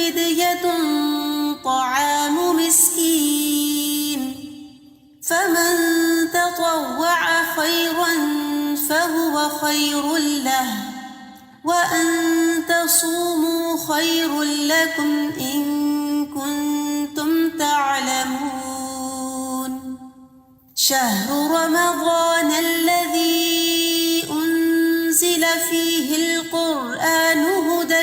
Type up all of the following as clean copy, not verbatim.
ففدية طعام مسكين فمن تطوع خيرا فهو خير له وأن تصوموا خير لكم إن كنتم تعلمون شهر رمضان الذي أنزل فيه القرآن هدى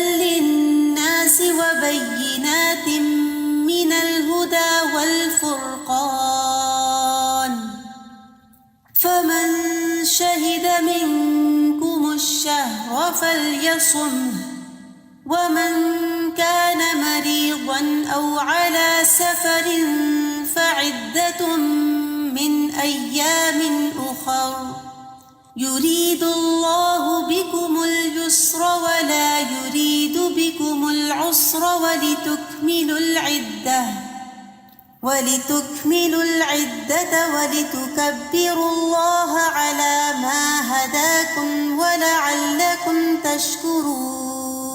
للناس وبينات من الهدى والفرقان فمن شهد منكم الشهر فليصمه ومن كان مريضا أو على سفر فعدة من أيام أخر يريد الله بكم اليسر ولا يريد بكم العسر ولتكملوا العدة ولتكبروا الله على ما هداكم ولعلكم تشكرون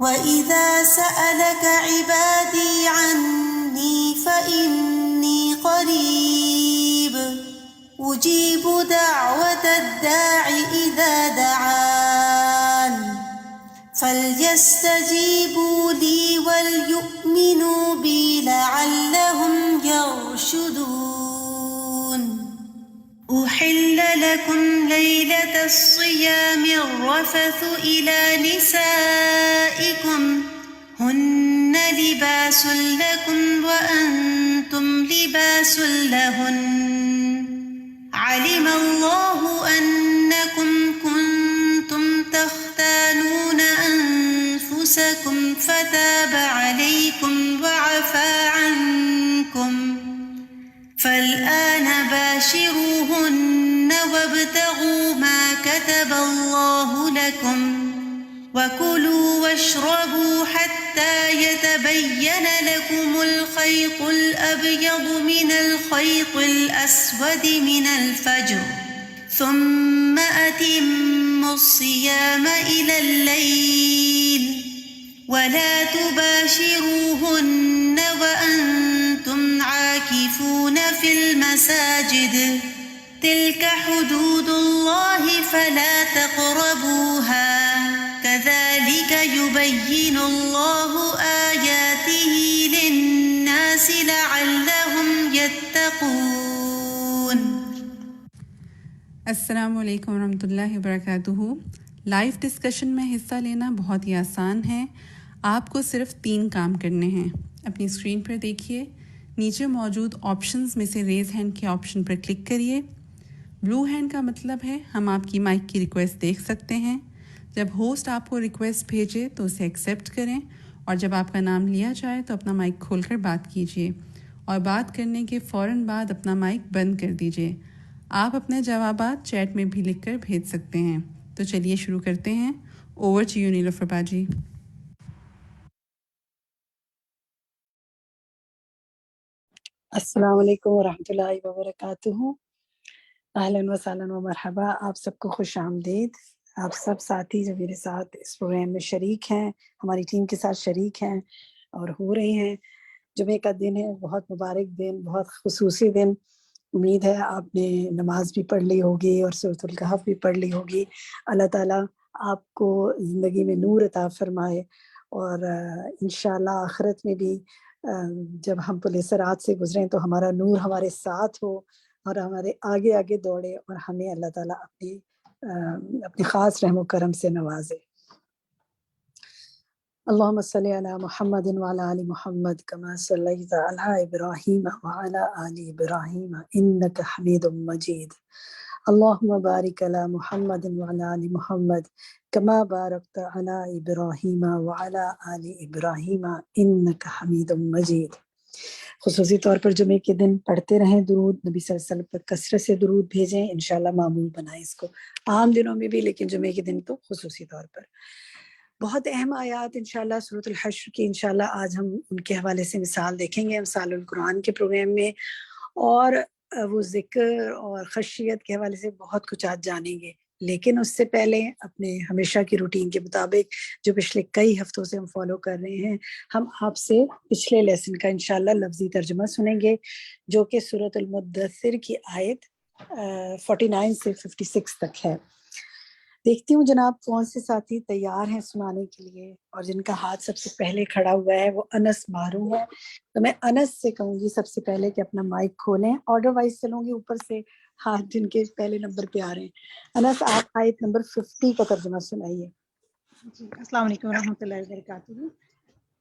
وإذا سألك عبادي عني فإني قريب أجيب دعوة الداع إذا دعان فليستجيبوا لي وليؤمنوا بي لعلهم يرشدون أحل لكم ليلة الصيام الرفث إلى نسائكم هن لباس لكم وأنتم لباس لهن علم الله أنكم كنتم تختانون أنفسكم فتاب عليكم وعفى عنكم فالآن باشروهن وابتغوا ما كتب الله لكم وكلوا واشربوا حتى يتبين لكم الخيط الأبيض من الخيط الأسود من الفجر ثم أتموا الصيام إلى الليل ولا تباشروهن وأنتم عاكفون في المساجد تلك حدود الله فلا تقربوها كذلك يبين الله آياته للناس لعلهم يتقون. السلام علیکم ورحمۃ اللہ وبرکاتہ. لائیو ڈسکشن میں حصہ لینا بہت ہی آسان ہے. آپ کو صرف 3 کام کرنے ہیں. اپنی اسکرین پر دیکھیے, نیچے موجود آپشنز میں سے ریز ہینڈ کے آپشن پر کلک کریے. بلو ہینڈ کا مطلب ہے ہم آپ کی مائک کی ریکویسٹ دیکھ سکتے ہیں. جب ہوسٹ آپ کو ریکویسٹ بھیجے تو اسے ایکسیپٹ کریں, اور جب آپ کا نام لیا جائے تو اپنا مائک کھول کر بات کیجیے, اور بات کرنے کے فوراً بعد اپنا مائک بند کر دیجیے. آپ اپنے جوابات چیٹ میں بھی لکھ کر بھیج سکتے ہیں. تو چلیے شروع کرتے ہیں. اوور ٹو یو نیلوفر باجی. السلام علیکم ورحمۃ اللہ وبرکاتہ. اہلاً وسہلاً و مرحبا. آپ سب کو خوش آمدید. آپ سب ساتھی جو میرے ساتھ اس پروگرام میں شریک ہیں, ہماری ٹیم کے ساتھ شریک ہیں اور ہو رہی ہیں. جمعہ کا دن ہے, بہت مبارک دن, بہت خصوصی دن. امید ہے آپ نے نماز بھی پڑھ لی ہوگی اور سورۃ الکہف بھی پڑھ لی ہوگی. اللہ تعالیٰ آپ کو زندگی میں نور عطا فرمائے, اور انشاءاللہ آخرت میں بھی جب ہم پل صراط سے گزریں تو ہمارا نور ہمارے ساتھ ہو اور ہمارے آگے آگے دوڑے, اور ہمیں اللہ تعالیٰ اپنی خاص رحم و کرم سے نوازے. اللہم صلی علی محمد وعلی آل محمد کما صلیت علی ابراہیم وعلی آل ابراہیم انک حمید مجید. اللہم بارک علی محمد وعلی آل محمد کما بارکت علی ابراہیم وعلی آل ابراہیم انک حمید مجید. خصوصی طور پر جمعے کے دن پڑھتے رہیں درود, نبی صلی اللہ علیہ وسلم پر کثرت سے درود بھیجیں. انشاءاللہ معمول بنائیں اس کو, عام دنوں میں بھی لیکن جمعے کے دن تو خصوصی طور پر. بہت اہم آیات انشاءاللہ سورۃ الحشر کی انشاءاللہ آج ہم ان کے حوالے سے مثال دیکھیں گے امثال القرآن کے پروگرام میں, اور وہ ذکر اور خشیت کے حوالے سے بہت کچھ آج جانیں گے. لیکن اس سے پہلے اپنے ہمیشہ کی روٹین کے مطابق جو پچھلے کئی ہفتوں سے ہم فالو کر رہے ہیں، ہم آپ سے پچھلے لیسن کا انشاءاللہ لفظی ترجمہ سنیں گے، جو کہ سورۃ المدثر کی آیت 49 سے 56 تک ہے۔ دیکھتی ہوں جناب کون سے ساتھی تیار ہیں سنانے کے لیے، اور جن کا ہاتھ سب سے پہلے کھڑا ہوا ہے وہ انس معروف ہے۔ تو میں انس سے کہوں گی سب سے پہلے کہ اپنا مائک کھولیں، آرڈر وائز چلوں گی اوپر سے ہاتھ جن کے پہلے نمبر پہ آ رہے ہیں۔ انس آپ آیت نمبر 50 کا ترجمہ سنائیے۔ جی السلام علیکم ورحمۃ اللہ وبرکاتہ۔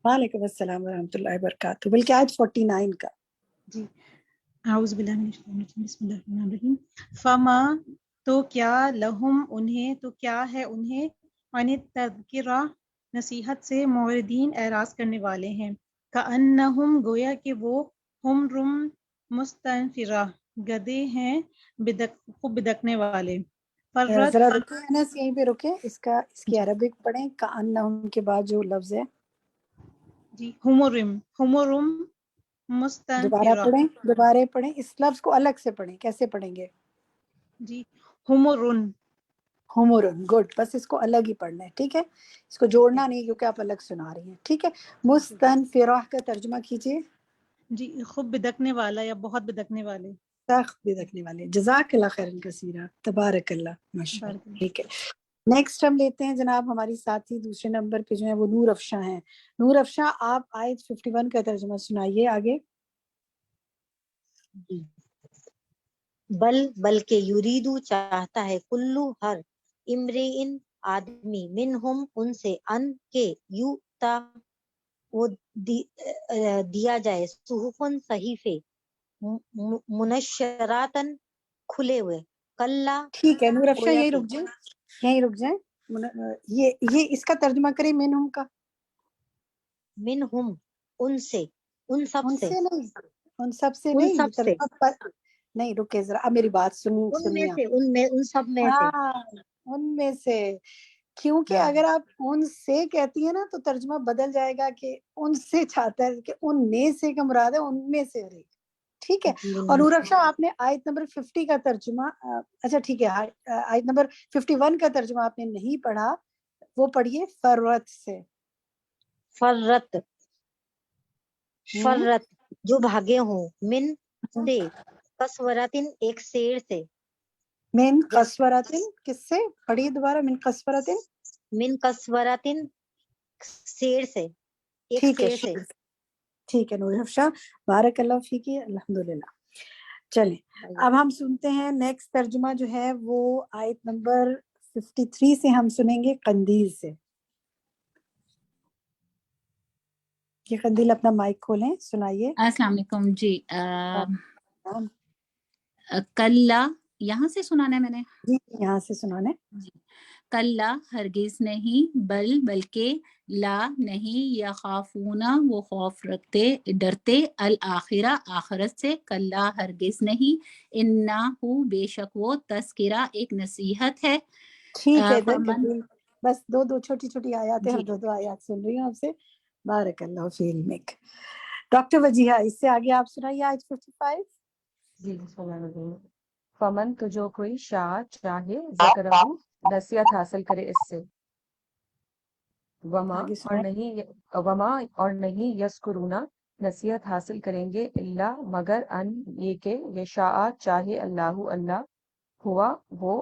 وعلیکم السلام ورحمۃ اللہ وبرکاتہ، بلکہ آیت 49 کا۔ جی اعوذ باللہ من الشیطان الرجیم، بسم اللہ الرحمن الرحیم۔ فما تو کیا لہم انہیں، تو کیا ہے انہیں، عن التذکرہ نصیحت سے معرضین اعراض کرنے والے ہیں، کأنہم گویا کہ وہ حمر مستنفرہ گدے ہیں خوب بدکنے والے، فرت ذرا رکیں انس، یہیں پہ رکیں، اس کی عربک پڑھیں، کأنہم کے بعد جو لفظ ہے جی حمرم دوبارہ مستنفرہ، پڑھیں، اس لفظ کو الگ سے پڑھیں، کیسے پڑھیں گے؟ جی حمرن، ہومورن، گڈ، بس اس کو الگ ہی پڑھنا ہے، ٹھیک ہے، اس کو جوڑنا نہیں کیونکہ آپ الگ سنا رہی ہیں، ٹھیک ہے۔ مستنفرہ کا ترجمہ کیجئے۔ جی خوب بدکنے والا یا بہت بدکنے والے۔ سخت بھی رکھنے والے، جزاک اللہ خیرن کثیرہ، تبارک اللہ، ماشاء بارک اللہ، اللہ۔ ٹھیک ہے۔ نیکسٹ ہم لیتے ہیں جناب ہماری ساتھی دوسرے نمبر پہ جو ہے وہ نور افشاں ہیں۔ نور افشاں آپ آیت 51 کا ترجمہ سنائیے آگے۔ بلکہ یریدو چاہتا ہے، کلو ہر امرئن آدمی، منہم ان سے، ان کے یوتا وہ دیا جائے، صحفن صحیفے، منشراتن کھلے ہوئے، کلا ٹھیک ہے نور افشاں، گویا یہیں کہ رک جائیں، یہیں رک جائیں۔ یہ اس کا ترجمہ کریں، منہم کا۔ منہم ان سے، ان سب ان سے، سے نہیں، ان سب سے ان نہیں، سب سے، ترجمہ پر نہیں، رکے ذرا، اب میری بات ان میں سنیے سے، آپ۔ ان میں، ان سب میں سے، ہاں، ان میں سے، کیونکہ ہاں اگر آپ ان سے کہتی ہیں نا تو ترجمہ بدل جائے گا کہ ان سے چاہتا ہے، کہ ان میں سے کا مراد ہے ان میں سے ایک، ٹھیک ہے۔ اور نور افشاں آپ نے آیت نمبر 50 کا ترجمہ، اچھا ٹھیک ہے، آیت نمبر 51 کا ترجمہ آپ نے نہیں پڑھا، وہ پڑھیے فرت سے۔ فرت، فرت جو بھاگے ہوں، من سے، کسورتن ایک شیر سے، من قسورتن، کس سے؟ پڑھیے دوبارہ، من قسورتن، من کسورتن شیر سے، ایک ٹھیک ہے، شیر سے، ٹھیک ہے نور افشاں، بارک اللہ فیکی، الحمدللہ۔ چلیں اب ہم سنتے ہیں نیکسٹ ترجمہ جو ہے وہ آیت نمبر 53 سے ہم سنیں گے، قندیل سے۔ یہ قندیل اپنا مائک کھولیں، سنائیے۔ السلام علیکم جی۔ کلا یہاں سے سنانا ہے میں نے؟ جی یہاں سے سنانے۔ جی کلا ہرگز نہیں، بلکہ لا نہیں، یخافون وہ خوف رکھتے ڈرتے، الآخرہ آخرت سے، کلا ہرگز نہیں، انہو بے شک وہ، تذکرہ ایک نصیحت ہے، ٹھیک ہے فمن بس دو چھوٹی چھوٹی آیات ہیں، جی دو آیات سن رہی ہوں آپ سے، بارک اللہ فی علمک۔ ڈاکٹر وجیہہ اس سے آگے آپ سنائیے آیت 55۔ جی بسم اللہ الرحمن الرحیم۔ فمن تو جو کوئی شاء چاہے، ذکرہ نصیحت حاصل کرے اس سے، وما آگے اور سنائیں۔ نہیں یذکرونا نصیحت حاصل کریں گے، اللہ مگر ان یہ کہ یشاء چاہے، اللہ ہوا وہ،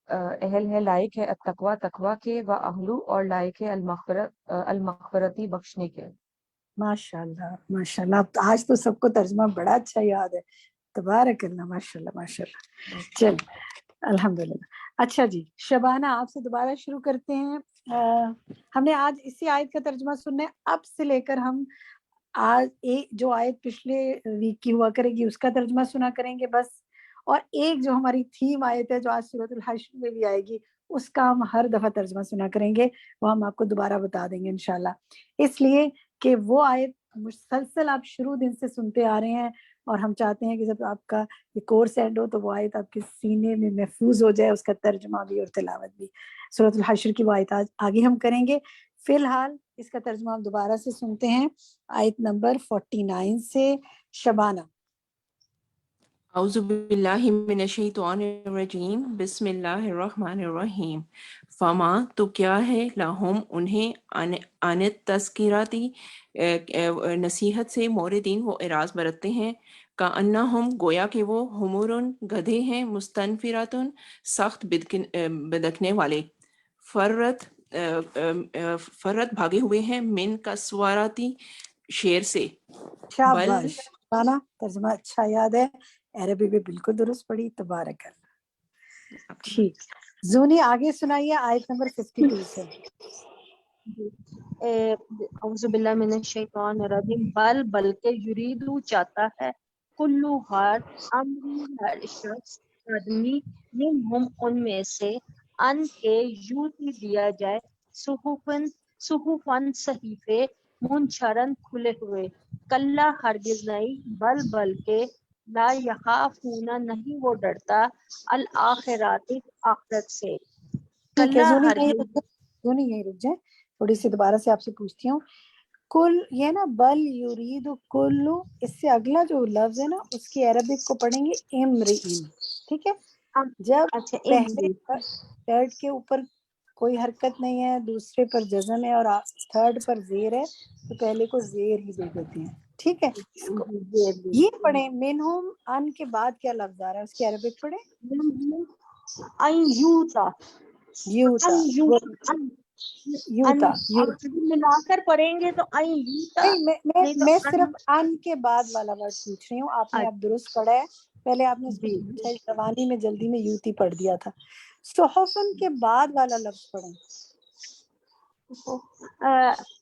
اہل ہے، لائق ہے، التقوی تقوی کے، و اہلو اور لائق ہے، المغفرتی بخشنے کے۔ ماشاء اللہ ماشاء اللہ، اب آج تو سب کو ترجمہ بڑا اچھا یاد ہے، تبارک اللہ، ماشاء اللہ ماشاء اللہ۔ چل الحمدللہ۔ اچھا جی شبانہ آپ سے دوبارہ شروع کرتے ہیں۔ ہم نے آج اسی آیت کا ترجمہ سننا ہے، اب سے لے کر ہم آج جو آیت پچھلے ویک کی ہوا کرے گی اس کا ترجمہ سنا کریں گے بس، اور ایک جو ہماری تھیم آیت ہے جو آج سورۃ الحشر میں بھی آئے گی اس کا ہم ہر دفعہ ترجمہ سنا کریں گے، وہ ہم آپ کو دوبارہ بتا دیں گے انشاءاللہ، اس لیے کہ وہ آیت مسلسل آپ شروع دن سے سنتے آ رہے ہیں، اور ہم چاہتے ہیں کہ جب آپ کا یہ کورس اینڈ ہو تو وہ آیت آپ کے سینے میں محفوظ ہو جائے، اس کا ترجمہ بھی اور تلاوت بھی۔ سورۃ الحشر کی وہ آیت آگے ہم کریں گے، فی الحال اس کا ترجمہ ہم دوبارہ سے سنتے ہیں، آیت نمبر 49 سے، شبانہ۔ اعوذ باللہ من الشیطان الرجیم بسم اللہ الرحمن الرحیم فما تو کیا ہے لہم انہیں ان تذکراتی نصیحت سے موردین وہ اعراض برتتے ہیں کأنہم گویا کہ وہ حمرن گدھے ہیں مستنفراتن سخت بدکنے والے فرت فرت بھاگے ہوئے ہیں من کسواراتی شیر سے بل شاباش رانا، ترجمہ اچھا یاد ہے، عربی بھی بالکل درست پڑھی، تبارک اللہ۔ ٹھیک، زونی آگے سنائیے آیت نمبر 52 سے۔ اعوذ باللہ من الشیطان الرجیم بل بلکہ یریدو چاہتا ہے کلو ہر شخص آدمی منہم ان میں سے ان کے یوتی دیا جائے صحفن صحیفے منشرن کھلے ہوئے کلا ہرگز نہیں بلکہ لا یخافون نہیں وہ ڈرتا الآخرات آخرت سے ٹھیک ہے کلا زونی ہرگز یہیں رک جائیں، تھوڑی سی دوبارہ سے آپ سے پوچھتی ہوں۔ کل یہ نا بل یرید کلو، اس سے اگلا جو لفظ ہے نا اس کی عربک کو پڑھیں گے امرئن، ٹھیک ہے؟ جب اچھا پہلے تھرڈ کے اوپر کوئی حرکت نہیں ہے، دوسرے پر جزم ہے اور تھرڈ پر زیر ہے تو پہلے کو زیر ہی دے دیتے ہیں، ٹھیک ہے؟ اس کو یہ پڑھیں منہم ان کے بعد کیا لفظ آ رہا ہے اس کی عربک پڑھیں یوتا یوتا، یوتا ملا کر پڑھیں گے تو یوتا نہیں، نہیں تو میں صرف ان کے بعد والا ورڈ پوچھ رہی ہوں، آپ نے اب درست پڑھا ہے، پہلے آپ نے اس کو جی روانی میں جلدی میں یوتی پڑھ دیا تھا۔ صحفن کے بعد والا لفظ پڑھیں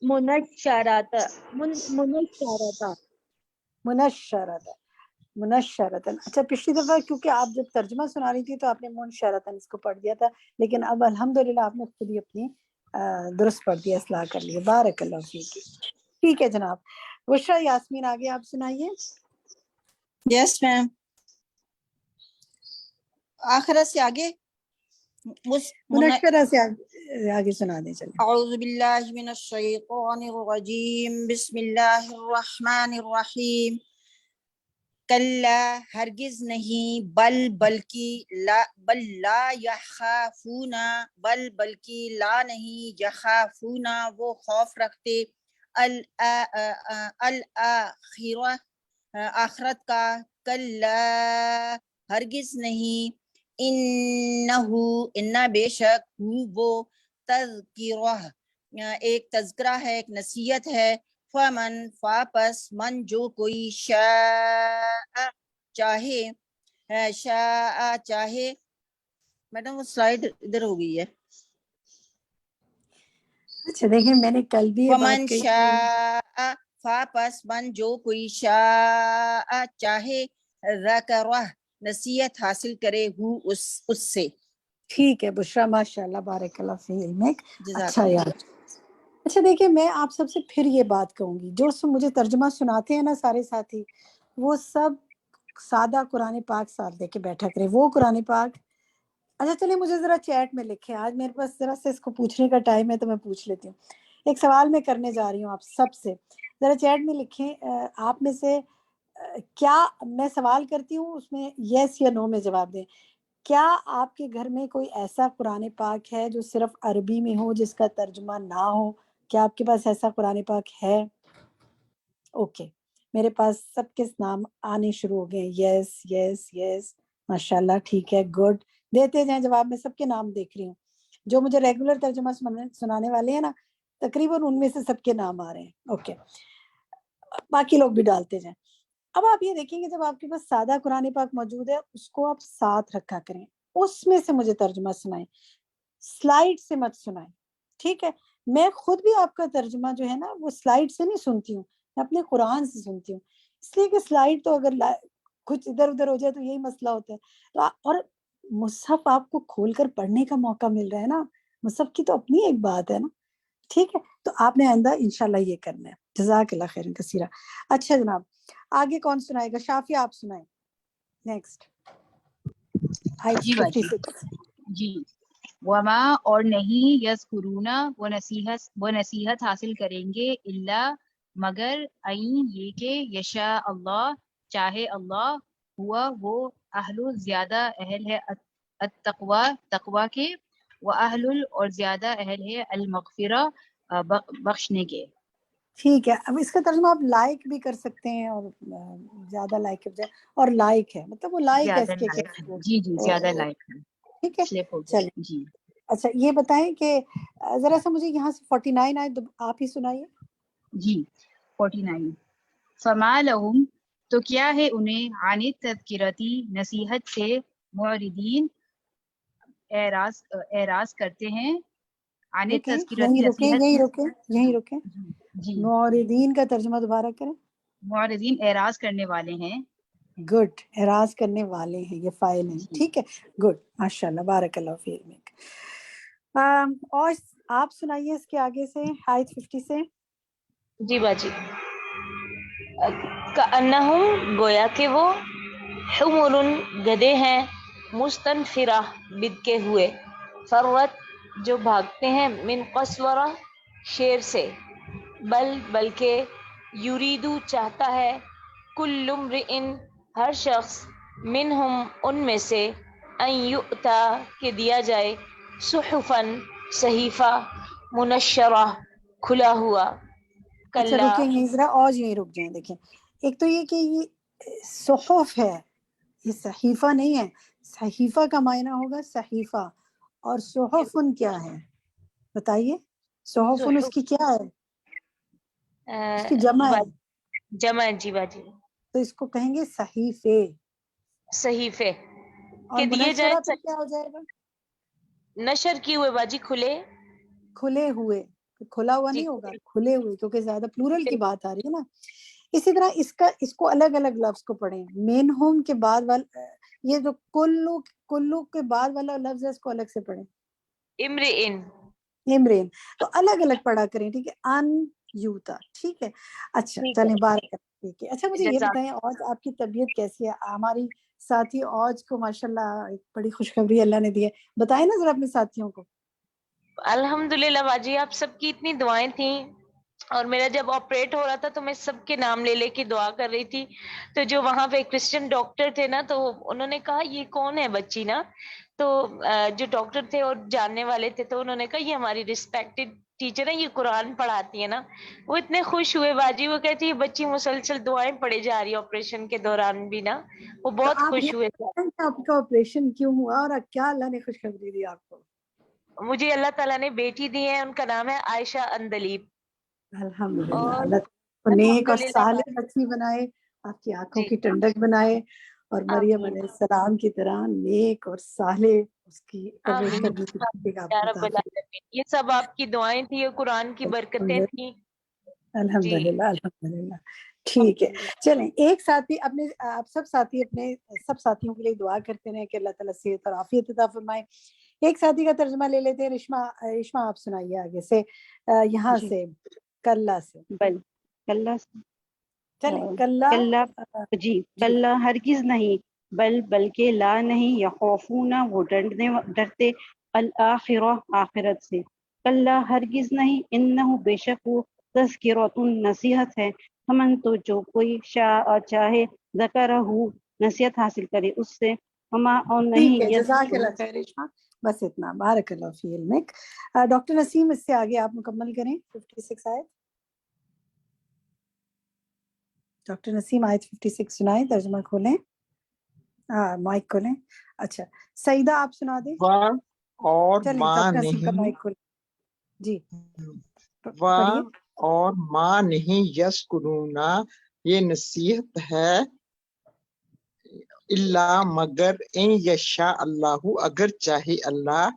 منشرات منشرۃ، منشرۃ۔ اچھا پچھلی دفعہ کیونکہ آپ جب ترجمہ سنا رہی تھی تو آپ نے منشرۃ اس کو پڑھ دیا تھا، لیکن اب الحمدللہ آپ نے خود ہی اپنی درست پڑھ دیا، اصلاح کر لیا، بارک اللہ فیک۔ ٹھیک ہے جناب، بشرا یاسمین آگے آپ سنائیے۔ یس میم، آخرت سے آگے منشرہ سے آگے سنا دیں چلیں۔ اعوذ باللہ من الشیطان الرجیم بسم اللہ الرحمن الرحیم کلا ہرگز نہیں بل لا یخافون بلکہ لا نہیں یخافون وہ خوف رکھتے الآخرہ آخرت کا کلا ہرگز نہیں انہ بے شک وہ تذکرہ ایک تذکرہ ہے، ایک نصیحت ہے، فمن پس من جو کوئی شاء چاہے میڈم وہ سلائیڈ ادھر ہو گئی ہے، اچھا دیکھیں میں نے کل بھی یہ فمن بات کہی، شاء پس من جو کوئی شاء چاہے ذکرہ نصیحت حاصل کرے ہو اس سے۔ ٹھیک ہے بشرا، ماشاء اللہ بارک اللہ فی علمک، جزاک اچھا اللہ۔ یاد۔ اچھا دیکھیں میں آپ سب سے پھر یہ بات کہوں گی، جو مجھے ترجمہ سناتے ہیں نا سارے ساتھی، وہ سب سادہ قرآن پاک ساتھ لے کے بیٹھا کرے، وہ قرآن پاک۔ اچھا چلیں مجھے ذرا چیٹ میں لکھیں، آج میرے پاس ذرا سے اس کو پوچھنے کا ٹائم ہے تو میں پوچھ لیتی ہوں۔ ایک سوال میں کرنے جا رہی ہوں آپ سب سے، ذرا چیٹ میں لکھیں آپ میں سے کیا، میں سوال کرتی ہوں اس میں یس یا نو میں جواب دیں، کیا آپ کے گھر میں کوئی ایسا قرآن پاک ہے جو صرف عربی میں ہو جس کا ترجمہ نہ ہو؟ کیا آپ کے پاس ایسا قرآن پاک ہے؟ اوکے، میرے پاس سب کے نام آنے شروع ہو گئے، یس یس یس، ماشاء اللہ، ٹھیک ہے، گڈ، دیتے جائیں جواب، میں سب کے نام دیکھ رہی ہوں، جو مجھے ریگولر ترجمہ سنانے والے ہیں نا تقریباً ان میں سے سب کے نام آ رہے ہیں، اوکے، باقی لوگ بھی ڈالتے جائیں۔ اب آپ یہ دیکھیں گے جب آپ کے پاس سادہ قرآن پاک موجود ہے اس کو آپ ساتھ رکھا کریں، اس میں سے مجھے ترجمہ سنائیں، سلائیڈ سے مت سنائیں، ٹھیک ہے؟ میں خود بھی آپ کا ترجمہ جو ہے نا وہ سلائیڈ سے نہیں سنتی ہوں، میں اپنے قرآن سے سنتی ہوں، اس لیے کہ سلائیڈ تو اگر کچھ ادھر ادھر ہو جائے تو یہی مسئلہ ہوتا ہے، تو اور مصحف آپ کو کھول کر پڑھنے کا موقع مل رہا ہے نا، مصحف کی تو اپنی ایک بات ہے نا، ٹھیک ہے؟ تو آپ نے آئندہ انشاءاللہ یہ کرنا ہے، جزاک اللہ خیر کثیرہ۔ اچھا جناب آگے کون سنائے گا؟ شافیہ آپ سنائیں نیکسٹ، جی باجی، 56۔ جی، وما اور نہیں یذکرون وہ نصیحت حاصل کریں گے الا مگر این یہ کہ یشاء اللہ چاہے اللہ ہوا وہ اہل زیادہ اہل ہے التقوا تقوا کے، واہل اور زیادہ اہل ہے المغفرہ بخشنے کے. ٹھیک ہے. اب اس کا ترجمہ آپ لائق بھی کر سکتے ہیں، اور زیادہ لائق کے بجائے اور لائق ہے، مطلب وہ لائق ہے زیادہ اس کے کہ لائق ہے. جی جی زیادہ لائق ہے. ٹھیک ہے. سلپ ہو گیا. چلیں جی اچھا یہ بتائیں کہ ذرا سا مجھے یہاں سے 49 آئے آپ ہی سنائیے. جی 49. فما لہم تو کیا ہے انہیں عن التذکرتی نصیحت سے معرضین اعراض کرتے ہیں. عن رکیں التذکرتی یہیں رکیں نصیحت یہیں سے رکیں یہیں رکیں. جی معرضین کا ترجمہ دوبارہ کریں. معرضین اعراض کرنے والے ہیں. گڈ. اعراض کرنے والے ہیں، یہ فاعل ہیں. جی ٹھیک ہے گڈ ماشاء اللہ بارک اللہ فی علمک. اور آپ سنائیے اس کے آگے سے آیت 50 سے. جی باجی. کأنہم گویا کہ وہ حمر گدے ہیں، مستنفرہ بدکے ہوئے، فرت جو بھاگتے ہیں، من قسورہ شیر سے، بلکہ یریدو چاہتا ہے، کل امرئ ہر شخص، منہم ان میں سے، ان یؤتا کہ دیا جائے، صحفاً صحیفہ، منشرہ کھلا ہوا. اچھا کلا رکیں یہیں ذرا اور یہیں رک جائیں. دیکھیں ایک تو یہ کہ یہ صحف ہے، یہ صحیفہ نہیں ہے. صحیفہ کا معنی ہوگا صحیفہ، اور صحفن کیا ہے بتائیے. صحفن اس کی کیا ہے؟ اس کی جمع ہے، جمع جی باجی. تو اس کو کہیں گے صحیفے. صحیفے اور کہ دیے جائے، منشرہ پھر کیا ہو جائے گا؟ نشر کیے ہوئے باجی، کھلے. کھلے ہوئے. کھلا ہوا جی نہیں ہوگا، کھلے ہوئے، کیونکہ زیادہ پلورل کی بات آ رہی ہے نا. اسی طرح اس کو الگ الگ لفظ کو پڑھیں. مینہم کے بعد والا، یہ جو کلو کے بعد والا لفظ ہے اس کو الگ سے پڑھیں. امرئن. امرین. تو الگ الگ پڑھا کریں. ٹھیک ہے. ان یوتا. ٹھیک ہے. اچھا ٹھیک چلیں ہے. بارک. ٹھیک ہے. اچھا مجھے یہ جزاک. بتائیں اوج آپ کی طبیعت کیسی ہے؟ ہماری ساتھی اوج کو ماشاءاللہ ایک بڑی خوشخبری اللہ نے دی ہے، بتائیں نا ذرا اپنے ساتھیوں کو. الحمدللہ باجی، آپ سب کی اتنی دعائیں تھیں، اور میرا جب آپریٹ ہو رہا تھا تو میں سب کے نام لے لے کے دعا کر رہی تھی. تو جو وہاں پہ کرسچن ڈاکٹر تھے نا، تو انہوں نے کہا یہ کون ہے بچی نا. تو جو ڈاکٹر تھے اور جاننے والے تھے، تو انہوں نے کہا یہ ہماری ریسپیکٹڈ ٹیچر ہے، یہ قرآن پڑھاتی ہے نا. وہ اتنے خوش ہوئے باجی، وہ کہتی ہے بچی مسلسل دعائیں پڑھے جا رہی ہے آپریشن کے دوران بھی نا. وہ تو بہت آپ یہ خوش ہوئے. بتائیں کہ آپ کا آپریشن کیوں ہوا اور کیا اللہ نے خوشخبری دی آپ کو؟ مجھے اللہ تعالیٰ نے بیٹی دی ہے، ان کا نام ہے عائشہ اندلیب. الحمدللہ. اور اللہ کو نیک اور الحمدللہ صالح بچی بنائے، آپ کی آنکھوں جی کی ٹنڈک بنائے، اور مریم آمین علیہ السلام کی طرح نیک اور صالح اس کی پرورش آمین کرنے کی توفیق آپ یا کو رب عطا فرمائے. العالمین. یہ سب آپ کی دعائیں تھی، یہ قرآن کی برکتیں تھیں. جی الحمدللہ الحمدللہ. ٹھیک ہے. چلیں ایک ساتھی اپنے آپ سب ساتھی اپنے سب ساتھیوں کے لیے دعا کرتے رہیں کہ اللہ تعالیٰ صحت اور عافیت عطا فرمائے. ایک ساتھی کا ترجمہ لے لیتے ہیں. ریشما آپ سنائیے آگے سے، یہاں جی سے کلّا سے. بل کلّا چلیں کلّا. کلّا جی جی کلّا ہرگز نہیں، بلکہ لا نہیں، یخافون وہ ڈرتے، الآخرہ آخرت سے، کلّا ہرگز نہیں، انہ بے شک وہ تذکرۃ نصیحت ہے، فمن تو جو کوئی شاء چاہے، ذکرہ نصیحت حاصل کرے اس سے، وما اور ٹھیک ہے. نہیں جزاک اللہ خیر ریشما. بس اتنا. بارک اللہ فی علمک. ڈاکٹر نسیم اس سے آگے آپ مکمل کریں 56 آیت. ڈاکٹر نسیم آیت 56 سنائیں، ترجمہ کھولیں. ہاں مائک کھولیں. اچھا سعیدہ آپ سنا دیں. اور چلیں ماں ڈاکٹر نسیم کا نہیں، مائک کھولیں. جی پڑھیے. اور ماں نہیں، یسکرونا یہ نصیحت ہے، اللہ مگر، ان یشاء اللہ اگر چاہے اللہ.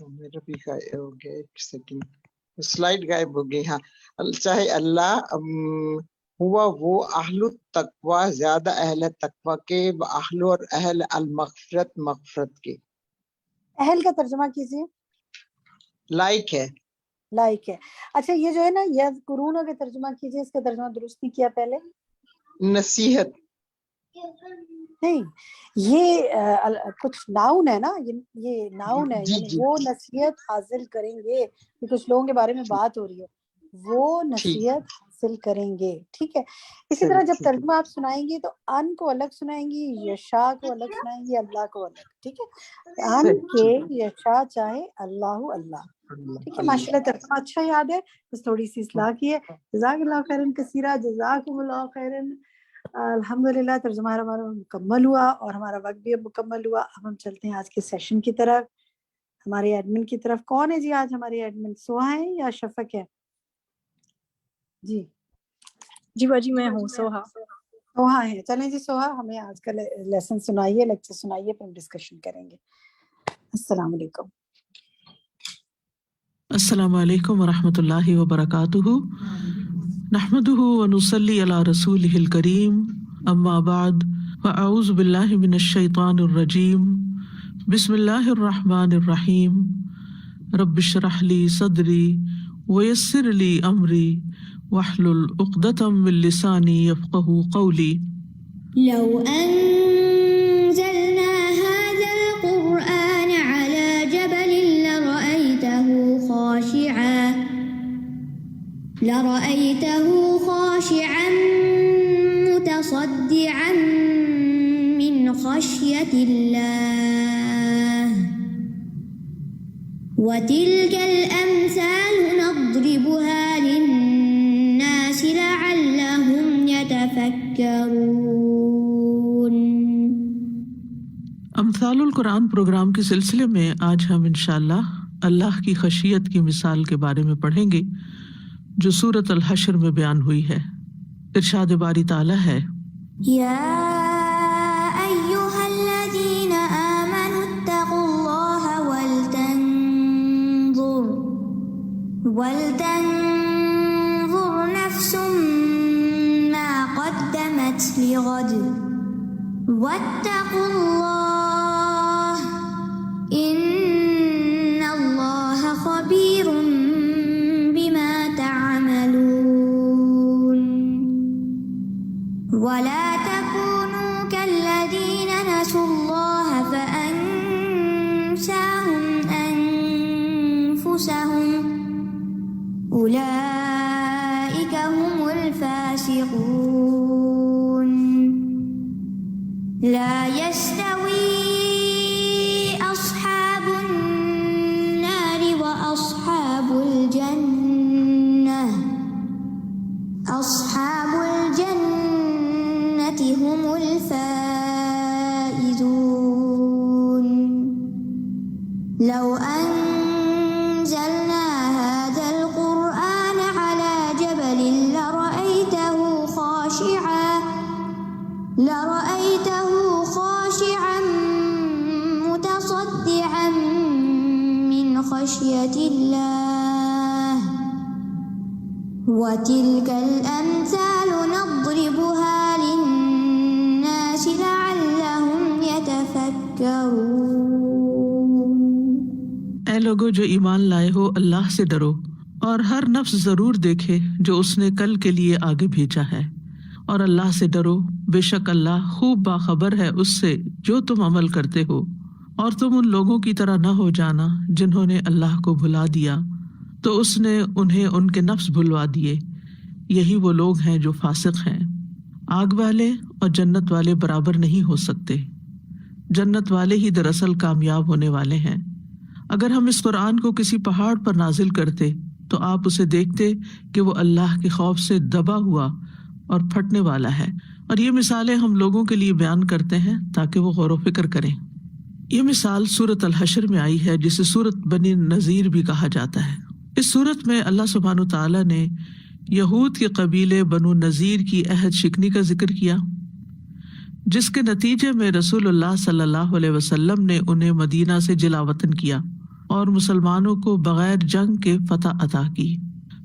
میرا بھی ہو گیا، ایک سیکنڈ سلائڈ غائب ہو گئی. ہاں چاہے اللہ، ہوا وہ اہل التقوی زیادہ اہل تقوی کے، اہل اور اہل المغفرت مغفرت کے. اہل کا ترجمہ کیجیے. لائک ہے. لائک ہے. اچھا یہ جو ہے نا یذکرون کا ترجمہ کیجیے. اس کا ترجمہ درست نہیں کیا پہلے. نصیحت نہیں، یہ کچھ ناؤن ہے نا، یہ ناؤن ہے، جی یعنی جی وہ نصیحت حاصل کریں گے. یہ کچھ لوگوں کے بارے میں بات ہو رہی ہے. وہ ٹھیک نصیحت حاصل کریں گے. ٹھیک ہے. اسی طرح جب ترجمہ آپ سنائیں گی تو ان کو الگ سنائیں گی, یشاء کو الگ سنائیں گی, اللہ کو الگ. ٹھیک ہے. ان کے یشاء چاہے اللہ اللہ. ٹھیک ہے. ماشاءاللہ ترجمہ اچھا یاد ہے, بس تھوڑی سی اصلاح کی ہے. جزاک اللہ خیرن کثیرہ, جزاکم اللہ خیرن. الحمدللہ ترجمہ ہمارا مکمل ہوا اور ہمارا وقت بھی اب مکمل ہوا. اب ہم چلتے ہیں آج کے سیشن کی طرف, ہمارے ایڈمن کی طرف. کون ہے جی آج ہمارے ایڈمن؟ سوہا ہے یا شفق ہے؟ جی جی باجی میں ہوں سوہا. سوہا ہے. چلیں جی سوہا, ہمیں آج کا لیسن سنائیے, لیکچر سنائیے, پھر ہم ڈسکشن کریں گے. السلام علیکم. السلام علیکم ورحمۃ اللہ وبرکاتہ. نحمده ونصلی علی رسولہ الکریم. اما بعد فاعوذ باللہ من الشیطان الرجیم. بسم اللہ الرحمن الرحیم. رب اشرح لی صدری ویسر لی امری واحلل عقدۃ من لسانی یفقہوا قولی. لو أنزلنا هذا القرآن على جبل لرأيته خاشعا متصدعا من خشية الله وتلك الأمثال نضربها للناس لعلهم يتفكرون. امثال القرآن پروگرام کے سلسلے میں آج ہم انشاءاللہ اللہ کی خشیت کی مثال کے بارے میں پڑھیں گے جو سورۃ الحشر میں بیان ہوئی ہے. ارشاد باری تعالیٰ ہے, یا ایہا الذین آمنوا اتقوا اللہ ولتنظر نفس ما قدمت لغد واتقوا اللہ ان اللہ خبیر بما تعملون. ولا تكونوا كالذين نسوا الله فأنساهم أنفسهم أولئك هم الفاسقون. لا يستوي أصحاب النار وأصحاب الجنة أصحاب الجنة هم الفائزون. لو أنزلنا هذا القرآن على جبل لرأيته خاشعا متصدعا من خشية الله وتلك الأمثال نضربها للناس لعلهم يتفكرون. اے لوگو جو ایمان لائے ہو, اللہ سے ڈرو اور ہر نفس ضرور دیکھے جو اس نے کل کے لیے آگے بھیجا ہے, اور اللہ سے ڈرو, بے شک اللہ خوب باخبر ہے اس سے جو تم عمل کرتے ہو. اور تم ان لوگوں کی طرح نہ ہو جانا جنہوں نے اللہ کو بھلا دیا تو اس نے انہیں ان کے نفس بھلوا دیے. یہی وہ لوگ ہیں جو فاسق ہیں. آگ والے اور جنت والے برابر نہیں ہو سکتے. جنت والے ہی دراصل کامیاب ہونے والے ہیں. اگر ہم اس قرآن کو کسی پہاڑ پر نازل کرتے تو آپ اسے دیکھتے کہ وہ اللہ کے خوف سے دبا ہوا اور پھٹنے والا ہے. اور یہ مثالیں ہم لوگوں کے لیے بیان کرتے ہیں تاکہ وہ غور و فکر کریں. یہ مثال سورۃ الحشر میں آئی ہے جسے سورۃ بنی نذیر بھی کہا جاتا ہے. اس سورت میں اللہ سبحانہ تعالیٰ نے یہود کے قبیلے بنو نذیر کی عہد شکنی کا ذکر کیا, جس کے نتیجے میں رسول اللہ صلی اللہ علیہ وسلم نے انہیں مدینہ سے جلا وطن کیا اور مسلمانوں کو بغیر جنگ کے فتح عطا کی.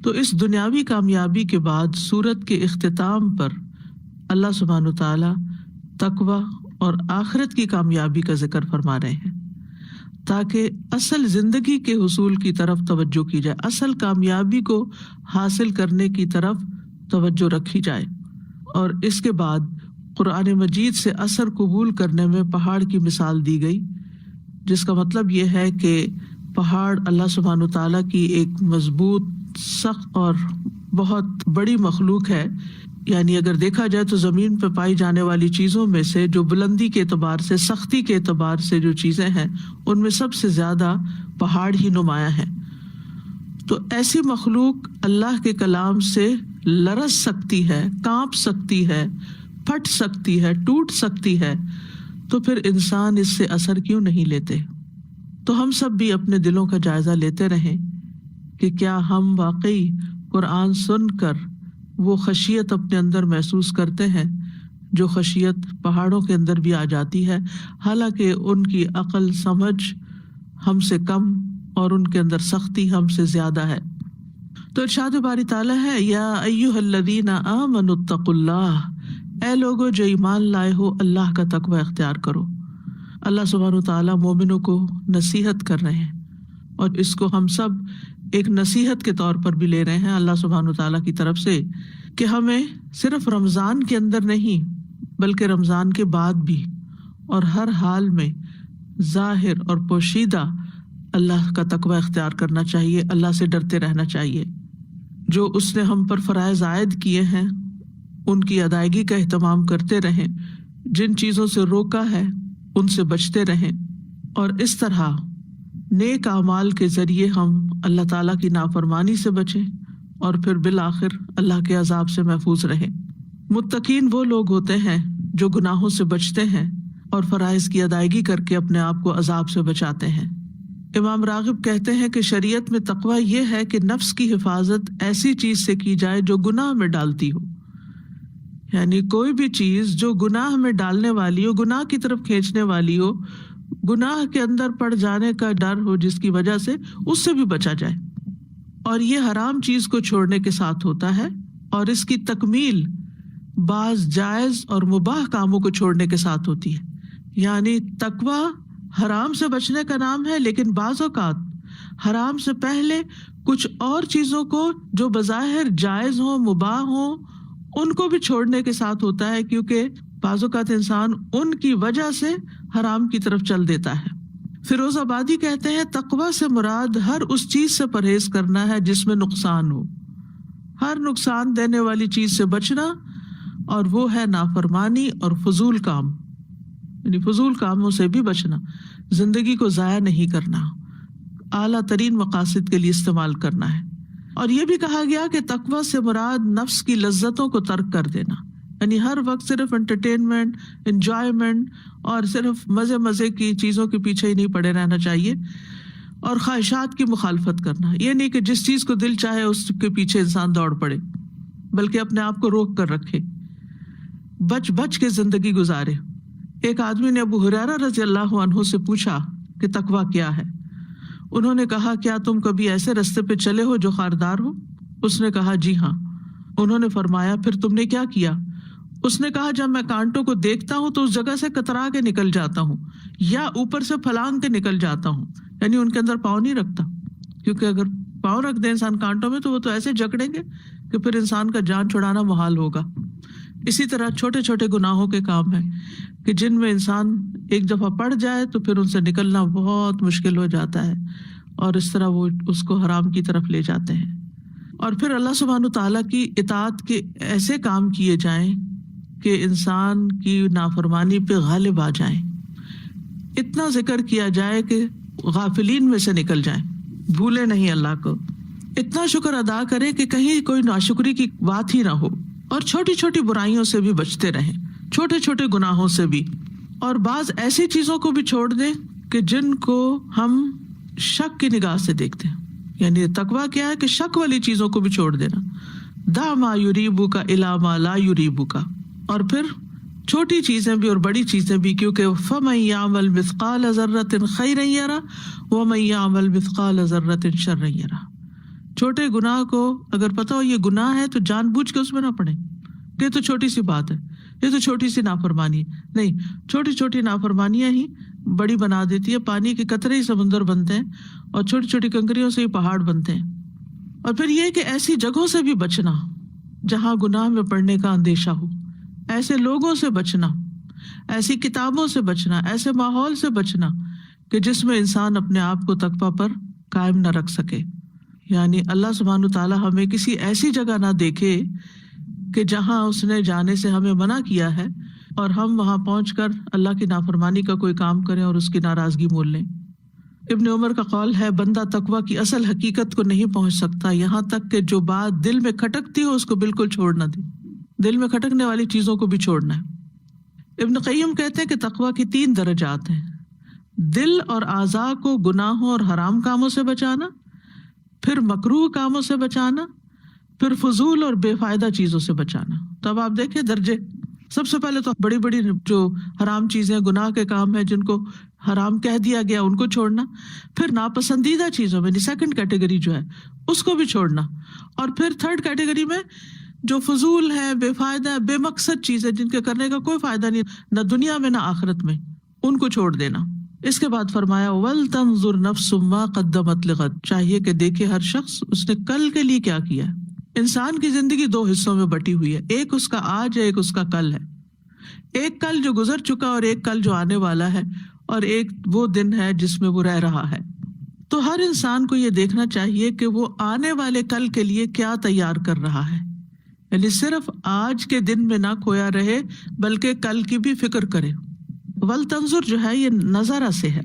تو اس دنیاوی کامیابی کے بعد سورت کے اختتام پر اللہ سبحانہ تعالیٰ تقوی اور آخرت کی کامیابی کا ذکر فرما رہے ہیں تاکہ اصل زندگی کے حصول کی طرف توجہ کی جائے, اصل کامیابی کو حاصل کرنے کی طرف توجہ رکھی جائے. اور اس کے بعد قرآن مجید سے اثر قبول کرنے میں پہاڑ کی مثال دی گئی, جس کا مطلب یہ ہے کہ پہاڑ اللہ سبحانہ تعالیٰ کی ایک مضبوط, سخت اور بہت بڑی مخلوق ہے. یعنی اگر دیکھا جائے تو زمین پہ پائی جانے والی چیزوں میں سے جو بلندی کے اعتبار سے، سختی کے اعتبار سے جو چیزیں ہیں، ان میں سب سے زیادہ پہاڑ ہی نمایاں ہیں. تو ایسی مخلوق اللہ کے کلام سے لرز سکتی ہے، کانپ سکتی ہے، پھٹ سکتی ہے، ٹوٹ سکتی ہے، تو پھر انسان اس سے اثر کیوں نہیں لیتے؟ تو ہم سب بھی اپنے دلوں کا جائزہ لیتے رہیں کہ کیا ہم واقعی قرآن سن کر وہ خشیت اپنے اندر محسوس کرتے ہیں جو خشیت پہاڑوں کے اندر بھی آ جاتی ہے، حالانکہ ان کی عقل سمجھ ہم سے کم اور ان کے اندر سختی ہم سے زیادہ ہے. تو ارشاد باری تعالیٰ ہے، یا ایھا الذین آمنوا اتقوا اللہ، اے لوگو جو ایمان لائے ہو اللہ کا تقوی اختیار کرو. اللہ سبحانہ وتعالیٰ مومنوں کو نصیحت کر رہے ہیں، اور اس کو ہم سب ایک نصیحت کے طور پر بھی لے رہے ہیں اللہ سبحانہ وتعالیٰ کی طرف سے، کہ ہمیں صرف رمضان کے اندر نہیں بلکہ رمضان کے بعد بھی اور ہر حال میں ظاہر اور پوشیدہ اللہ کا تقوی اختیار کرنا چاہیے، اللہ سے ڈرتے رہنا چاہیے. جو اس نے ہم پر فرائض عائد کیے ہیں ان کی ادائیگی کا اہتمام کرتے رہیں، جن چیزوں سے روکا ہے ان سے بچتے رہیں، اور اس طرح نیک اعمال کے ذریعے ہم اللہ تعالیٰ کی نافرمانی سے بچیں اور پھر بالآخر اللہ کے عذاب سے محفوظ رہیں. متقین وہ لوگ ہوتے ہیں جو گناہوں سے بچتے ہیں اور فرائض کی ادائیگی کر کے اپنے آپ کو عذاب سے بچاتے ہیں. امام راغب کہتے ہیں کہ شریعت میں تقوی یہ ہے کہ نفس کی حفاظت ایسی چیز سے کی جائے جو گناہ میں ڈالتی ہو، یعنی کوئی بھی چیز جو گناہ میں ڈالنے والی ہو، گناہ کی طرف کھینچنے والی ہو، گناہ کے اندر پڑ جانے کا ڈر ہو جس کی وجہ سے اس سے بھی بچا جائے. اور یہ حرام چیز کو چھوڑنے کے ساتھ ہوتا ہے، اور اس کی تکمیل بعض جائز اور مباح کاموں کو چھوڑنے کے ساتھ ہوتی ہے. یعنی تقوی حرام سے بچنے کا نام ہے، لیکن بعض اوقات حرام سے پہلے کچھ اور چیزوں کو جو بظاہر جائز ہوں، مباح ہوں، ان کو بھی چھوڑنے کے ساتھ ہوتا ہے، کیونکہ بعض اوقات انسان ان کی وجہ سے حرام کی طرف چل دیتا ہے. فیروز آبادی کہتے ہیں تقوی سے مراد ہر اس چیز سے پرہیز کرنا ہے جس میں نقصان ہو، ہر نقصان دینے والی چیز سے بچنا، اور وہ ہے نافرمانی اور فضول کام، یعنی فضول کاموں سے بھی بچنا، زندگی کو ضائع نہیں کرنا، اعلیٰ ترین مقاصد کے لیے استعمال کرنا ہے. اور یہ بھی کہا گیا کہ تقوی سے مراد نفس کی لذتوں کو ترک کر دینا، یعنی ہر وقت صرف انٹرٹینمنٹ، انجوائمنٹ اور صرف مزے کی چیزوں کے پیچھے ہی نہیں پڑے رہنا چاہیے، اور خواہشات کی مخالفت کرنا. یہ نہیں کہ جس چیز کو دل چاہے اس کے پیچھے انسان دوڑ پڑے، بلکہ اپنے آپ کو روک کر رکھے، بچ کے زندگی گزارے. ایک آدمی نے ابو ہریرہ رضی اللہ عنہ سے پوچھا کہ تقویٰ کیا ہے؟ انہوں نے کہا، کیا تم کبھی ایسے رستے پہ چلے ہو جو خاردار ہو؟ اس نے کہا، جی ہاں. انہوں نے فرمایا، پھر تم نے کیا کیا؟ اس نے کہا، جب میں کانٹوں کو دیکھتا ہوں تو اس جگہ سے کترا کے نکل جاتا ہوں یا اوپر سے پھلانگ کے نکل جاتا ہوں، یعنی ان کے اندر پاؤں نہیں رکھتا، کیونکہ اگر پاؤں رکھ دے انسان کانٹوں میں تو وہ تو ایسے جکڑیں گے کہ پھر انسان کا جان چھڑانا محال ہوگا. اسی طرح چھوٹے چھوٹے گناہوں کے کام ہیں کہ جن میں انسان ایک دفعہ پڑ جائے تو پھر ان سے نکلنا بہت مشکل ہو جاتا ہے، اور اس طرح وہ اس کو حرام کی طرف لے جاتے ہیں. اور پھر اللہ سبحانہ تعالیٰ کی اطاعت کے ایسے کام کیے جائیں کہ انسان کی نافرمانی پہ غالب آ جائیں. اتنا ذکر کیا جائے کہ غافلین میں سے نکل جائیں، بھولے نہیں اللہ کو. اتنا شکر ادا کرے کہ کہیں کوئی ناشکری کی بات ہی نہ ہو، اور چھوٹی چھوٹی برائیوں سے بھی بچتے رہیں، چھوٹے چھوٹے گناہوں سے بھی، اور بعض ایسی چیزوں کو بھی چھوڑ دیں کہ جن کو ہم شک کی نگاہ سے دیکھتے ہیں. یعنی تقویٰ کیا ہے کہ شک والی چیزوں کو بھی چھوڑ دینا. دع ما یریبک الی ما لا یریبک. اور پھر چھوٹی چیزیں بھی اور بڑی چیزیں بھی، کیونکہ فمن یعمل مثقال ذرۃ خیرا یرہ ومن یعمل مثقال ذرۃ شرا یرہ. چھوٹے گناہ کو اگر پتہ ہو یہ گناہ ہے تو جان بوجھ کے اس میں نہ پڑیں کہ یہ تو چھوٹی سی بات ہے، یہ تو چھوٹی سی نافرمانی ہے. نہیں، چھوٹی چھوٹی نافرمانیاں ہی بڑی بنا دیتی ہے. پانی کے قطرے ہی سمندر بنتے ہیں، اور چھوٹی چھوٹی کنکریوں سے ہی پہاڑ بنتے ہیں. اور پھر یہ کہ ایسی جگہوں سے بھی بچنا جہاں گناہ میں پڑنے کا اندیشہ ہو، ایسے لوگوں سے بچنا، ایسی کتابوں سے بچنا، ایسے ماحول سے بچنا کہ جس میں انسان اپنے آپ کو تقویٰ پر قائم نہ رکھ سکے. یعنی اللہ سبحانہ تعالیٰ ہمیں کسی ایسی جگہ نہ دیکھے کہ جہاں اس نے جانے سے ہمیں منع کیا ہے اور ہم وہاں پہنچ کر اللہ کی نافرمانی کا کوئی کام کریں اور اس کی ناراضگی مول لیں۔ ابن عمر کا قول ہے بندہ تقویٰ کی اصل حقیقت کو نہیں پہنچ سکتا یہاں تک کہ جو بات دل میں کھٹکتی ہو اس کو بالکل چھوڑ نہ دے، دل میں کھٹکنے والی چیزوں کو بھی چھوڑنا ہے۔ ابن قیم کہتے ہیں کہ تقویٰ کی 3 درجات ہیں، دل اور اعضاء کو گناہوں اور حرام کاموں سے بچانا، پھر مکروہ کاموں سے بچانا، پھر فضول اور بے فائدہ چیزوں سے بچانا۔ تو اب آپ دیکھیں درجے، سب سے پہلے تو بڑی بڑی جو حرام چیزیں گناہ کے کام ہیں جن کو حرام کہہ دیا گیا ان کو چھوڑنا، پھر ناپسندیدہ چیزوں میں سیکنڈ کیٹیگری جو ہے اس کو بھی چھوڑنا، اور پھر تھرڈ کیٹیگری میں جو فضول ہے، بے فائدہ ہے، بے مقصد چیزیں جن کے کرنے کا کوئی فائدہ نہیں نہ دنیا میں نہ آخرت میں، ان کو چھوڑ دینا۔ اس کے بعد فرمایا وَلْتَنظُرْ نَفْسٌ مَا قَدَّمَتْ لِغَدٍ، چاہیے کہ دیکھے ہر شخص اس نے کل کے لیے کیا کیا ہے۔ انسان کی زندگی 2 حصوں میں بٹی ہوئی ہے، ایک اس کا آج ہے، ایک اس کا کل ہے، ایک کل جو گزر چکا اور ایک کل جو آنے والا ہے، اور ایک وہ دن ہے جس میں وہ رہ رہا ہے۔ تو ہر انسان کو یہ دیکھنا چاہیے کہ وہ آنے والے کل کے لیے کیا تیار کر رہا ہے، یعنی صرف آج کے دن میں نہ کھویا رہے بلکہ کل کی بھی فکر کرے۔ ولتنظر جو ہے یہ نظرہ سے ہے،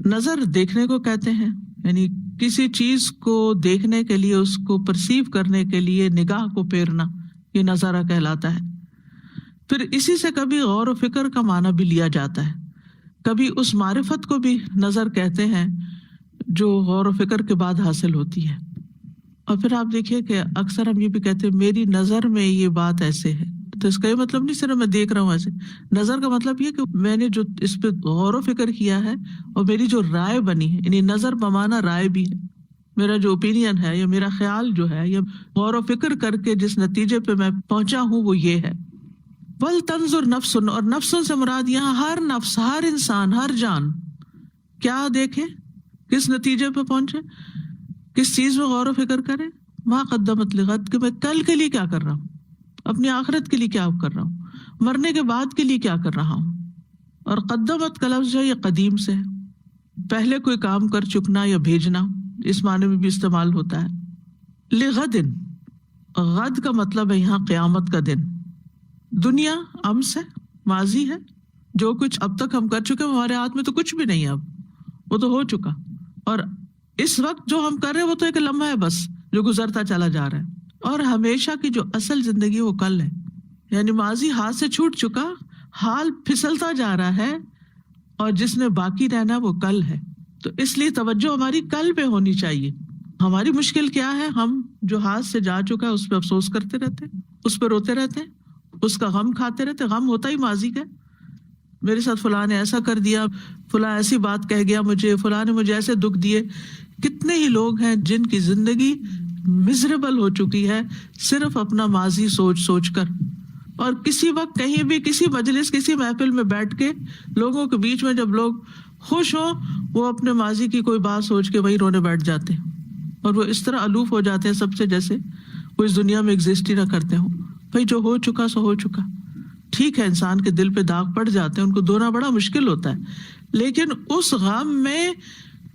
نظر دیکھنے کو کہتے ہیں، یعنی کسی چیز کو دیکھنے کے لیے، اس کو پرسیو کرنے کے لیے نگاہ کو پھیرنا، یہ نظارہ کہلاتا ہے۔ پھر اسی سے کبھی غور و فکر کا معنی بھی لیا جاتا ہے، کبھی اس معرفت کو بھی نظر کہتے ہیں جو غور و فکر کے بعد حاصل ہوتی ہے۔ اور پھر آپ دیکھیے کہ اکثر ہم یہ بھی کہتے ہیں میری نظر میں یہ بات ایسے ہے، تو اس کا یہ مطلب نہیں صرف میں دیکھ رہا ہوں ایسے، نظر کا مطلب یہ کہ میں نے جو اس پہ غور و فکر کیا ہے اور میری جو رائے بنی ہے، یعنی نظر بمانا رائے بھی ہے، میرا جو اوپینین ہے یا میرا خیال جو ہے یا غور و فکر کر کے جس نتیجے پہ میں پہنچا ہوں وہ یہ ہے۔ وَلْتَنظُرْ نَفْسٌ، اور نفسوں سے مراد یہاں ہر نفس، ہر انسان، ہر جان کیا دیکھے، کس نتیجے پہ پہنچے، کس چیز میں غور و فکر کرے، مَا قَدَّمَتْ لِغَدٍ، کہ میں کل کے لیے کیا کر رہا ہوں، اپنی آخرت کے لیے کیا کر رہا ہوں، مرنے کے بعد کے لیے کیا کر رہا ہوں۔ اور قدمت کا لفظ جو ہے یہ قدیم سے ہے، پہلے کوئی کام کر چکنا یا بھیجنا، اس معنی میں بھی استعمال ہوتا ہے۔ لِغَدٍ، غد کا مطلب ہے یہاں قیامت کا دن۔ دنیا امس ہے، ماضی ہے، جو کچھ اب تک ہم کر چکے ہمارے ہاتھ میں تو کچھ بھی نہیں ہے، اب وہ تو ہو چکا، اور اس وقت جو ہم کر رہے ہیں وہ تو ایک لمحہ ہے بس جو گزرتا چلا جا رہا ہے، اور ہمیشہ کی جو اصل زندگی وہ کل ہے، یعنی ماضی ہاتھ سے چھوٹ چکا، حال پھسلتا جا رہا ہے، اور جس نے باقی رہنا وہ کل ہے۔ تو اس لیے توجہ ہماری کل پہ ہونی چاہیے۔ ہماری مشکل کیا ہے، ہم جو ہاتھ سے جا چکا ہے اس پہ افسوس کرتے رہتے، اس پہ روتے رہتے ہیں، اس کا غم کھاتے رہتے۔ غم ہوتا ہی ماضی کا، میرے ساتھ فلاں نے ایسا کر دیا، فلاں ایسی بات کہہ گیا مجھے، فلاں نے مجھے ایسے دکھ دیے۔ کتنے ہی لوگ ہیں جن کی زندگی مزریبل ہو چکی ہے صرف اپنا ماضی سوچ سوچ کر، اور کسی وقت کہیں بھی کسی مجلس کسی محفل میں بیٹھ کے لوگوں کے بیچ میں جب لوگ خوش ہوں وہ اپنے ماضی کی کوئی بات سوچ کے وہی رونے بیٹھ جاتے ہیں، اور وہ اس طرح الوف ہو جاتے ہیں سب سے جیسے وہ اس دنیا میں ایگزسٹ ہی نہ کرتے ہوں۔ بھائی جو ہو چکا سو ہو چکا، ٹھیک ہے انسان کے دل پہ داغ پڑ جاتے ہیں، ان کو دھونا بڑا مشکل ہوتا ہے، لیکن اس غم میں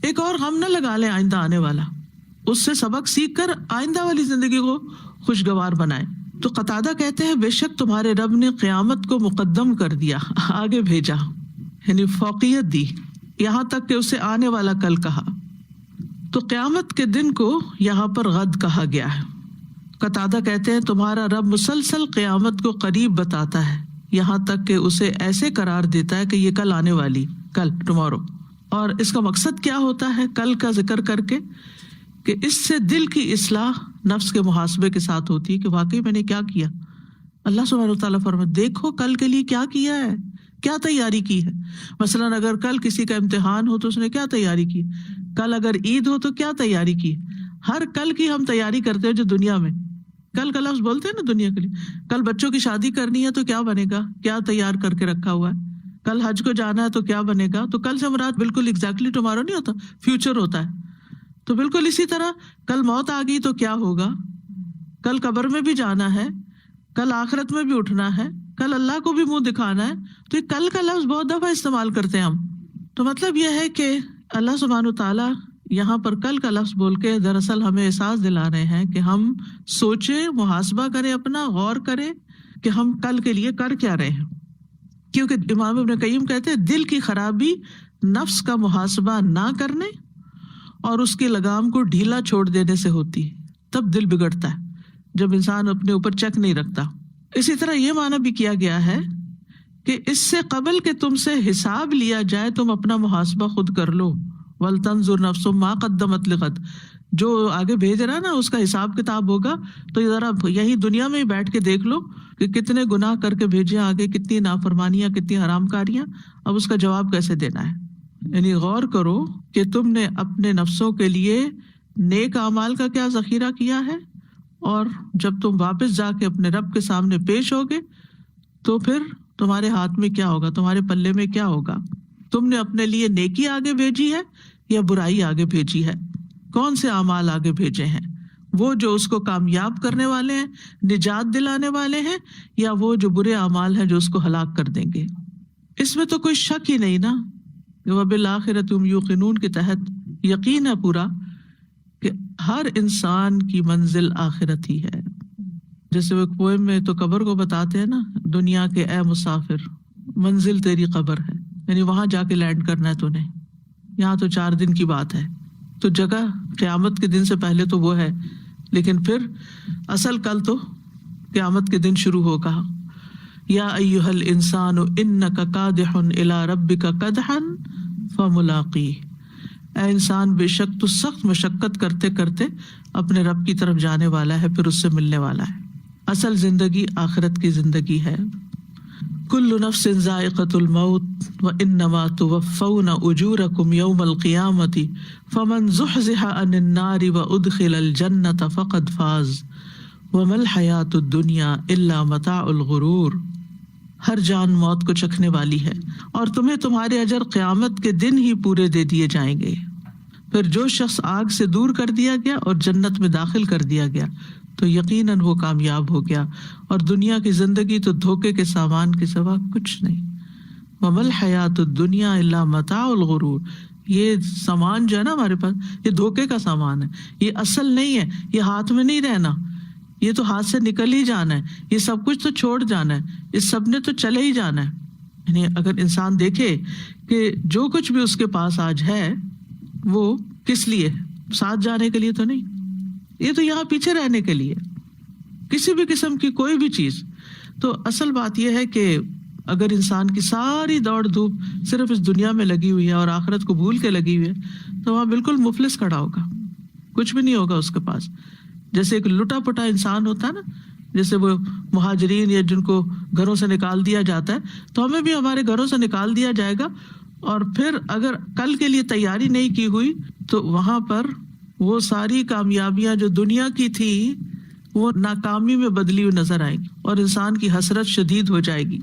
ایک اور غم نہ لگا لیں آئندہ آنے والا، اس سے سبق سیکھ کر آئندہ والی زندگی کو خوشگوار بنائیں۔ تو قتادہ کہتے ہیں بے شک تمہارے رب نے قیامت کو مقدم کر دیا، آگے بھیجا، یعنی فوقیت دی، یہاں تک کہ اسے آنے والا کل کہا۔ تو قیامت کے دن کو یہاں پر غد کہا گیا ہے۔ قتادہ کہتے ہیں تمہارا رب مسلسل قیامت کو قریب بتاتا ہے، یہاں تک کہ اسے ایسے قرار دیتا ہے کہ یہ کل آنے والی، کل، ٹمورو۔ اور اس کا مقصد کیا ہوتا ہے کل کا ذکر کر کے، کہ اس سے دل کی اصلاح نفس کے محاسبے کے ساتھ ہوتی ہے کہ واقعی میں نے کیا کیا۔ اللہ سبحانہ وتعالیٰ فرماتے دیکھو کل کے لیے کیا کیا ہے، کیا تیاری کی ہے۔ مثلاً اگر کل کسی کا امتحان ہو تو اس نے کیا تیاری کی، کل اگر عید ہو تو کیا تیاری کی۔ ہر کل کی ہم تیاری کرتے ہیں جو دنیا میں، کل کا لفظ بولتے ہیں نا دنیا کے لیے۔ کل بچوں کی شادی کرنی ہے تو کیا بنے گا، کیا تیار کر کے رکھا ہوا ہے۔ کل حج کو جانا ہے تو کیا بنے گا۔ تو کل سے مراد بالکل ایگزیکٹلی ٹمارو نہیں ہوتا، فیوچر ہوتا ہے۔ تو بالکل اسی طرح کل موت آ گئی تو کیا ہوگا، کل قبر میں بھی جانا ہے، کل آخرت میں بھی اٹھنا ہے، کل اللہ کو بھی منہ دکھانا ہے۔ تو یہ کل کا لفظ بہت دفعہ استعمال کرتے ہیں ہم۔ تو مطلب یہ ہے کہ اللہ سبحانہ تعالیٰ یہاں پر کل کا لفظ بول کے دراصل ہمیں احساس دلا رہے ہیں کہ ہم سوچیں، محاسبہ کریں، اپنا غور کریں کہ ہم کل کے لیے کر کیا رہے ہیں. کیونکہ امام ابن قیم کہتے ہیں دل کی خرابی نفس کا محاسبہ نہ کرنے اور اس کے لگام کو ڈھیلا چھوڑ دینے سے ہوتی ہے. تب دل بگڑتا ہے جب انسان اپنے اوپر چیک نہیں رکھتا. اسی طرح یہ معنی بھی کیا گیا ہے کہ اس سے قبل کہ تم سے حساب لیا جائے تم اپنا محاسبہ خود کر لو. وَلْتَنْظُرْ نَفْسٌ مَا قَدَّمَتْ لِغَدٍ، جو آگے بھیج رہا ہے نا اس کا حساب کتاب ہوگا. تو ذرا یہی دنیا میں ہی بیٹھ کے دیکھ لو کہ کتنے گناہ کر کے بھیجے آگے، کتنی نافرمانیاں، کتنی حرام کاریاں، اب اس کا جواب کیسے دینا ہے. یعنی غور کرو کہ تم نے اپنے نفسوں کے لیے نیک اعمال کا کیا ذخیرہ کیا ہے، اور جب تم واپس جا کے اپنے رب کے سامنے پیش ہوگے تو پھر تمہارے ہاتھ میں کیا ہوگا، تمہارے پلے میں کیا ہوگا. تم نے اپنے لیے نیکی آگے بھیجی ہے یا برائی آگے بھیجی ہے، کون سے اعمال آگے بھیجے ہیں، وہ جو اس کو کامیاب کرنے والے ہیں، نجات دلانے والے ہیں، یا وہ جو برے اعمال ہیں جو اس کو ہلاک کر دیں گے. اس میں تو کوئی شک ہی نہیں نا. وَبِالْآخِرَةِ هُمْ يُوقِنُونَ کے تحت یقین ہے پورا کہ ہر انسان کی منزل آخرت ہی ہے. جیسے وہ ایک پوئم میں تو قبر کو بتاتے ہیں نا، دنیا کے اے مسافر منزل تیری قبر ہے، یعنی وہاں جا کے لینڈ کرنا ہے تو نے. یہاں تو 4 دن کی بات ہے، تو جگہ قیامت کے دن سے پہلے تو وہ ہے، لیکن پھر اصل کل تو قیامت کے دن شروع ہوگا. یا ایھا الانسان انک کادح الی ربک کدحا فملاقیہ، اے انسان بے شک تو سخت مشقت کرتے کرتے اپنے رب کی طرف جانے والا ہے، پھر اس سے ملنے والا ہے. اصل زندگی آخرت کی زندگی ہے. کل نفس ذائقۃ الموت وانما توفون اجورکم یوم القیامۃ فمن زحزح عن النار وادخل الجنۃ فقد فاز وما الحیاۃ الدنیا الا متاع الغرور. ہر جان موت کو چکھنے والی ہے اور تمہیں تمہارے اجر قیامت کے دن ہی پورے دے دیے جائیں گے. پھر جو شخص آگ سے دور کر دیا گیا اور جنت میں داخل کر دیا گیا تو یقیناً وہ کامیاب ہو گیا، اور دنیا کی زندگی تو دھوکے کے سامان کے سوا کچھ نہیں. وما الحیاۃ الدنیا الا متاع الغرور، یہ سامان جو ہے نا ہمارے پاس، یہ دھوکے کا سامان ہے، یہ اصل نہیں ہے، یہ ہاتھ میں نہیں رہنا، یہ تو ہاتھ سے نکل ہی جانا ہے، یہ سب کچھ تو چھوڑ جانا ہے، اس سب نے تو چلے ہی جانا ہے. یعنی اگر انسان دیکھے کہ جو کچھ بھی اس کے پاس آج ہے وہ کس لیے، ساتھ جانے کے لیے تو نہیں، یہ تو یہاں پیچھے رہنے کے لیے، کسی بھی قسم کی کوئی بھی چیز. تو اصل بات یہ ہے کہ اگر انسان کی ساری دوڑ دھوپ صرف اس دنیا میں لگی ہوئی ہے اور آخرت کو بھول کے لگی ہوئی ہے تو وہاں بالکل مفلس کھڑا ہوگا، کچھ بھی نہیں ہوگا اس کے پاس. جیسے ایک لٹا پٹا انسان ہوتا ہے نا، جیسے وہ مہاجرین یا جن کو گھروں سے نکال دیا جاتا ہے، تو ہمیں بھی ہمارے گھروں سے نکال دیا جائے گا، اور پھر اگر کل کے لیے تیاری نہیں کی ہوئی تو وہاں پر وہ ساری کامیابیاں جو دنیا کی تھی وہ ناکامی میں بدلی ہوئی نظر آئیں گی، اور انسان کی حسرت شدید ہو جائے گی.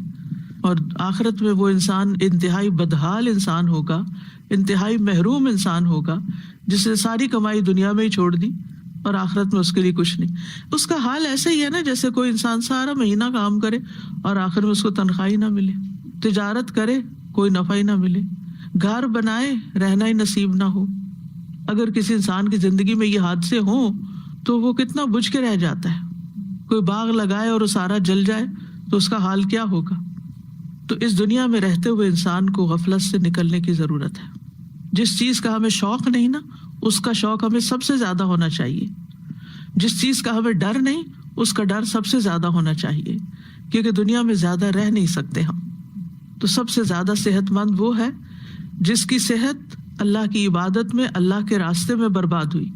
اور آخرت میں وہ انسان انتہائی بدحال انسان ہوگا، انتہائی محروم انسان ہوگا، جس نے ساری کمائی دنیا میں ہی چھوڑ دی اور آخرت میں اس کے لیے کچھ نہیں. اس کا حال ایسا ہی ہے نا جیسے کوئی انسان سارا مہینہ کام کرے اور آخر میں اس کو تنخواہ ہی نہ ملے، تجارت کرے کوئی نفع ہی نہ ملے، گھر بنائے رہنا ہی نصیب نہ ہو. اگر کسی انسان کی زندگی میں یہ حادثے ہوں تو وہ کتنا بجھ کے رہ جاتا ہے. کوئی باغ لگائے اور وہ سارا جل جائے تو اس کا حال کیا ہوگا. تو اس دنیا میں رہتے ہوئے انسان کو غفلت سے نکلنے کی ضرورت ہے. جس چیز کا ہمیں شوق نہیں نا اس کا شوق ہمیں سب سے زیادہ ہونا چاہیے. جس چیز کا ہمیں ڈر نہیں اس کا ڈر سب سے زیادہ ہونا چاہیے، کیونکہ دنیا میں زیادہ رہ نہیں سکتے ہم. تو سب سے زیادہ صحت مند وہ ہے جس کی صحت اللہ کی عبادت میں، اللہ کے راستے میں برباد ہوئی.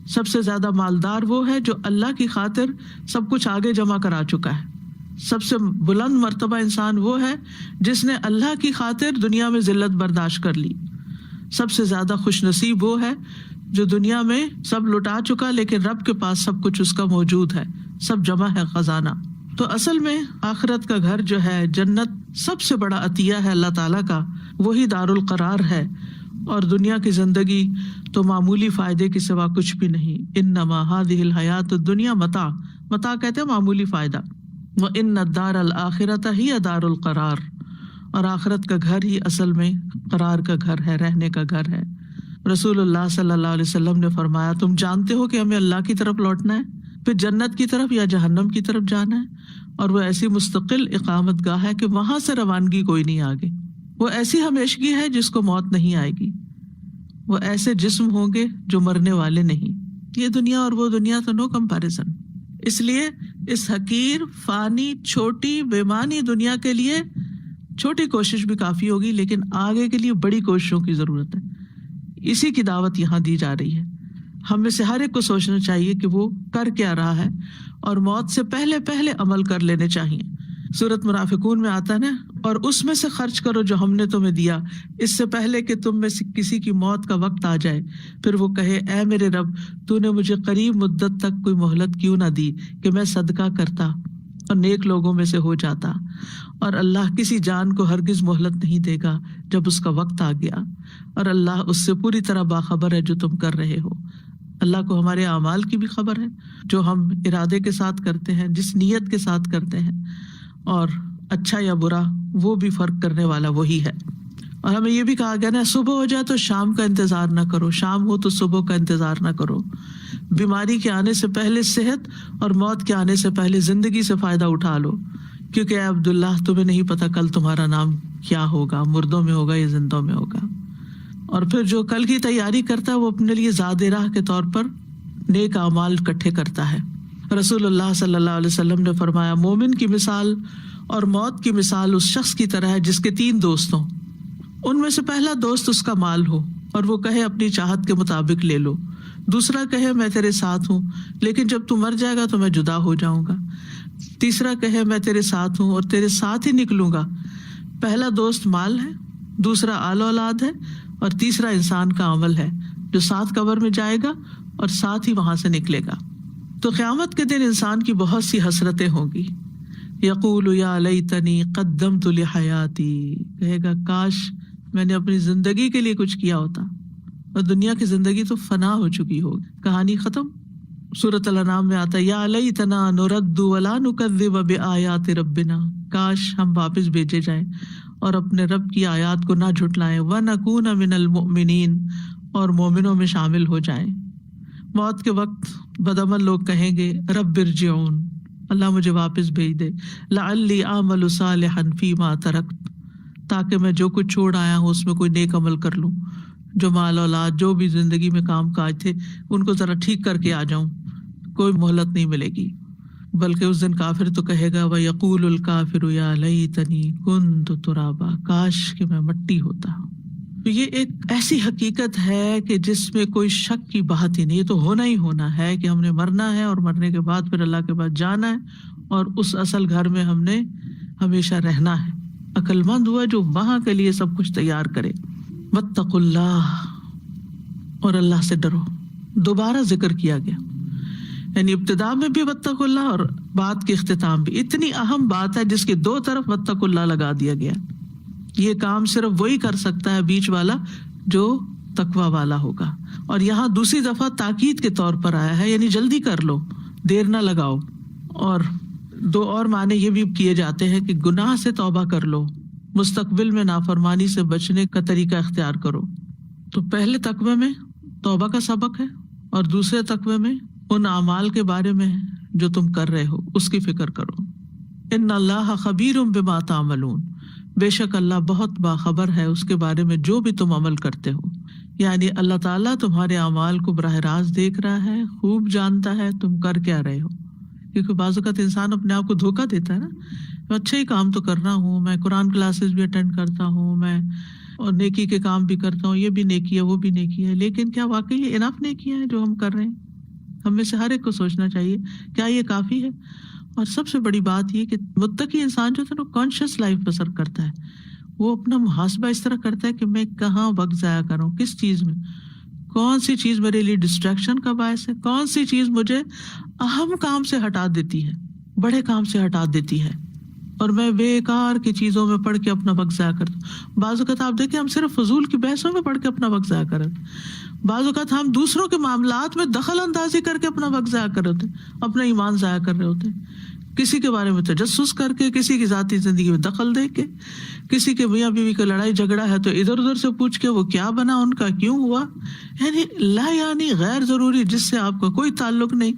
سب سے زیادہ مالدار وہ ہے جو اللہ کی خاطر سب کچھ آگے جمع کرا چکا ہے. سب سے بلند مرتبہ انسان وہ ہے جس نے اللہ کی خاطر دنیا میں ذلت برداشت کر لی. سب سے زیادہ خوش نصیب وہ ہے جو دنیا میں سب لٹا چکا لیکن رب کے پاس سب کچھ اس کا موجود ہے، سب جمع ہے خزانہ. تو اصل میں آخرت کا گھر جو ہے، جنت، سب سے بڑا عطیہ ہے اللہ تعالیٰ کا، وہی دار القرار ہے. اور دنیا کی زندگی تو معمولی فائدے کے سوا کچھ بھی نہیں. انما هذه الحیات الدنیا متاع، متاع کہتے ہیں معمولی فائدہ. وان الدار الاخرۃ ہی دار القرار، اور آخرت کا گھر ہی اصل میں قرار کا گھر ہے، رہنے کا گھر ہے. رسول اللہ صلی اللہ علیہ وسلم نے فرمایا تم جانتے ہو کہ ہمیں اللہ کی طرف لوٹنا ہے، پھر جنت کی طرف یا جہنم کی طرف جانا ہے، اور وہ ایسی مستقل اقامت گاہ ہے کہ وہاں سے روانگی کوئی نہیں آگے، وہ ایسی ہمیشگی ہے جس کو موت نہیں آئے گی، وہ ایسے جسم ہوں گے جو مرنے والے نہیں۔ یہ دنیا اور وہ دنیا تو نو کمپیریزن۔ اس لیے اس حقیر، فانی، چھوٹی، بے معنی دنیا کے لیے چھوٹی کوشش بھی کافی ہوگی، لیکن آگے کے لیے بڑی کوششوں کی ضرورت ہے۔ اسی کی دعوت یہاں دی جا رہی ہے۔ ہم میں سے ہر ایک کو سوچنا چاہیے کہ وہ کر کیا رہا ہے، اور موت سے پہلے پہلے عمل کر لینے چاہیے۔ سورۃ منافقون میں آتا ہے نا، اور اس میں سے خرچ کرو جو ہم نے تمہیں دیا، اس سے پہلے کہ تم میں سے کسی کی موت کا وقت آ جائے، پھر وہ کہے اے میرے رب، تو نے مجھے قریب مدت تک کوئی مہلت کیوں نہ دی کہ میں صدقہ کرتا اور نیک لوگوں میں سے ہو جاتا۔ اور اللہ کسی جان کو ہرگز مہلت نہیں دے گا جب اس کا وقت آ گیا، اور اللہ اس سے پوری طرح باخبر ہے جو تم کر رہے ہو۔ اللہ کو ہمارے اعمال کی بھی خبر ہے، جو ہم ارادے کے ساتھ کرتے ہیں، جس نیت کے ساتھ کرتے ہیں، اور اچھا یا برا وہ بھی فرق کرنے والا وہی ہے۔ اور ہمیں یہ بھی کہا گیا نا، صبح ہو جائے تو شام کا انتظار نہ کرو، شام ہو تو صبح کا انتظار نہ کرو۔ بیماری کے آنے سے پہلے صحت، اور موت کے آنے سے پہلے زندگی سے فائدہ اٹھا لو، کیونکہ اے عبداللہ تمہیں نہیں پتا کل تمہارا نام کیا ہوگا، مردوں میں ہوگا یا زندوں میں ہوگا۔ اور پھر جو کل کی تیاری کرتا ہے وہ اپنے لیے زاد راہ کے طور پر نیک اعمال اکٹھے کرتا ہے۔ رسول اللہ صلی اللہ علیہ وسلم نے فرمایا مومن کی مثال اور موت کی مثال اس شخص کی طرح ہے جس کے 3 دوست ہوں، ان میں سے پہلا دوست اس کا مال ہو اور وہ کہے اپنی چاہت کے مطابق لے لو، دوسرا کہے میں تیرے ساتھ ہوں لیکن جب تو مر جائے گا تو میں جدا ہو جاؤں گا، تیسرا کہے میں تیرے ساتھ ہوں اور تیرے ساتھ ہی نکلوں گا۔ پہلا دوست مال ہے، دوسرا آل اولاد ہے، اور تیسرا انسان کا عمل ہے جو ساتھ قبر میں جائے گا اور ساتھ ہی وہاں سے نکلے گا۔ تو قیامت کے دن انسان کی بہت سی حسرتیں ہوں گی۔ یقول یا لیتنی قدمت لحیاتی، کہے گا کاش میں نے اپنی زندگی کے لیے کچھ کیا ہوتا، اور دنیا کی زندگی تو فنا ہو چکی ہوگی، کہانی ختم۔ سورۃ الانعام میں آتا ہے یا لیتنا نرد ولا نکذب بآیات ربنا، کاش ہم واپس بھیجے جائیں اور اپنے رب کی آیات کو نہ جھٹلائیں، وَنَكُونَ مِنَ الْمُؤْمِنِينَ، اور مومنوں میں شامل ہو جائیں۔ موت کے وقت بدعمل لوگ کہیں گے رب ارجعون، اللہ مجھے واپس بھیج دے، لعلی اعمل صالحا فیما ترکت، تاکہ میں جو کچھ چھوڑ آیا ہوں اس میں کوئی نیک عمل کر لوں، جو مال اولاد جو بھی زندگی میں کام کاج تھے ان کو ذرا ٹھیک کر کے آ جاؤں۔ کوئی مہلت نہیں ملے گی، بلکہ اس دن کافر تو کہے گا وَيَقُولُ الْكَافِرُ يَا لَيْتَنِي كُنتُ تُرَابًا، کاش کہ میں مٹی ہوتا۔ تو یہ ایک ایسی حقیقت ہے کہ جس میں کوئی شک کی بات ہی نہیں، یہ تو ہونا ہی ہونا ہے کہ ہم نے مرنا ہے، اور مرنے کے بعد پھر اللہ کے پاس جانا ہے، اور اس اصل گھر میں ہم نے ہمیشہ رہنا ہے۔ عقل مند ہوا جو وہاں کے لیے سب کچھ تیار کرے۔ واتقوا اللہ، اور اللہ سے ڈرو، دوبارہ ذکر کیا گیا، یعنی ابتدا میں بھی واتقوا اللہ اور بات کے اختتام بھی۔ اتنی اہم بات ہے جس کے 2 طرف واتقوا اللہ لگا دیا گیا۔ یہ کام صرف وہی کر سکتا ہے بیچ والا جو تقوی والا ہوگا، اور یہاں دوسری دفعہ تاکید کے طور پر آیا ہے، یعنی جلدی کر لو، دیر نہ لگاؤ۔ اور 2 اور معنی یہ بھی کیے جاتے ہیں کہ گناہ سے توبہ کر لو، مستقبل میں نافرمانی سے بچنے کا طریقہ اختیار کرو۔ تو پہلے تقوی میں توبہ کا سبق ہے، اور دوسرے تقوی میں ان اعمال کے بارے میں جو تم کر رہے ہو اس کی فکر کرو۔ ان اللہ خبیر بما تعملون، بے شک اللہ بہت باخبر ہے اس کے بارے میں جو بھی تم عمل کرتے ہو، یعنی اللہ تعالیٰ تمہارے اعمال کو براہ راست دیکھ رہا ہے، خوب جانتا ہے تم کر کیا رہے ہو۔ کیونکہ بعض اوقات انسان اپنے آپ کو دھوکہ دیتا ہے نا، میں اچھا ہی کام تو کر رہا ہوں، میں قرآن کلاسز بھی اٹینڈ کرتا ہوں، میں اور نیکی کے کام بھی کرتا ہوں، یہ بھی نیکی ہے وہ بھی نیکی ہے، لیکن کیا واقعی یہ انف نیکیاں ہیں جو ہم کر رہے ہیں؟ ہم میں سے ہر ایک کو سوچنا چاہیے کیا یہ کافی ہے؟ اور سب سے بڑی بات یہ کہ متقی انسان جو ہے نا کانشیس لائف بسر کرتا ہے، وہ اپنا محاسبہ اس طرح کرتا ہے کہ میں کہاں وقت ضائع کر رہا ہوں، کس چیز میں، کون سی چیز میرے لیے ڈسٹریکشن کا باعث ہے، کون سی چیز مجھے اہم کام سے ہٹا دیتی ہے، بڑے کام سے ہٹا دیتی ہے، اور میں بیکار کی چیزوں میں پڑھ کے اپنا وقت ضائع کرتا ہوں۔ بعض اوقات آپ دیکھیں ہم صرف فضول کی بحثوں میں پڑھ کے اپنا وقت ضائع کر رہے ہیں، بعض اوقات ہم دوسروں کے معاملات میں دخل اندازی کر کے اپنا وقت ضائع کر رہے ہوتے ہیں، اپنا ایمان ضائع کر رہے ہوتے ہیں۔ کسی کے بارے میں تجسس کر کے، کسی کی ذاتی زندگی میں دخل دے کے، کسی کے میاں بیوی کا لڑائی جھگڑا ہے تو ادھر ادھر سے پوچھ کے وہ کیا بنا، ان کا کیوں ہوا، یعنی لا یعنی غیر ضروری جس سے آپ کا کوئی تعلق نہیں،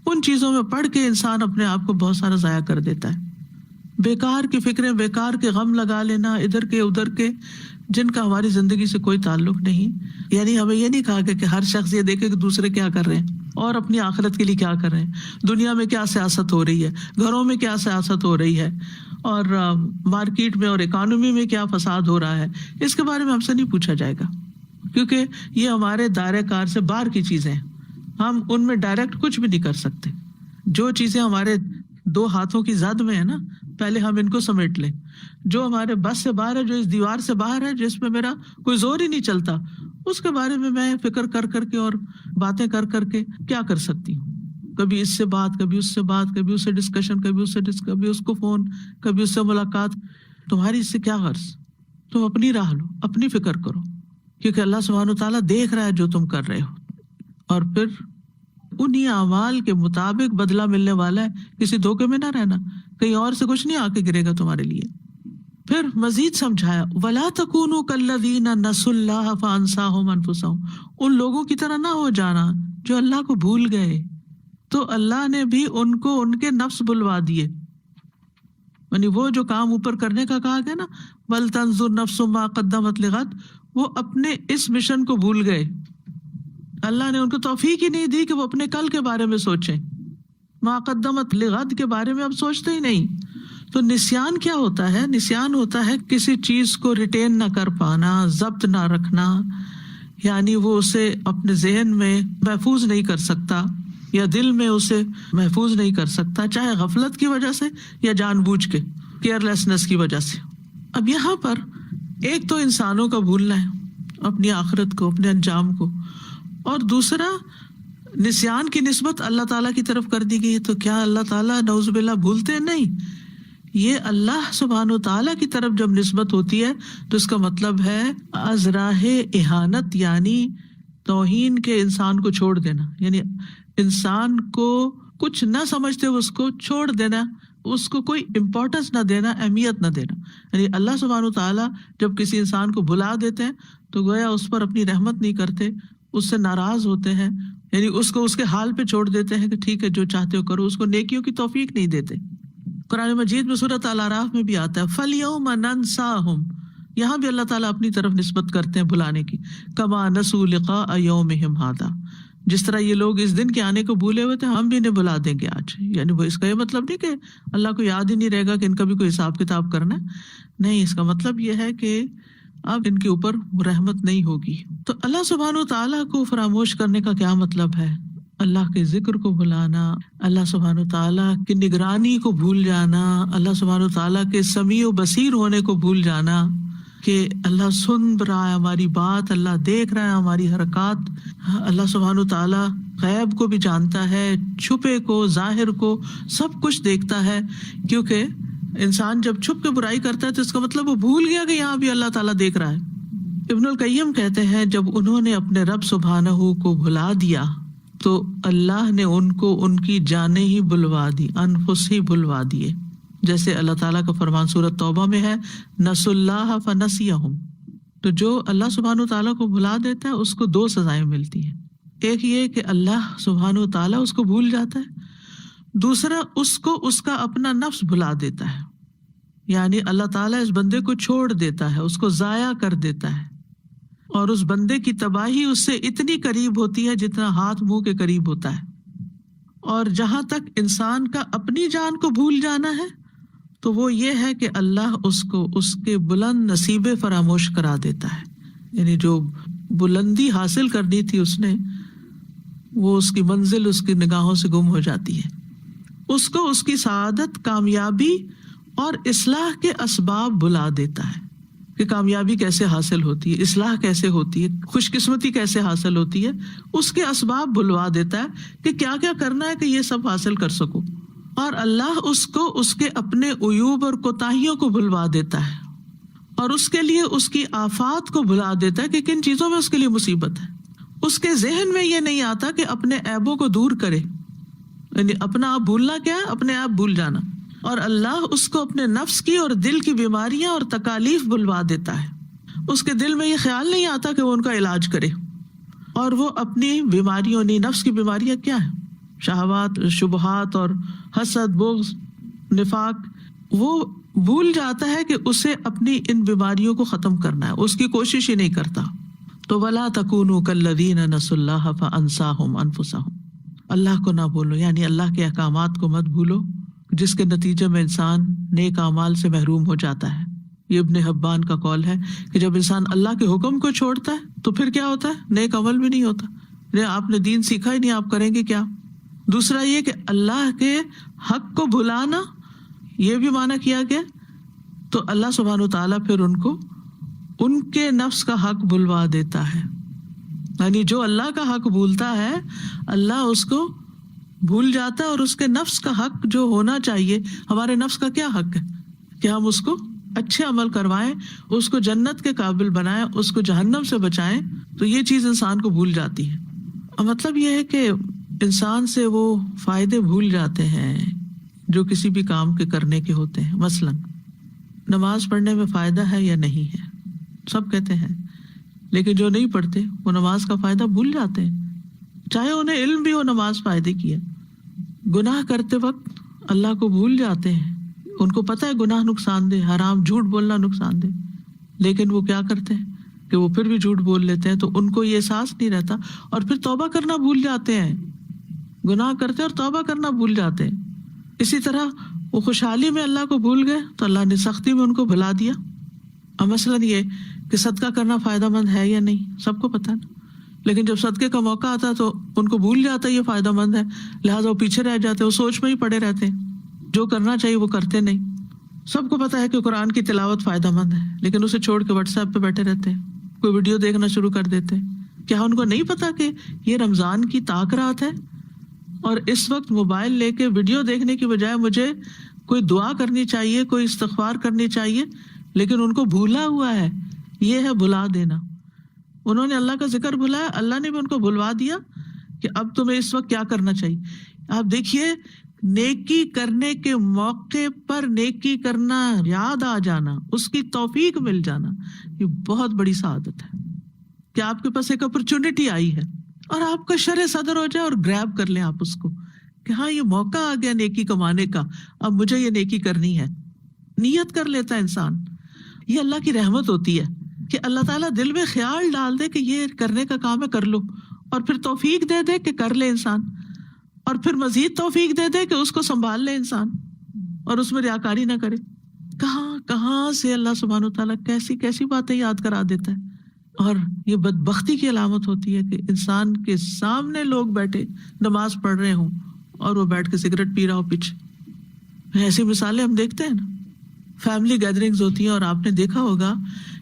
ان چیزوں میں پڑھ کے انسان اپنے آپ کو بہت سارا ضائع کر دیتا ہے. بیکار کی فکریں، بیکار کے غم لگا لینا ادھر کے ادھر کے، جن کا ہماری زندگی سے کوئی تعلق نہیں. یعنی ہمیں یہ نہیں کہا کہ ہر شخص یہ دیکھے کہ دوسرے کیا کر رہے ہیں اور اپنی آخرت کے لیے کیا کر رہے ہیں، دنیا میں کیا سیاست ہو رہی ہے، گھروں میں کیا سیاست ہو رہی ہے، اور مارکیٹ میں اور اکانومی میں کیا فساد ہو رہا ہے. اس کے بارے میں ہم سے نہیں پوچھا جائے گا، کیونکہ یہ ہمارے دائرۂ کار سے باہر کی چیزیں ہیں، ہم ان میں ڈائریکٹ کچھ بھی نہیں کر سکتے. جو چیزیں ہمارے 2 ہاتھوں کی زد میں ہے نا، پہلے ہم ان کو سمیٹ لیں. جو ہمارے بس سے باہر ہے، جو اس دیوار سے باہر ہے، جس میں میرا کوئی زور ہی نہیں چلتا، اس کے بارے میں فکر کر کر کے اور باتیں کر کر کے کیا کر سکتی ہوں. کبھی اس سے بات، کبھی اس سے بات، کبھی اس سے ڈسکشن، کبھی اس کو فون، کبھی اس سے ملاقات. تمہاری اس سے کیا غرض؟ تم اپنی راہ لو، اپنی فکر کرو، کیونکہ اللہ سبحانہ وتعالیٰ دیکھ رہا ہے جو تم کر رہے ہو، اور پھر انہی اعمال کے مطابق بدلہ ملنے والا ہے. کسی دھوکے میں نہ رہنا، کہیں اور سے کچھ نہیں آ کے گرے گا تمہارے لیے. پھر مزید سمجھایا وَلَا تَكُونُوا كَالَّذِينَ نَسُوا اللَّهَ فَأَنسَاهُمْ أَنفُسَهُمْ، ان لوگوں کی طرح نہ ہو جانا جو اللہ کو بھول گئے تو اللہ نے بھی ان کو ان کے نفس بلوا دیے. یعنی وہ جو کام اوپر کرنے کا کہا گیا نا، وَلْتَنظُرْ نَفْسٌ مَا قَدَّمَتْ لِغَدٍ، وہ اپنے اس مشن کو بھول گئے. اللہ نے ان کو توفیق ہی نہیں دی کہ وہ اپنے کل کے بارے میں سوچیں. ما قدمت لغد کے بارے میں اب سوچتے ہی نہیں. تو نسیان کیا ہوتا ہے؟ نسیان ہوتا ہے کسی چیز کو ریٹین نہ کر پانا، ضبط نہ رکھنا، یعنی وہ اسے اپنے ذہن میں محفوظ نہیں کر سکتا یا دل میں اسے محفوظ نہیں کر سکتا، چاہے غفلت کی وجہ سے یا جان بوجھ کے کیئر لیسنس کی وجہ سے. اب یہاں پر ایک تو انسانوں کا بھولنا ہے، اپنی آخرت کو، اپنے انجام کو، اور دوسرا نسیان کی نسبت اللہ تعالیٰ کی طرف کر دی گئی. تو کیا اللہ تعالیٰ نعوذ باللہ بھولتے ہیں؟ نہیں. یہ اللہ سبحانہ وتعالیٰ کی طرف جب نسبت ہوتی ہے تو اس کا مطلب ہے از راہ اہانت، یعنی توہین کے انسان کو چھوڑ دینا، یعنی انسان کو کچھ نہ سمجھتے اس کو چھوڑ دینا، اس کو کوئی امپورٹنس نہ دینا، اہمیت نہ دینا. یعنی اللہ سبحانہ وتعالیٰ جب کسی انسان کو بھلا دیتے ہیں تو گویا اس پر اپنی رحمت نہیں کرتے، اس سے ناراض ہوتے ہیں، یعنی اس کو اس کے حال پہ چھوڑ دیتے ہیں کہ ٹھیک ہے جو چاہتے ہو کرو، اس کو نیکیوں کی توفیق نہیں دیتے. قرآن مجید میں سورۃ الاعراف میں بھی آتا ہے فَالْيَوْمَ نَنْسَاهُمْ، یہاں بھی اللہ تعالیٰ اپنی طرف نسبت کرتے ہیں بھلانے کی، كَمَا نَسُوا لِقَاءَ يَوْمِهِمْ هَذَا، جس طرح یہ لوگ اس دن کے آنے کو بھولے ہوئے تھے ہم بھی انہیں بلا دیں گے آج. یعنی وہ اس کا یہ مطلب نہیں کہ اللہ کو یاد ہی نہیں رہے گا کہ ان کا بھی کوئی حساب کتاب کرنا ہے، نہیں، اس کا مطلب یہ ہے کہ اب ان کے اوپر رحمت نہیں ہوگی. تو اللہ سبحانہ وتعالیٰ کو فراموش کرنے کا کیا مطلب ہے؟ اللہ کے ذکر کو بھلانا، اللہ سبحانہ وتعالیٰ کی نگرانی کو بھول جانا، اللہ سبحانہ وتعالیٰ کے سمیع و بصیر ہونے کو بھول جانا، کہ اللہ سن رہا ہے ہماری بات، اللہ دیکھ رہا ہے ہماری حرکات. اللہ سبحانہ وتعالیٰ غیب کو بھی جانتا ہے، چھپے کو، ظاہر کو، سب کچھ دیکھتا ہے. کیونکہ انسان جب چھپ کے برائی کرتا ہے تو اس کا مطلب وہ بھول گیا کہ یہاں بھی اللہ تعالیٰ دیکھ رہا ہے. ابن القیم کہتے ہیں جب انہوں نے اپنے رب سبحانہ کو بھلا دیا تو اللہ نے ان کو ان کی جانیں ہی بلوا دی، انفس ہی بلوا دیے. جیسے اللہ تعالیٰ کا فرمان سورۃ توبہ میں ہے نسوا اللہ فنسیہم. تو جو اللہ سبحانہ تعالیٰ کو بھلا دیتا ہے اس کو 2 سزائیں ملتی ہیں. ایک یہ کہ اللہ سبحانہ تعالیٰ اس کو بھول جاتا ہے، دوسرا اس کو اس کا اپنا نفس بھلا دیتا ہے. یعنی اللہ تعالیٰ اس بندے کو چھوڑ دیتا ہے، اس کو ضائع کر دیتا ہے، اور اس بندے کی تباہی اس سے اتنی قریب ہوتی ہے جتنا ہاتھ منہ کے قریب ہوتا ہے. اور جہاں تک انسان کا اپنی جان کو بھول جانا ہے تو وہ یہ ہے کہ اللہ اس کو اس کے بلند نصیبے فراموش کرا دیتا ہے. یعنی جو بلندی حاصل کرنی تھی اس نے، وہ اس کی منزل اس کی نگاہوں سے گم ہو جاتی ہے. اس کو اس کی سعادت، کامیابی اور اصلاح کے اسباب بلا دیتا ہے کہ کامیابی کیسے حاصل ہوتی ہے، اصلاح کیسے ہوتی ہے، خوش قسمتی کیسے حاصل ہوتی ہے. اس کے اسباب بلوا دیتا ہے کہ کیا کیا کرنا ہے کہ یہ سب حاصل کر سکو. اور اللہ اس کو اس کے اپنے عیوب اور کوتاہیوں کو بھلوا دیتا ہے، اور اس کے لیے اس کی آفات کو بھلا دیتا ہے کہ کن چیزوں میں اس کے لیے مصیبت ہے. اس کے ذہن میں یہ نہیں آتا کہ اپنے عیبوں کو دور کرے. یعنی اپنا آپ بھولنا کیا ہے؟ اپنے آپ بھول جانا. اور اللہ اس کو اپنے نفس کی اور دل کی بیماریاں اور تکالیف بلوا دیتا ہے. اس کے دل میں یہ خیال نہیں آتا کہ وہ ان کا علاج کرے. اور وہ اپنی بیماریوں نفس کی بیماریاں کیا ہیں؟ شہوات، شبہات اور حسد، بغض، نفاق. وہ بھول جاتا ہے کہ اسے اپنی ان بیماریوں کو ختم کرنا ہے، اس کی کوشش ہی نہیں کرتا. تو وَلَا تَكُونُوا كَالَّذِينَ نَسُوا اللَّهَ فَأَنسَاهُمْ أَنفُسَهُمْ. اللہ کو نہ بھولو، یعنی اللہ کے احکامات کو مت بھولو، جس کے نتیجے میں انسان نیک اعمال سے محروم ہو جاتا ہے. یہ ابن حبان کا قول ہے کہ جب انسان اللہ کے حکم کو چھوڑتا ہے تو پھر کیا ہوتا ہے؟ نیک عمل بھی نہیں ہوتا. آپ نے دین سیکھا ہی نہیں، آپ کریں گے کیا؟ دوسرا یہ کہ اللہ کے حق کو بھلانا، یہ بھی معنی کیا گیا. تو اللہ سبحانہ وتعالیٰ پھر ان کو ان کے نفس کا حق بھلوا دیتا ہے. یعنی جو اللہ کا حق بھولتا ہے اللہ اس کو بھول جاتا ہے، اور اس کے نفس کا حق جو ہونا چاہیے. ہمارے نفس کا کیا حق ہے کہ ہم اس کو اچھے عمل کروائیں، اس کو جنت کے قابل بنائیں، اس کو جہنم سے بچائیں. تو یہ چیز انسان کو بھول جاتی ہے. مطلب یہ ہے کہ انسان سے وہ فائدے بھول جاتے ہیں جو کسی بھی کام کے کرنے کے ہوتے ہیں. مثلا نماز پڑھنے میں فائدہ ہے یا نہیں ہے، سب کہتے ہیں، لیکن جو نہیں پڑھتے وہ نماز کا فائدہ بھول جاتے ہیں، چاہے انہیں علم بھی ہو نماز فائدے کی ہے. گناہ کرتے وقت اللہ کو بھول جاتے ہیں، ان کو پتہ ہے گناہ نقصان دہ، حرام، جھوٹ بولنا نقصان دہ، لیکن وہ کیا کرتے ہیں کہ وہ پھر بھی جھوٹ بول لیتے ہیں. تو ان کو یہ احساس نہیں رہتا، اور پھر توبہ کرنا بھول جاتے ہیں. گناہ کرتے اور توبہ کرنا بھول جاتے ہیں. اسی طرح وہ خوشحالی میں اللہ کو بھول گئے تو اللہ نے سختی میں ان کو بھلا دیا. اور مثلاً یہ کہ صدقہ کرنا فائدہ مند ہے یا نہیں، سب کو پتہ ہے، لیکن جب صدقے کا موقع آتا ہے تو ان کو بھول جاتا ہے یہ فائدہ مند ہے، لہٰذا وہ پیچھے رہ جاتے ہیں، وہ سوچ میں ہی پڑے رہتے ہیں، جو کرنا چاہیے وہ کرتے نہیں. سب کو پتہ ہے کہ قرآن کی تلاوت فائدہ مند ہے، لیکن اسے چھوڑ کے واٹس ایپ پہ بیٹھے رہتے ہیں، کوئی ویڈیو دیکھنا شروع کر دیتے ہیں. کیا ان کو نہیں پتا کہ یہ رمضان کی طاق رات ہے، اور اس وقت موبائل لے کے ویڈیو دیکھنے کی بجائے مجھے کوئی دعا کرنی چاہیے، کوئی استغفار کرنی چاہیے، لیکن ان کو بھولا ہوا ہے. یہ ہے بھلا دینا. انہوں نے اللہ کا ذکر بھلایا، اللہ نے بھی ان کو بھلوا دیا کہ اب تمہیں اس وقت کیا کرنا چاہیے. آپ دیکھیے، نیکی کرنے کے موقع پر نیکی کرنا یاد آ جانا، اس کی توفیق مل جانا، یہ بہت بڑی سعادت ہے کہ آپ کے پاس ایک اپرچونٹی آئی ہے اور آپ کا شرح صدر ہو جائے اور گریب کر لیں آپ اس کو کہ ہاں یہ موقع آ گیا نیکی کمانے کا، اب مجھے یہ نیکی کرنی ہے. نیت کر لیتا ہے انسان. یہ اللہ کی رحمت ہوتی ہے کہ اللہ تعالیٰ دل میں خیال ڈال دے کہ یہ کرنے کا کام ہے، کر لو، اور پھر توفیق دے دے کہ کر لے انسان، اور پھر مزید توفیق دے دے کہ اس کو سنبھال لے انسان اور اس میں ریاکاری نہ کرے. کہاں سے اللہ سبحانہ و تعالیٰ کیسی کیسی باتیں یاد کرا دیتا ہے. اور یہ بدبختی کی علامت ہوتی ہے کہ انسان کے سامنے لوگ بیٹھے نماز پڑھ رہے ہوں اور وہ بیٹھ کے سگریٹ پی رہا ہو پیچھے. ایسی مثالیں ہم دیکھتے ہیں نا. فیملی گیدرنگز ہوتی ہیں، اور آپ نے دیکھا ہوگا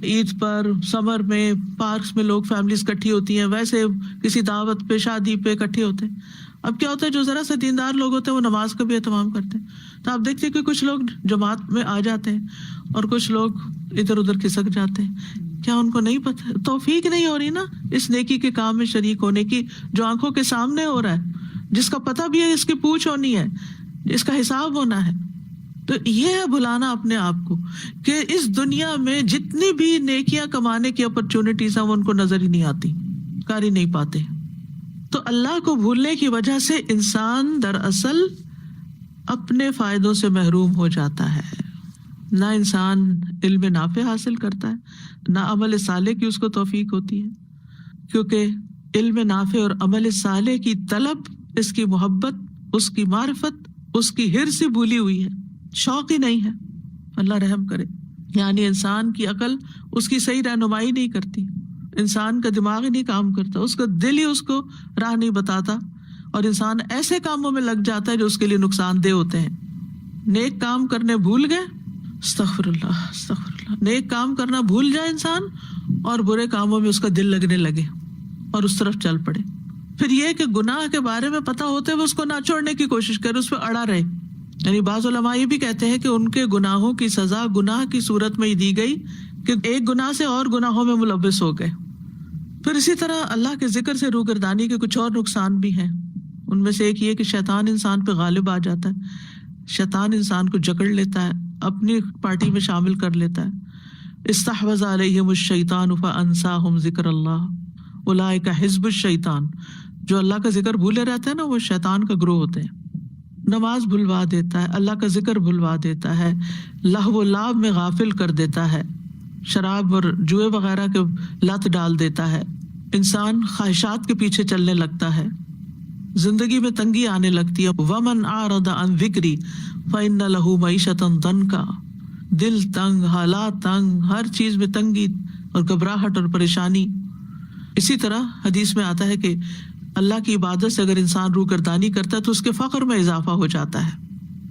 عید پر، سمر میں پارکس میں لوگ فیملیز اکٹھی ہوتی ہیں، ویسے کسی دعوت پہ، شادی پہ اکٹھے ہوتے ہیں. اب کیا ہوتا ہے، جو ذرا سے دیندار لوگ ہوتے ہیں وہ نماز کا بھی اہتمام کرتے ہیں. تو آپ دیکھتے ہیں کہ کچھ لوگ جماعت میں آ جاتے ہیں اور کچھ لوگ ادھر ادھر کھسک جاتے ہیں. کیا ان کو نہیں پتہ، توفیق نہیں ہو رہی نا اس نیکی کے کام میں شریک ہونے کی جو آنکھوں کے سامنے ہو رہا ہے، جس کا پتہ بھی ہے اس کی پوچھ ہونی ہے، اس کا حساب ہونا ہے. تو یہ ہے بھلانا اپنے آپ کو کہ اس دنیا میں جتنی بھی نیکیاں کمانے کی اپرچونٹیز ہیں وہ ان کو نظر ہی نہیں آتی، کر ہی نہیں پاتے. تو اللہ کو بھولنے کی وجہ سے انسان دراصل اپنے فائدوں سے محروم ہو جاتا ہے. نہ انسان علم نافع حاصل کرتا ہے، نہ عمل صالح کی اس کو توفیق ہوتی ہے، کیونکہ علم نافع اور عمل صالح کی طلب، اس کی محبت، اس کی معرفت، اس کی حرص بھولی ہوئی ہے، شوق ہی نہیں ہے. اللہ رحم کرے. یعنی انسان کی عقل اس کی صحیح رہنمائی نہیں کرتی، انسان کا دماغ ہی نہیں کام کرتا، اس کا دل ہی اس کو راہ نہیں بتاتا، اور انسان ایسے کاموں میں لگ جاتا ہے جو اس کے لیے نقصان دہ ہوتے ہیں. نیک کام کرنے بھول گئے، استغفر اللہ استغفر اللہ، نیک کام کرنا بھول جائے انسان اور برے کاموں میں اس کا دل لگنے لگے اور اس طرف چل پڑے. پھر یہ کہ گناہ کے بارے میں پتہ ہوتے ہوئے اس کو نہ چھوڑنے کی کوشش کرے، اس پہ اڑا رہے. یعنی بعض علماء یہ بھی کہتے ہیں کہ ان کے گناہوں کی سزا گناہ کی صورت میں ہی دی گئی کہ ایک گناہ سے اور گناہوں میں ملوث ہو گئے. پھر اسی طرح اللہ کے ذکر سے روگردانی کے کچھ اور نقصان بھی ہیں. ان میں سے ایک یہ کہ شیطان انسان پہ غالب آ جاتا ہے، شیطان انسان کو جکڑ لیتا ہے، اپنی پارٹی میں شامل کر لیتا ہے۔ استحوذ علیہم الشیطان فانساہم ذکر اللہ اولئک حزب الشیطان، جو اللہ کا ذکر بھولے رہتے ہیں نا وہ شیطان کا گروہ ہوتے ہیں۔ نماز بھلوا دیتا ہے، اللہ کا ذکر بھلوا دیتا ہے، لہو و لعب میں غافل کر دیتا ہے، شراب اور جوئے وغیرہ کے لت ڈال دیتا ہے، انسان خواہشات کے پیچھے چلنے لگتا ہے، زندگی میں تنگی آنے لگتی ہے۔ ومن اعرض عن ذکری فإن له معیشۃ ضنکا، دل تنگ، حالات تنگ، ہر چیز میں تنگی اور گھبراہٹ اور پریشانی۔ اسی طرح حدیث میں آتا ہے کہ اللہ کی عبادت سے اگر انسان روگردانی کرتا ہے تو اس کے فقر میں اضافہ ہو جاتا ہے۔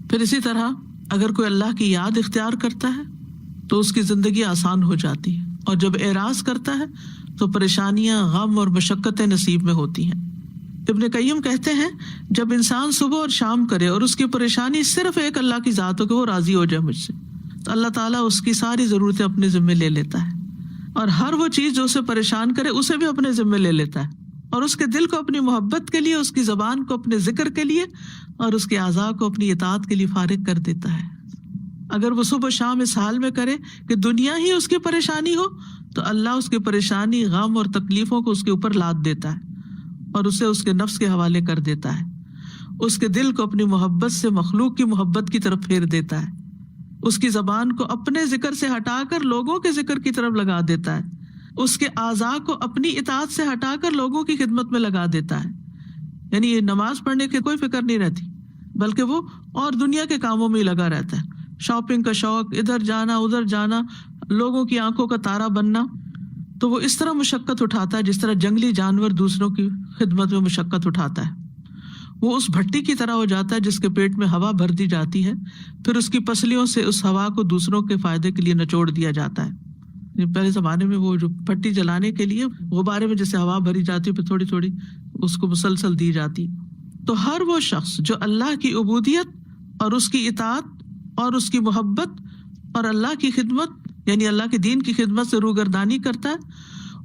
پھر اسی طرح اگر کوئی اللہ کی یاد اختیار کرتا ہے تو اس کی زندگی آسان ہو جاتی ہے، اور جب اعراض کرتا ہے تو پریشانیاں، غم اور مشقتیں نصیب میں ہوتی ہیں۔ ابن قیم کہتے ہیں جب انسان صبح اور شام کرے اور اس کی پریشانی صرف ایک اللہ کی ذات ہو کہ وہ راضی ہو جائے مجھ سے، تو اللہ تعالیٰ اس کی ساری ضرورتیں اپنے ذمے لے لیتا ہے، اور ہر وہ چیز جو اسے پریشان کرے اسے بھی اپنے ذمے لے لیتا ہے، اور اس کے دل کو اپنی محبت کے لیے، اس کی زبان کو اپنے ذکر کے لیے، اور اس کے اعضاء کو اپنی اطاعت کے لیے فارغ کر دیتا ہے۔ اگر وہ صبح و شام اس حال میں کرے کہ دنیا ہی اس کی پریشانی ہو تو اللہ اس کی پریشانی، غم اور تکلیفوں کو اس کے اوپر لاد دیتا ہے اور اسے اس کے نفس کے حوالے کر دیتا ہے، اس کے دل کو اپنی محبت سے مخلوق کی محبت کی طرف پھیر دیتا ہے، اس کی زبان کو اپنے ذکر سے ہٹا کر لوگوں کے ذکر کی طرف لگا دیتا ہے، اس کے اعضاء کو اپنی اطاعت سے ہٹا کر لوگوں کی خدمت میں لگا دیتا ہے۔ یعنی یہ نماز پڑھنے کی کوئی فکر نہیں رہتی، بلکہ وہ اور دنیا کے کاموں میں ہی لگا رہتا ہے، شاپنگ کا شوق، ادھر جانا ادھر جانا، لوگوں کی آنکھوں کا تارا بننا۔ تو وہ اس طرح مشقت اٹھاتا ہے جس طرح جنگلی جانور دوسروں کی خدمت میں مشقت اٹھاتا ہے۔ وہ اس بھٹی کی طرح ہو جاتا ہے جس کے پیٹ میں ہوا بھر دی جاتی ہے، پھر اس کی پسلیوں سے اس ہوا کو دوسروں کے فائدے کے لیے نچوڑ دیا جاتا ہے۔ پہلے زمانے میں وہ جو بھٹی جلانے کے لیے غبارے میں جیسے ہوا بھری جاتی ہے، پھر تھوڑی تھوڑی اس کو مسلسل دی جاتی۔ تو ہر وہ شخص جو اللہ کی عبودیت اور اس کی اطاعت اور اس کی محبت اور اللہ کی خدمت یعنی اللہ کے دین کی خدمت سے روگردانی کرتا ہے،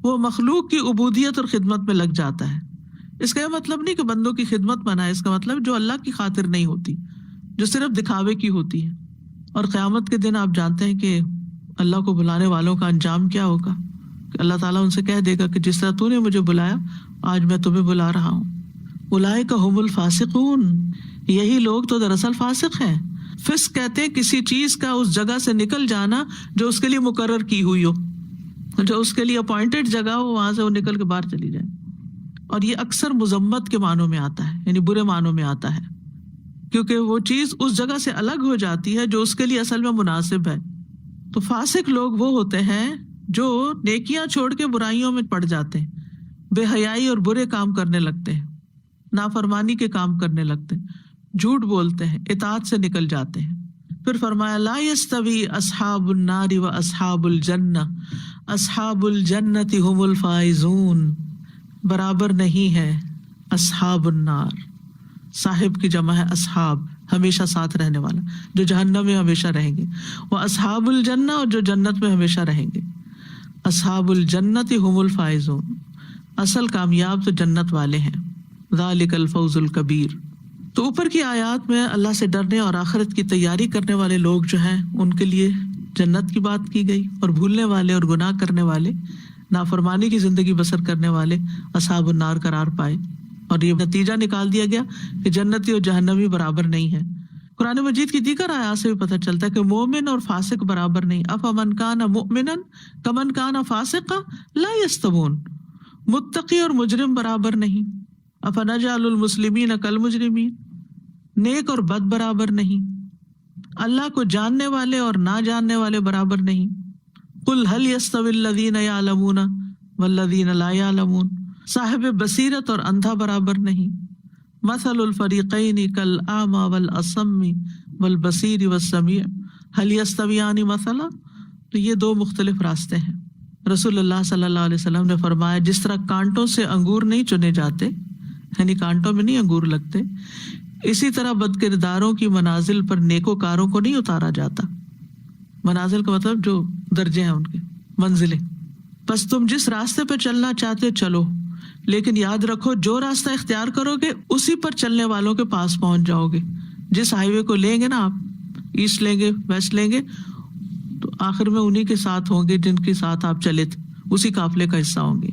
وہ مخلوق کی عبودیت اور خدمت میں لگ جاتا ہے۔ اس کا یہ مطلب نہیں کہ بندوں کی خدمت بنائے، اس کا مطلب جو اللہ کی خاطر نہیں ہوتی، جو صرف دکھاوے کی ہوتی ہے۔ اور قیامت کے دن آپ جانتے ہیں کہ اللہ کو بلانے والوں کا انجام کیا ہوگا، کہ اللہ تعالیٰ ان سے کہہ دے گا کہ جس طرح تو نے مجھے بلایا آج میں تمہیں بلا رہا ہوں۔ اولئک هم الفاسقون، یہی لوگ تو دراصل فاسق ہیں۔ فسق کہتے ہیں کسی چیز کا اس جگہ سے نکل جانا جو اس کے لیے مقرر کی ہوئی ہو، جو اس کے لیے اپوائنٹڈ جگہ ہو، وہاں سے وہ نکل کے باہر چلی جائے۔ اور یہ اکثر مذمت کے معنوں میں آتا ہے، یعنی برے معنوں میں آتا ہے، کیونکہ وہ چیز اس جگہ سے الگ ہو جاتی ہے جو اس کے لیے اصل میں مناسب ہے۔ تو فاسق لوگ وہ ہوتے ہیں جو نیکیاں چھوڑ کے برائیوں میں پڑ جاتے ہیں، بے حیائی اور برے کام کرنے لگتے ہیں، نافرمانی کے کام کرنے لگتے ہیں، جھوٹ بولتے ہیں، اطاعت سے نکل جاتے ہیں۔ پھر فرمایا لا یستوی اصحاب النار و اصحاب الجنہ، اصحاب الجنۃ هم الفائزون، برابر نہیں ہے اصحاب النار، صاحب کی جمع ہے اصحاب، ہمیشہ ساتھ رہنے والا، جو جہنم میں ہمیشہ رہیں گے، وہ اصحاب الجنہ، اور جو جنت میں ہمیشہ رہیں گے۔ اصحاب الجنۃ هم الفائزون، اصل کامیاب تو جنت والے ہیں، ذالک الفوز الکبیر۔ تو اوپر کی آیات میں اللہ سے ڈرنے اور آخرت کی تیاری کرنے والے لوگ جو ہیں ان کے لیے جنت کی بات کی گئی، اور بھولنے والے اور گناہ کرنے والے، نافرمانی کی زندگی بسر کرنے والے اصحاب النار قرار پائے۔ اور یہ نتیجہ نکال دیا گیا کہ جنتی اور جہنمی برابر نہیں ہے۔ قرآن مجید کی دیگر آیات سے بھی پتہ چلتا ہے کہ مومن اور فاسق برابر نہیں۔ افمن کان مؤمنا کمن کان فاسقا لا یستوون، متقی اور مجرم برابر نہیں۔ افنجعل المسلمین کالمجرمین، نیک اور بد برابر نہیں، اللہ کو جاننے والے اور نہ جاننے والے برابر نہیں۔ قل هل يستوي الذين يعلمون والذين لا يعلمون، صاحب بصیرت اور اندھا برابر نہیں۔ مثل الفریقین کالاعمی والاصم والبصیر والسمیع هل يستویان مثلا، تو یہ دو مختلف راستے ہیں۔ رسول اللہ صلی اللہ علیہ وسلم نے فرمایا جس طرح کانٹوں سے انگور نہیں چنے جاتے، یعنی کانٹوں میں نہیں انگور لگتے، اسی طرح بد کرداروں کی منازل پر نیکوکاروں کو نہیں اتارا جاتا۔ منازل کا مطلب جو درجے ہیں ان کے، منزلیں۔ بس تم جس راستے پہ چلنا چاہتے چلو، لیکن یاد رکھو جو راستہ اختیار کرو گے اسی پر چلنے والوں کے پاس پہنچ جاؤ گے. جس ہائی وے کو لیں گے نا آپ, ایسٹ لیں گے ویسٹ لیں گے, تو آخر میں انہی کے ساتھ ہوں گے جن کے ساتھ آپ چلے تھے, اسی قافلے کا حصہ ہوں گے,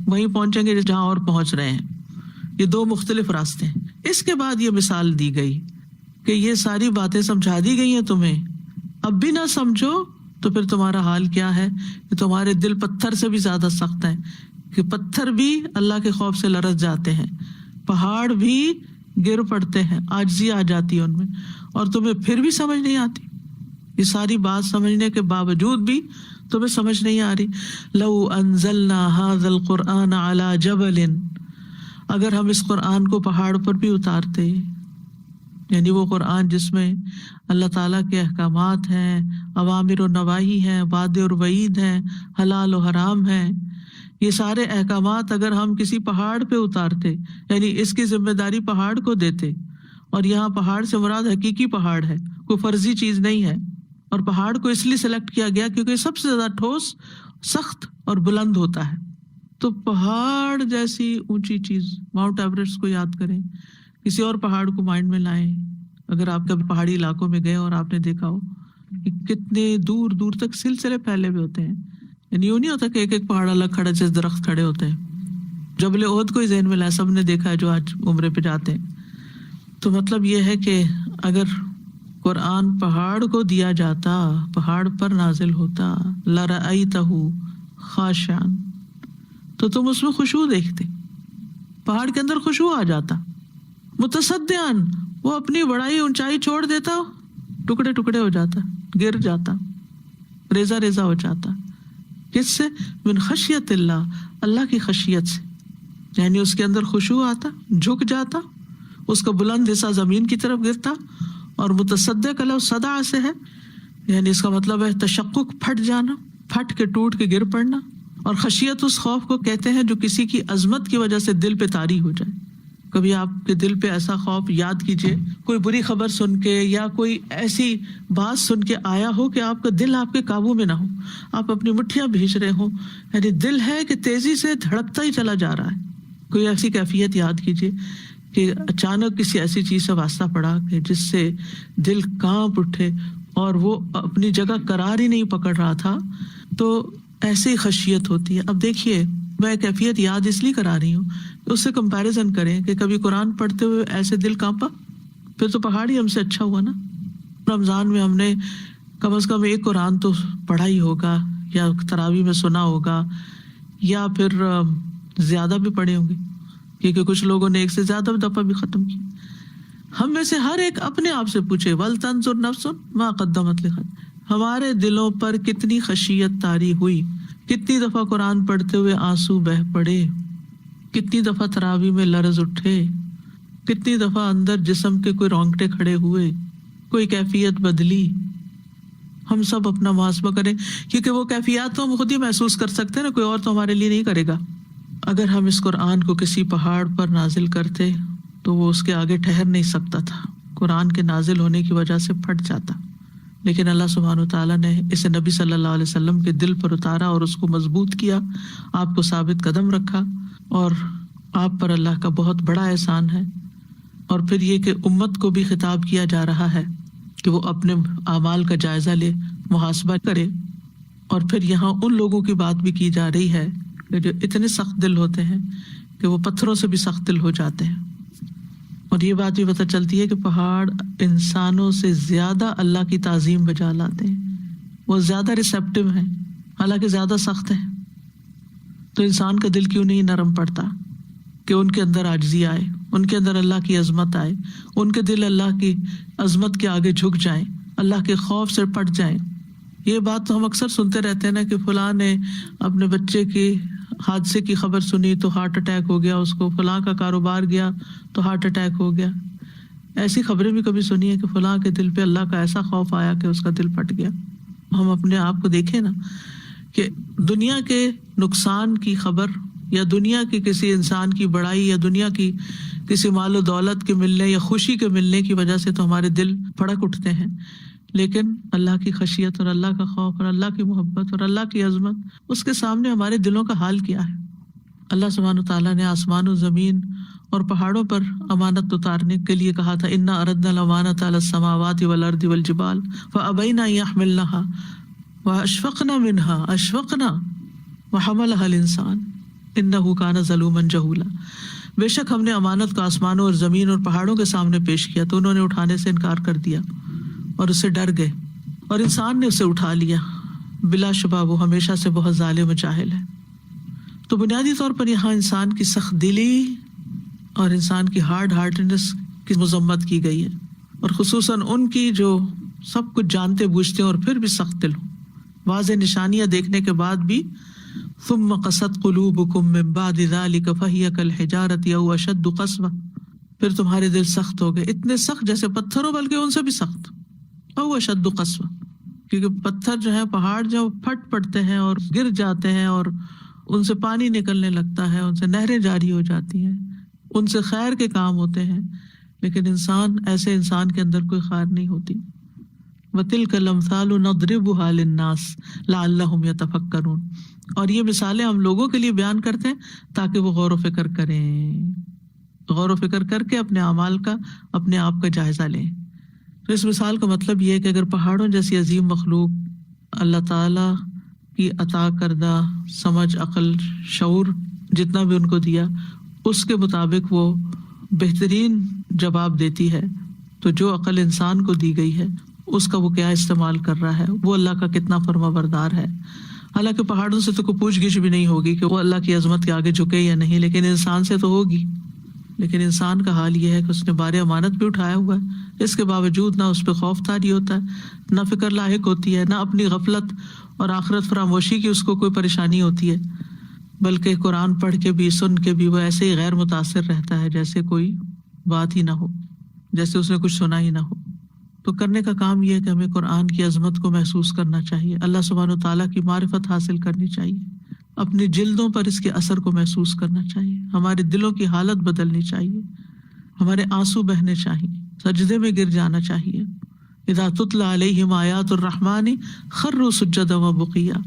وہیں پہنچیں گے جہاں اور پہنچ رہے ہیں. یہ دو مختلف راستے ہیں. اس کے بعد یہ مثال دی گئی کہ یہ ساری باتیں سمجھا دی گئی ہیں تمہیں, اب بھی نہ سمجھو تو پھر تمہارا حال کیا ہے کہ تمہارے دل پتھر سے بھی زیادہ سخت ہیں, کہ پتھر بھی اللہ کے خوف سے لرز جاتے ہیں, پہاڑ بھی گر پڑتے ہیں, عاجزی آ جاتی ہے ان میں, اور تمہیں پھر بھی سمجھ نہیں آتی. یہ ساری بات سمجھنے کے باوجود بھی تمہیں سمجھ نہیں آ رہی. لو انزلنا هذا القرآن على جبل, اگر ہم اس قرآن کو پہاڑ پر بھی اتارتے, یعنی وہ قرآن جس میں اللہ تعالیٰ کے احکامات ہیں, اوامر و نواہی ہیں, وعدے اور وعید ہیں, حلال و حرام ہیں, یہ سارے احکامات اگر ہم کسی پہاڑ پہ اتارتے, یعنی اس کی ذمہ داری پہاڑ کو دیتے, اور یہاں پہاڑ سے مراد حقیقی پہاڑ ہے, کوئی فرضی چیز نہیں ہے. اور پہاڑ کو اس لیے سلیکٹ کیا گیا کیونکہ سب سے زیادہ ٹھوس, سخت اور بلند ہوتا ہے. تو پہاڑ جیسی اونچی چیز, ماؤنٹ ایوریسٹ کو یاد کریں, کسی اور پہاڑ کو مائنڈ میں لائیں. اگر آپ کبھی پہاڑی علاقوں میں گئے اور آپ نے دیکھا ہو کہ کتنے دور دور تک سلسلے پھیلے ہوئے ہوتے ہیں, یعنی یوں نہیں ہوتا کہ ایک ایک پہاڑ الگ کھڑا جیسے درخت کھڑے ہوتے ہیں. جبل احد کو ہی ذہن میں لائے, سب نے دیکھا ہے جو آج عمرے پہ جاتے ہیں. تو مطلب یہ ہے کہ اگر قرآن پہاڑ کو دیا جاتا, پہاڑ پر نازل ہوتا, لرأیتہ خاشعاً, تو تم اس میں خشوع دیکھتے, پہاڑ کے اندر خشوع آ جاتا. متصدعاً, وہ اپنی بڑائی اونچائی چھوڑ دیتا, ٹکڑے ٹکڑے ہو جاتا, گر جاتا, ریزہ ریزہ ہو جاتا. کس سے؟ من خشیت اللہ, اللہ کی خشیت سے. یعنی اس کے اندر خشوع آتا, جھک جاتا, اس کا بلند حصہ زمین کی طرف گرتا. اور متصدع کا لفظ صدع سے ہے, یعنی اس کا مطلب ہے تشقق, پھٹ جانا, پھٹ کے ٹوٹ کے گر پڑنا. اور خشیت اس خوف کو کہتے ہیں جو کسی کی عظمت کی وجہ سے دل پہ طاری ہو جائے. کبھی آپ کے دل پہ ایسا خوف, یاد کیجئے کوئی بری خبر سن کے یا کوئی ایسی بات سن کے آیا ہو کہ آپ کا دل آپ کے قابو میں نہ ہو, آپ اپنی مٹھیاں بھیج رہے ہوں, یعنی دل ہے کہ تیزی سے دھڑکتا ہی چلا جا رہا ہے. کوئی ایسی کیفیت یاد کیجئے کہ اچانک کسی ایسی چیز سے واسطہ پڑا کہ جس سے دل کانپ اٹھے اور وہ اپنی جگہ قرار ہی نہیں پکڑ رہا تھا, تو ایسی خشیت ہوتی ہے. اب دیکھیے میں کیفیت یاد اس لیے کرا رہی ہوں, اس سے کمپیریزن کریں کہ کبھی قرآن پڑھتے ہوئے ایسے دل کانپا, پھر تو پہاڑ ہی ہم سے اچھا ہوا نا. رمضان میں ہم نے کم از کم ایک قرآن تو پڑھا ہی ہوگا, یا تراویح میں سنا ہوگا, یا پھر زیادہ بھی پڑھے ہوں گے, کیونکہ کچھ لوگوں نے ایک سے زیادہ دفعہ بھی ختم کی. ہم میں سے ہر ایک اپنے آپ سے پوچھے, وَلْتَنْظُرْ نَفْسٌ مَا قَدَّمَتْ لِغَدٍ, ہمارے دلوں پر کتنی خشیت طاری ہوئی, کتنی دفعہ قرآن پڑھتے ہوئے آنسو بہہ پڑے, کتنی دفعہ تراویح میں لرز اٹھے, کتنی دفعہ اندر جسم کے کوئی رونگٹے کھڑے ہوئے, کوئی کیفیت بدلی. ہم سب اپنا محاسبہ کریں, کیونکہ وہ کیفیات تو ہم خود ہی محسوس کر سکتے ہیں نا, کوئی اور تو ہمارے لیے نہیں کرے گا. اگر ہم اس قرآن کو کسی پہاڑ پر نازل کرتے تو وہ اس کے آگے ٹھہر نہیں سکتا تھا, قرآن کے نازل ہونے کی وجہ سے پھٹ جاتا. لیکن اللہ سبحانہ و تعالیٰ نے اسے نبی صلی اللہ علیہ وسلم کے دل پر اتارا اور اس کو مضبوط کیا, آپ کو ثابت قدم رکھا, اور آپ پر اللہ کا بہت بڑا احسان ہے. اور پھر یہ کہ امت کو بھی خطاب کیا جا رہا ہے کہ وہ اپنے اعمال کا جائزہ لے, محاسبہ کرے. اور پھر یہاں ان لوگوں کی بات بھی کی جا رہی ہے کہ جو اتنے سخت دل ہوتے ہیں کہ وہ پتھروں سے بھی سخت دل ہو جاتے ہیں. اور یہ بات بھی پتہ چلتی ہے کہ پہاڑ انسانوں سے زیادہ اللہ کی تعظیم بجا لاتے ہیں, وہ زیادہ ریسیپٹیو ہیں, حالانکہ زیادہ سخت ہیں. تو انسان کا دل کیوں نہیں نرم پڑتا کہ ان کے اندر عاجزی آئے, ان کے اندر اللہ کی عظمت آئے, ان کے دل اللہ کی عظمت کے آگے جھک جائیں, اللہ کے خوف سے پٹ جائیں. یہ بات تو ہم اکثر سنتے رہتے ہیں نا کہ فلاں نے اپنے بچے کی حادثے کی خبر سنی تو ہارٹ اٹیک ہو گیا اس کو, فلاں کا کاروبار گیا تو ہارٹ اٹیک ہو گیا. ایسی خبریں بھی کبھی سنی ہے کہ فلاں کے دل پہ اللہ کا ایسا خوف آیا کہ اس کا دل پھٹ گیا. ہم اپنے آپ کو دیکھیں نا کہ دنیا کے نقصان کی خبر یا دنیا کی کسی انسان کی بڑائی یا دنیا کی کسی مال و دولت کے ملنے یا خوشی کے ملنے کی وجہ سے تو ہمارے دل پھڑک اٹھتے ہیں, لیکن اللہ کی خشیت اور اللہ کا خوف اور اللہ کی محبت اور اللہ کی عظمت, اس کے سامنے ہمارے دلوں کا حال کیا ہے. اللہ سبحانہ تعالیٰ نے آسمان و زمین اور پہاڑوں پر امانت اتارنے کے لیے کہا تھا انا اردنا الامانۃ علی السماوات والارض والجبال فابین ان یحملنها واشفقنا منها وحملها الانسان انه کان ظلوما جہولا. بے شک ہم نے امانت کو آسمانوں اور زمین اور پہاڑوں کے سامنے پیش کیا تو انہوں نے اٹھانے سے انکار کر دیا اور اسے ڈر گئے اور انسان نے اسے اٹھا لیا. بلا شبہ وہ ہمیشہ سے بہت ظالم و جاہل ہے. تو بنیادی طور پر یہاں انسان کی سخت دلی اور انسان کی ہارڈ ہارٹنس کی مذمت کی گئی ہے، اور خصوصاً ان کی جو سب کچھ جانتے بوجھتے ہیں اور پھر بھی سخت دل ہوں. واضح نشانیاں دیکھنے کے بعد بھی ثم قست قلوبکم من بعد ذلک فہی کالحجارۃ او اشد قسوہ، پھر تمہارے دل سخت ہو گئے، اتنے سخت جیسے پتھروں بلکہ ان سے بھی سخت، او اشد قسوہ، کیونکہ پتھر جو ہے پہاڑ جو پھٹ پڑتے ہیں اور گر جاتے ہیں اور ان سے پانی نکلنے لگتا ہے، ان سے نہریں جاری ہو جاتی ہیں، ان سے خیر کے کام ہوتے ہیں، لیکن ایسے انسان کے اندر کوئی خیر نہیں ہوتی. وَتِلْكَ الْأَمْثَالُ نَضْرِبُهَا لِلنَّاسِ لَعَلَّهُمْ يَتَفَكَّرُونَ، اور یہ مثالیں ہم لوگوں کے لیے بیان کرتے ہیں تاکہ وہ غور و فکر کریں، غور و فکر کر کے اپنے اعمال کا، اپنے آپ کا جائزہ لیں. تو اس مثال کا مطلب یہ ہے کہ اگر پہاڑوں جیسی عظیم مخلوق اللہ تعالیٰ کی عطا کردہ سمجھ، عقل، شعور جتنا بھی ان کو دیا اس کے مطابق وہ بہترین جواب دیتی ہے، تو جو عقل انسان کو دی گئی ہے اس کا وہ کیا استعمال کر رہا ہے، وہ اللہ کا کتنا فرما بردار ہے. حالانکہ پہاڑوں سے تو کوئی پوچھ گچھ بھی نہیں ہوگی کہ وہ اللہ کی عظمت کے آگے جھکے یا نہیں، لیکن انسان سے تو ہوگی. لیکن انسان کا حال یہ ہے کہ اس نے بار امانت بھی اٹھایا ہوا ہے، اس کے باوجود نہ اس پہ خوف طاری ہوتا ہے، نہ فکر لاحق ہوتی ہے، نہ اپنی غفلت اور آخرت فراموشی کی اس کو کوئی پریشانی ہوتی ہے، بلکہ قرآن پڑھ کے بھی سن کے بھی وہ ایسے ہی غیر متاثر رہتا ہے جیسے کوئی بات ہی نہ ہو، جیسے اس نے کچھ سنا ہی نہ ہو. تو کرنے کا کام یہ ہے کہ ہمیں قرآن کی عظمت کو محسوس کرنا چاہیے، اللہ سبحانہ و تعالیٰ کی معرفت حاصل کرنی چاہیے، اپنی جلدوں پر اس کے اثر کو محسوس کرنا چاہیے، ہمارے دلوں کی حالت بدلنی چاہیے، ہمارے آنسو بہنے چاہیے، سجدے میں گر جانا چاہیے. اذا تتلی علیہم آیات الرحمن خروا سجدا وبقیا،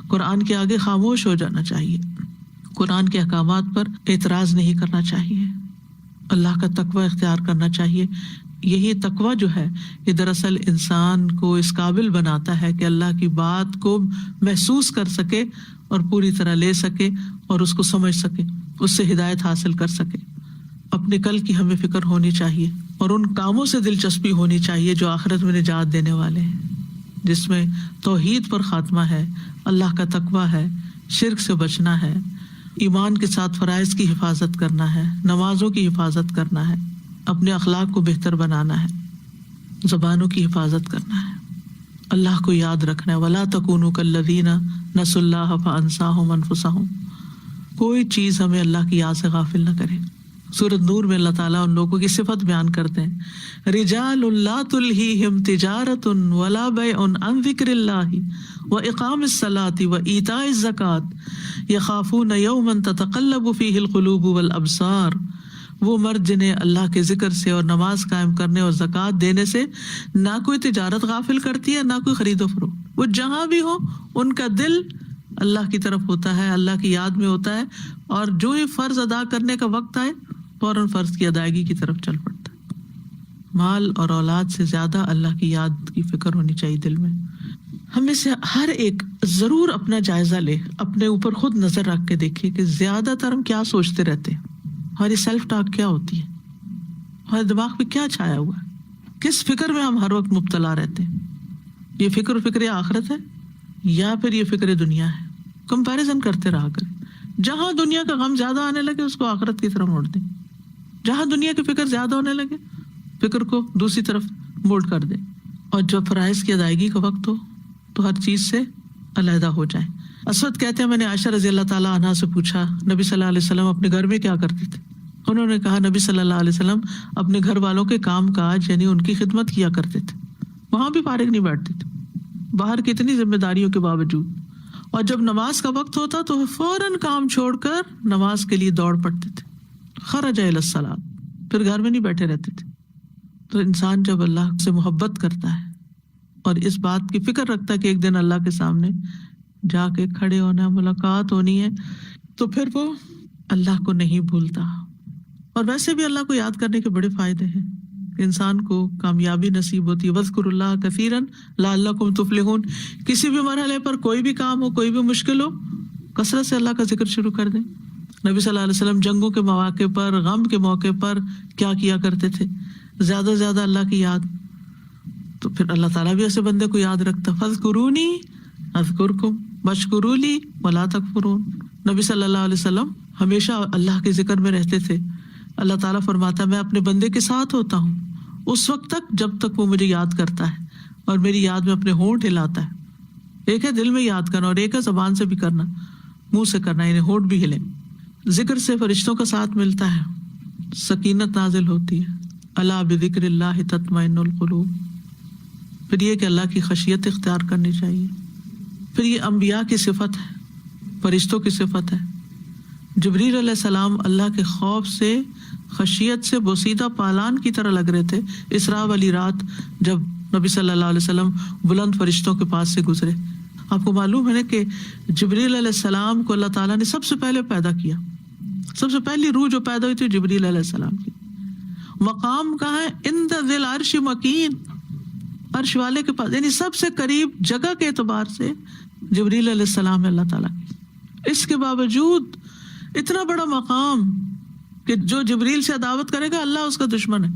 قرآن کے آگے خاموش ہو جانا چاہیے، قرآن کے احکامات پر اعتراض نہیں کرنا چاہیے، اللہ کا تقوی اختیار کرنا چاہیے. یہی تقوی جو ہے یہ دراصل انسان کو اس قابل بناتا ہے کہ اللہ کی بات کو محسوس کر سکے اور پوری طرح لے سکے اور اس کو سمجھ سکے، اس سے ہدایت حاصل کر سکے. اپنے کل کی ہمیں فکر ہونی چاہیے اور ان کاموں سے دلچسپی ہونی چاہیے جو آخرت میں نجات دینے والے ہیں، جس میں توحید پر خاتمہ ہے، اللہ کا تقوی ہے، شرک سے بچنا ہے، ایمان کے ساتھ فرائض کی حفاظت کرنا ہے، نمازوں کی حفاظت کرنا ہے، اپنے اخلاق کو بہتر بنانا ہے، زبانوں کی حفاظت کرنا ہے، اللہ کو یاد رکھنا ہے. وَلَا تَكُونُوا كَالَّذِينَ نَسُوا اللَّهَ فَأَنسَاهُمْ أَنفُسَهُمْ، کوئی چیز ہمیں اللہ کی یاد سے غافل نہ کرے. سورۃ نور میں اللہ تعالیٰ ان لوگوں کی صفت بیان کرتے ہیں، رجال لا تلہیہم تجارۃ ولا بیع عن ذکر اللہ واقام الصلاۃ وایتاء الزکاۃ یخافون یوما تتقلب فیہ القلوب والابصار، وہ مرد جنہیں اللہ کے ذکر سے اور نماز قائم کرنے اور زکوٰۃ دینے سے نہ کوئی تجارت غافل کرتی ہے، نہ کوئی خرید و فروخت، وہ جہاں بھی ہو ان کا دل اللہ کی طرف ہوتا ہے، اللہ کی یاد میں ہوتا ہے، اور جو ہی فرض ادا کرنے کا وقت آئے فوراً فرض کی ادائیگی کی طرف چل پڑتا ہے. مال اور اولاد سے زیادہ اللہ کی یاد کی فکر ہونی چاہیے دل میں. ہم میں سے ہر ایک ضرور اپنا جائزہ لے، اپنے اوپر خود نظر رکھ کے دیکھے کہ زیادہ تر ہم کیا سوچتے رہتے ہیں، ہماری سیلف ٹاک کیا ہوتی ہے، ہمارے دماغ میں کیا چھایا ہوا ہے، کس فکر میں ہم ہر وقت مبتلا رہتے ہیں. یہ فکر آخرت ہے یا پھر یہ فکر دنیا ہے؟ کمپیریزن کرتے رہا کریں. جہاں دنیا کا غم زیادہ آنے لگے اس کو آخرت کی طرف موڑ دیں، جہاں دنیا کی فکر زیادہ ہونے لگے فکر کو دوسری طرف موڑ کر دیں، اور جب فرائض کی ادائیگی کا وقت ہو تو ہر چیز سے علیحدہ ہو جائیں. اسود کہتے ہیں میں نے عائشہ رضی اللہ تعالیٰ عنہا سے پوچھا نبی صلی اللہ علیہ وسلم اپنے گھر میں کیا کرتے تھے. انہوں نے کہا نبی صلی اللہ علیہ وسلم اپنے گھر والوں کے کام کاج یعنی ان کی خدمت کیا کرتے تھے، وہاں بھی فارغ نہیں بیٹھتے تھے باہر کی اتنی ذمہ داریوں کے باوجود، اور جب نماز کا وقت ہوتا تو وہ فوراً کام چھوڑ کر نماز کے لیے دوڑ پڑتے تھے. خرج الی الصلاۃ، پھر گھر میں نہیں بیٹھے رہتے تھے. تو انسان جب اللہ سے محبت کرتا ہے اور اس بات کی فکر رکھتا ہے کہ ایک دن اللہ کے سامنے جا کے کھڑے ہونا ہے، ملاقات ہونی ہے، تو پھر وہ اللہ کو نہیں بھولتا. اور ویسے بھی اللہ کو یاد کرنے کے بڑے فائدے ہیں. انسان کو کامیابی نصیب ہوتی ہے. وَاذْكُرُوا اللَّهَ كَثِيرًا لَعَلَّكُمْ تُفْلِحُونَ. کسی بھی مرحلے پر کوئی بھی کام ہو, کوئی بھی مشکل ہو, کثرت سے اللہ کا ذکر شروع کر دیں. نبی صلی اللہ علیہ وسلم جنگوں کے مواقع پر, غم کے موقع پر کیا کیا کرتے تھے؟ زیادہ سے زیادہ اللہ کی یاد. تو پھر اللہ تعالیٰ بھی ایسے بندے کو یاد رکھتا. فَاذْكُرُونِي أَذْكُرْكُمْ وَاشْكُرُوا لِي وَلَا تَكْفُرُونَ. نبی صلی اللہ علیہ وسلم ہمیشہ اللہ کے ذکر میں رہتے تھے. اللہ تعالیٰ فرماتا ہے میں اپنے بندے کے ساتھ ہوتا ہوں اس وقت تک جب تک وہ مجھے یاد کرتا ہے اور میری یاد میں اپنے ہونٹ ہلاتا ہے. ایک ہے دل میں یاد کرنا اور ایک ہے زبان سے بھی کرنا, منہ سے کرنا, یعنی ہونٹ بھی ہلے. ذکر سے فرشتوں کا ساتھ ملتا ہے, سکینت نازل ہوتی ہے. الا بذکر اللہ تطمئن القلوب. پھر یہ کہ اللہ کی خشیت اختیار کرنی چاہیے. پھر یہ انبیاء کی صفت ہے, فرشتوں کی صفت ہے. جبریل علیہ السلام اللہ کے خوف سے, خشیت سے بوسیدہ پالان کی طرح لگ رہے تھے اسراء والی رات جب نبی صلی اللہ علیہ وسلم بلند فرشتوں کے پاس سے گزرے. آپ کو معلوم ہے نا کہ جبریل علیہ السلام کو اللہ تعالیٰ نے سب سے پہلے پیدا کیا. سب سے پہلی روح جو پیدا ہوئی تھی جبریل علیہ السلام کی. مقام کہاں ہے؟ عند ذی العرش مکین, عرش والے کے پاس, یعنی سب سے قریب جگہ کے اعتبار سے جبریل علیہ السلام ہے اللہ تعالیٰ کی. اس کے باوجود اتنا بڑا مقام کہ جو جبریل سے عداوت کرے گا اللہ اس کا دشمن ہے.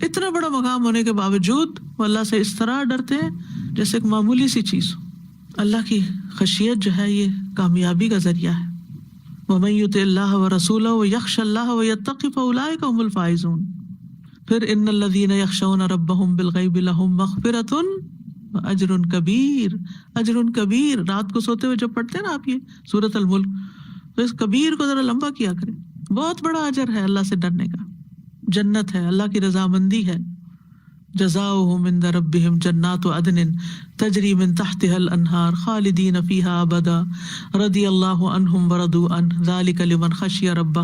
اتنا بڑا مقام ہونے کے باوجود وہ اللہ سے اس طرح ڈرتے ہیں جیسے ایک معمولی سی چیز ہو. اللہ کی خشیت جو ہے یہ کامیابی کا ذریعہ ہے. وَمَن يُطِعِ اللَّهَ وَرَسُولَهُ وَيَخْشَ اللَّهَ وَيَتَّقِ فَأُولَٰئِكَ هُمُ الْفَائِزُونَ. پھر إِنَّ الَّذِينَ يَخْشَوْنَ رَبَّهُم بِالْغَيْبِ لَهُم مَغْفِرَةٌ وَأَجْرٌ كَبِيرٌ. اجر کبیر, رات کو سوتے ہوئے جب پڑھتے ہیں نا آپ یہ سورۃ الملک, تو اس کبیر کو ذرا لمبا کیا کریں. بہت بڑا اجر ہے اللہ سے ڈرنے کا. جنت ہے, اللہ کی رضامندی ہے. جزاؤہم عند ربہم جنات عدن تجری من تحتها الانہار خالدین فیہا ابدا رضی اللہ عنہم ورضوا عنہ ذالک لمن خشی ربہ.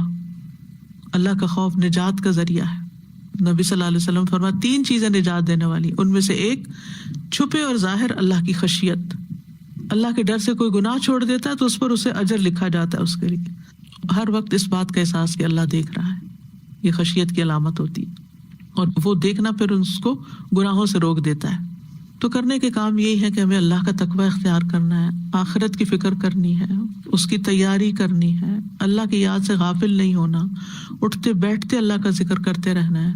اللہ کا خوف نجات کا ذریعہ ہے. نبی صلی اللہ علیہ وسلم فرمایا 3 چیزیں نجات دینے والی, ان میں سے ایک چھپے اور ظاہر اللہ کی خشیت. اللہ کے ڈر سے کوئی گناہ چھوڑ دیتا ہے تو اس پر اسے اجر لکھا جاتا ہے اس کے لیے. ہر وقت اس بات کا احساس کہ اللہ دیکھ رہا ہے, یہ خشیت کی علامت ہوتی ہے. اور وہ دیکھنا پھر اس کو گناہوں سے روک دیتا ہے. تو کرنے کے کام یہی ہے کہ ہمیں اللہ کا تقوی اختیار کرنا ہے, آخرت کی فکر کرنی ہے, اس کی تیاری کرنی ہے, اللہ کی یاد سے غافل نہیں ہونا, اٹھتے بیٹھتے اللہ کا ذکر کرتے رہنا ہے,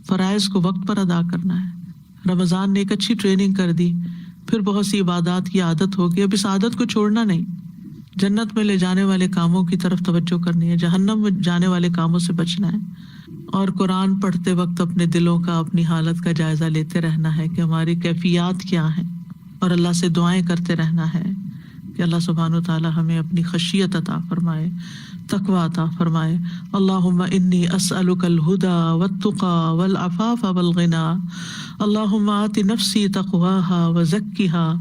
فرائض کو وقت پر ادا کرنا ہے. رمضان نے ایک اچھی ٹریننگ کر دی, پھر بہت سی عبادات کی عادت ہوگی. اب اس عادت کو چھوڑنا نہیں. جنت میں لے جانے والے کاموں کی طرف توجہ کرنی ہے, جہنم میں جانے والے کاموں سے بچنا ہے. اور قرآن پڑھتے وقت اپنے دلوں کا, اپنی حالت کا جائزہ لیتے رہنا ہے کہ ہماری کیفیات کیا ہیں, اور اللہ سے دعائیں کرتے رہنا ہے کہ اللہ سبحانہ وتعالی ہمیں اپنی خشیت عطا فرمائے, تقوی عطا فرمائے. اللہم انی اسألک الہدی والتقی والعفاف والغنی. اللہم آت نفسی تقواہا وزکیہا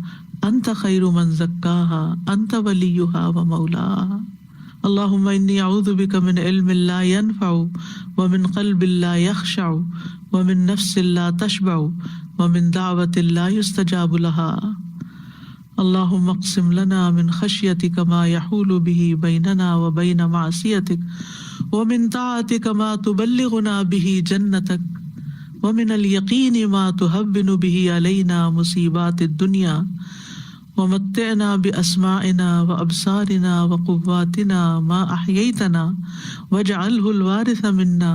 انت خیر من زکاہا انت ولیہا ومولاہا. اللہم انی اعوذ بک من علم لا ینفع ومن قلب لا یخشع ومن نفس لا تشبع ومن دعوت لا یستجاب لها. اللہم اقسم لنا من خشیتک ما یحول به بیننا وبین معصیتک ومن طاعتک ما تبلغنا به جنتک ومن الیقین ما تهون به علینا مصیبات الدنیا ومتعنا بأسماعنا وأبصارنا وقواتنا ما أحييتنا واجعله الوارث منا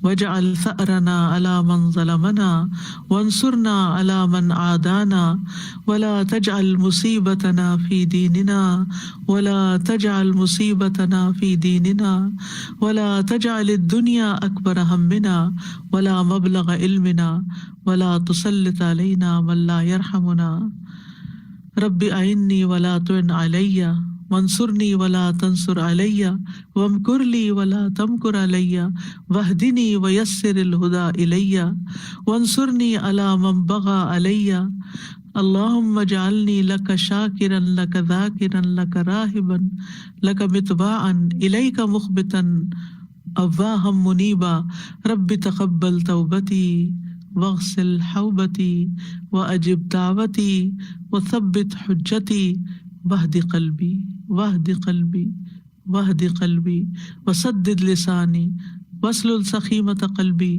واجعل ثأرنا على من ظلمنا وانصرنا على من عادانا ولا تجعل مصيبتنا في ديننا ولا تجعل مصيبتنا في ديننا ولا تجعل الدنيا أكبر همنا ولا مبلغ علمنا ولا تسلط علينا من لا يرحمنا. رب اعنی ولا تعن علی وانصرنی ولا تنصر علی وامکر لی ولا تمکر علی واہدنی ویسر الہدی الی وانصرنی علی من بغی علی. اللہم اجعلنی لک شاکرا لک ذاکرا لک راہبا لک متباعا الیک مخبتا اواہا منیبا. رب تقبل توبتی واغسل حوبتی واجب دعوتی وثبت حجتی واہد قلبی واہد قلبی واہد قلبی وسدد لسانی واسلل سخیمۃ قلبی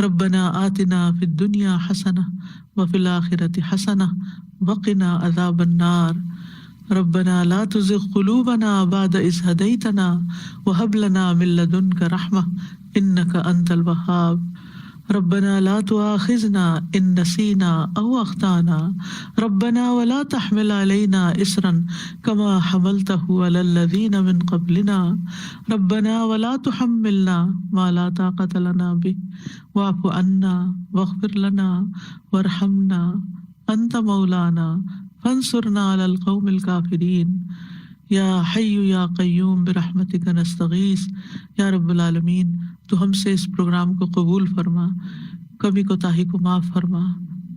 ربنا آتنا فی الدنیا حسنہ وفی الآخرۃ حسنہ وقنا عذاب النار ربنا لا تزغ قلوبنا بعد إذ هديتنا وهب لنا من لدنك رحمة إنك أنت الوهاب ربنا لا تؤاخذنا إن نسينا أو أخطأنا ربنا ولا تحمل علينا إصرا كما حملته على الذين من قبلنا ربنا ولا تحملنا ما لا طاقة لنا به واعف عنا واغفر لنا وارحمنا أنت مولانا فانصرنا على القوم الكافرين یا حی یا قیوم برحمتک نستغیث. یا رب العالمین تو ہم سے اس پروگرام کو قبول فرما، کمی کوتاہی کو معاف فرما،